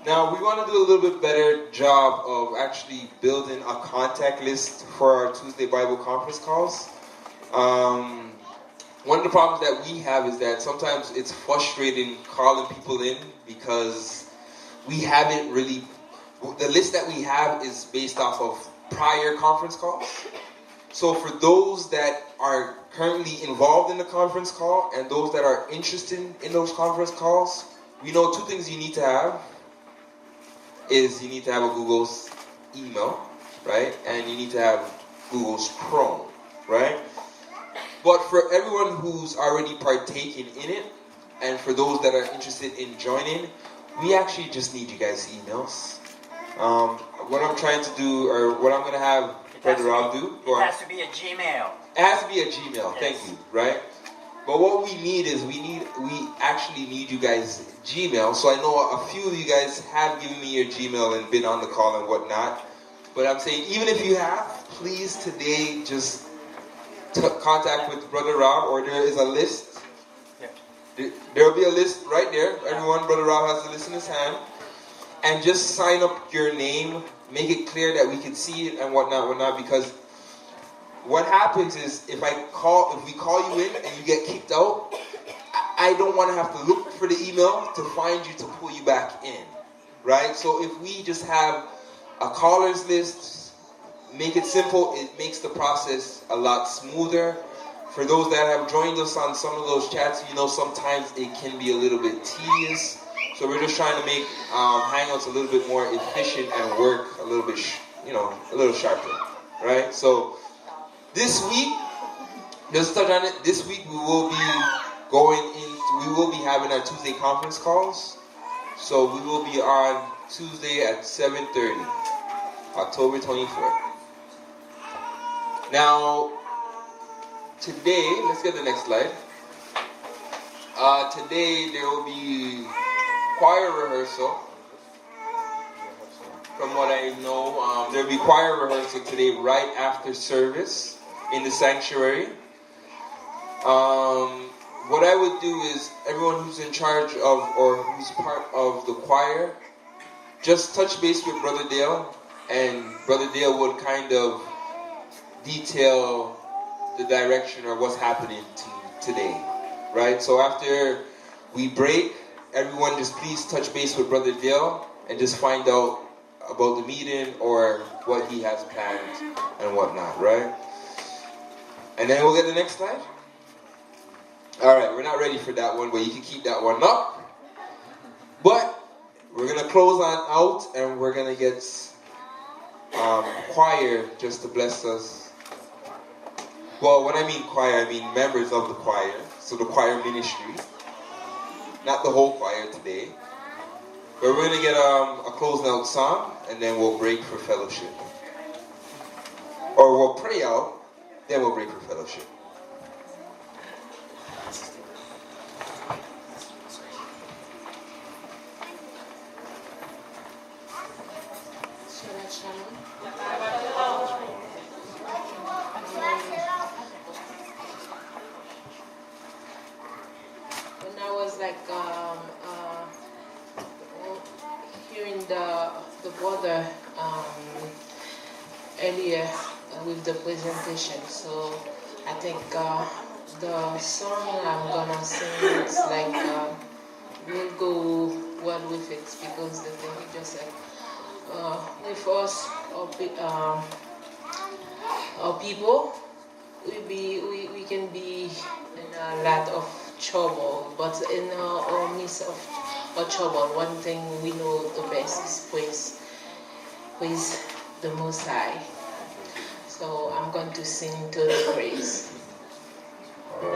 Now, we want to do a little bit better job of actually building a contact list for our Tuesday Bible conference calls. One of the problems that we have is that sometimes it's frustrating calling people in because we haven't really, the list that we have is based off of prior conference calls. So for those that are currently involved in the conference call and those that are interested in those conference calls, we know two things you need to have. Is you need to have a Google's email, right? And you need to have Google's Chrome, right? But for everyone who's already partaking in it, and for those that are interested in joining, we actually just need you guys' emails. What I'm trying to do, or what I'm going to have Brother Rob do. It has to be a Gmail. It has to be a Gmail, yes. Thank you, right? But what we need is, we actually need you guys' Gmail. So I know a few of you guys have given me your Gmail and been on the call and whatnot. But I'm saying, even if you have, please today just contact with Brother Rob, or there is a list. Yeah. There will be a list right there. Everyone, Brother Rob has the list in his hand. And just sign up your name. Make it clear that we can see it and whatnot, because what happens is, if we call you in and you get kicked out, I don't want to have to look for the email to find you to pull you back in, right? So if we just have a callers list, make it simple, it makes the process a lot smoother. For those that have joined us on some of those chats, sometimes it can be a little bit tedious. So we're just trying to make Hangouts a little bit more efficient and work a little bit, a little sharper, right? So this week, just touch on it. This week we will be going into we will be having our Tuesday conference calls. So we will be on Tuesday at 7:30, October 24th. Now, today, let's get the next slide. Today there will be choir rehearsal. From what I know, there will be choir rehearsal today right after service in the sanctuary. What I would do is, everyone who's in charge of, or who's part of the choir, just touch base with Brother Dale, and Brother Dale would kind of detail the direction or what's happening today, right? So after we break, everyone just please touch base with Brother Dale and just find out about the meeting or what he has planned and whatnot, right? And then we'll get the next slide. All right, we're not ready for that one, but you can keep that one up. But we're going to close on out, and we're going to get choir just to bless us. Well, when I mean choir, I mean members of the choir. So the choir ministry. Not the whole choir today. But we're going to get a closing out song, and then we'll break for fellowship. Or we'll pray out, then we'll break for fellowship. When I was hearing the brother earlier with the presentation, so I think the song I'm gonna sing is will go well with it, because the thing he just said, with us our people, we can be in a lot of trouble, but in our midst of our trouble, one thing we know the best is praise the Most High. So I'm going to sing to the praise. The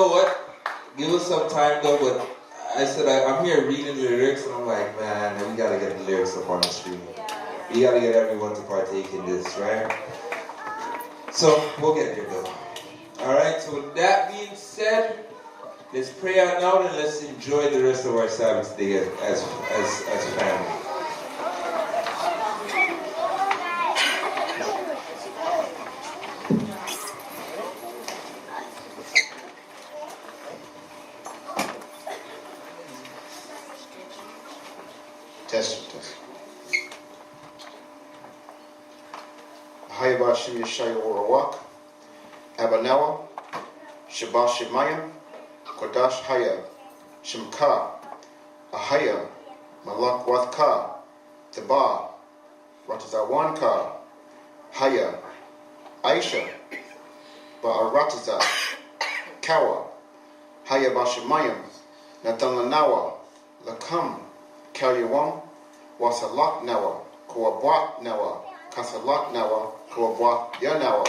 know what? Give us some time though, but I said I'm here reading the lyrics and I'm like, man, we gotta get the lyrics up on the screen. We gotta get everyone to partake in this, right? So we'll get there though. Alright, so with that being said, let's pray out now and let's enjoy the rest of our Sabbath day as family. Test. Hayaba Shim Yeshaya Orawak, Abanawa, Shabbat Shemayim, Kodash Haya, Shimka, Ahaya, Malak Wathka, Taba, Ratazawanka, Haya, Aisha, Ba'arataza, Kawa, Haya Bashemayim, Natalanawa, Lakam, Kalyawam, Wasalak Nawa, Koabwat Nawa, Kasalak Nawa, Koabwat Yanawa,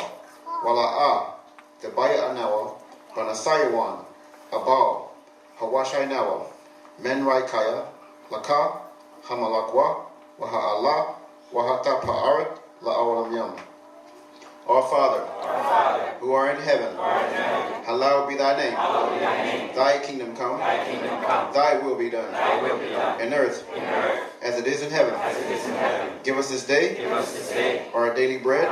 Wala'a, Debaya Anawa, Banasayawan, Abal, Hawashai Nawa, Menrai Kaya, Laka, Hamalakwa, Waha'ala, Wahata Pa'arat, La'awalam Yam. Our Father, who art in heaven, hallowed be thy name. Thy kingdom come, thy will be done, in earth as it is in heaven. Give us this day our daily bread,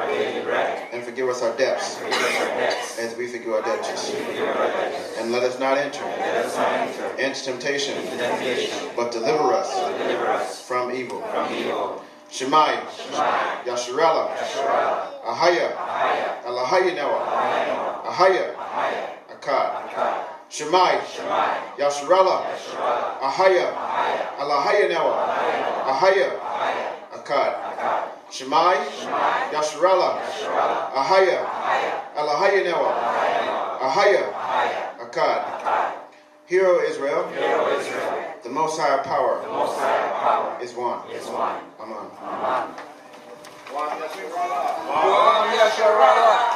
and forgive us our debts as we forgive our debtors. And let us not enter into temptation, but deliver us from evil. Shemai, Yasharala, Ahaya, Alahaya Nawa, Ahaya, Akkad. Shemai, Yasharala, Ahaya, Alahaya Nawa, Ahaya, Akkad. Shemai, Yasharala, Ahaya, Alahaya Nawa, Ahaya, Akkad. Hear, O Israel, the Most High power is one. Amen. Yasharala.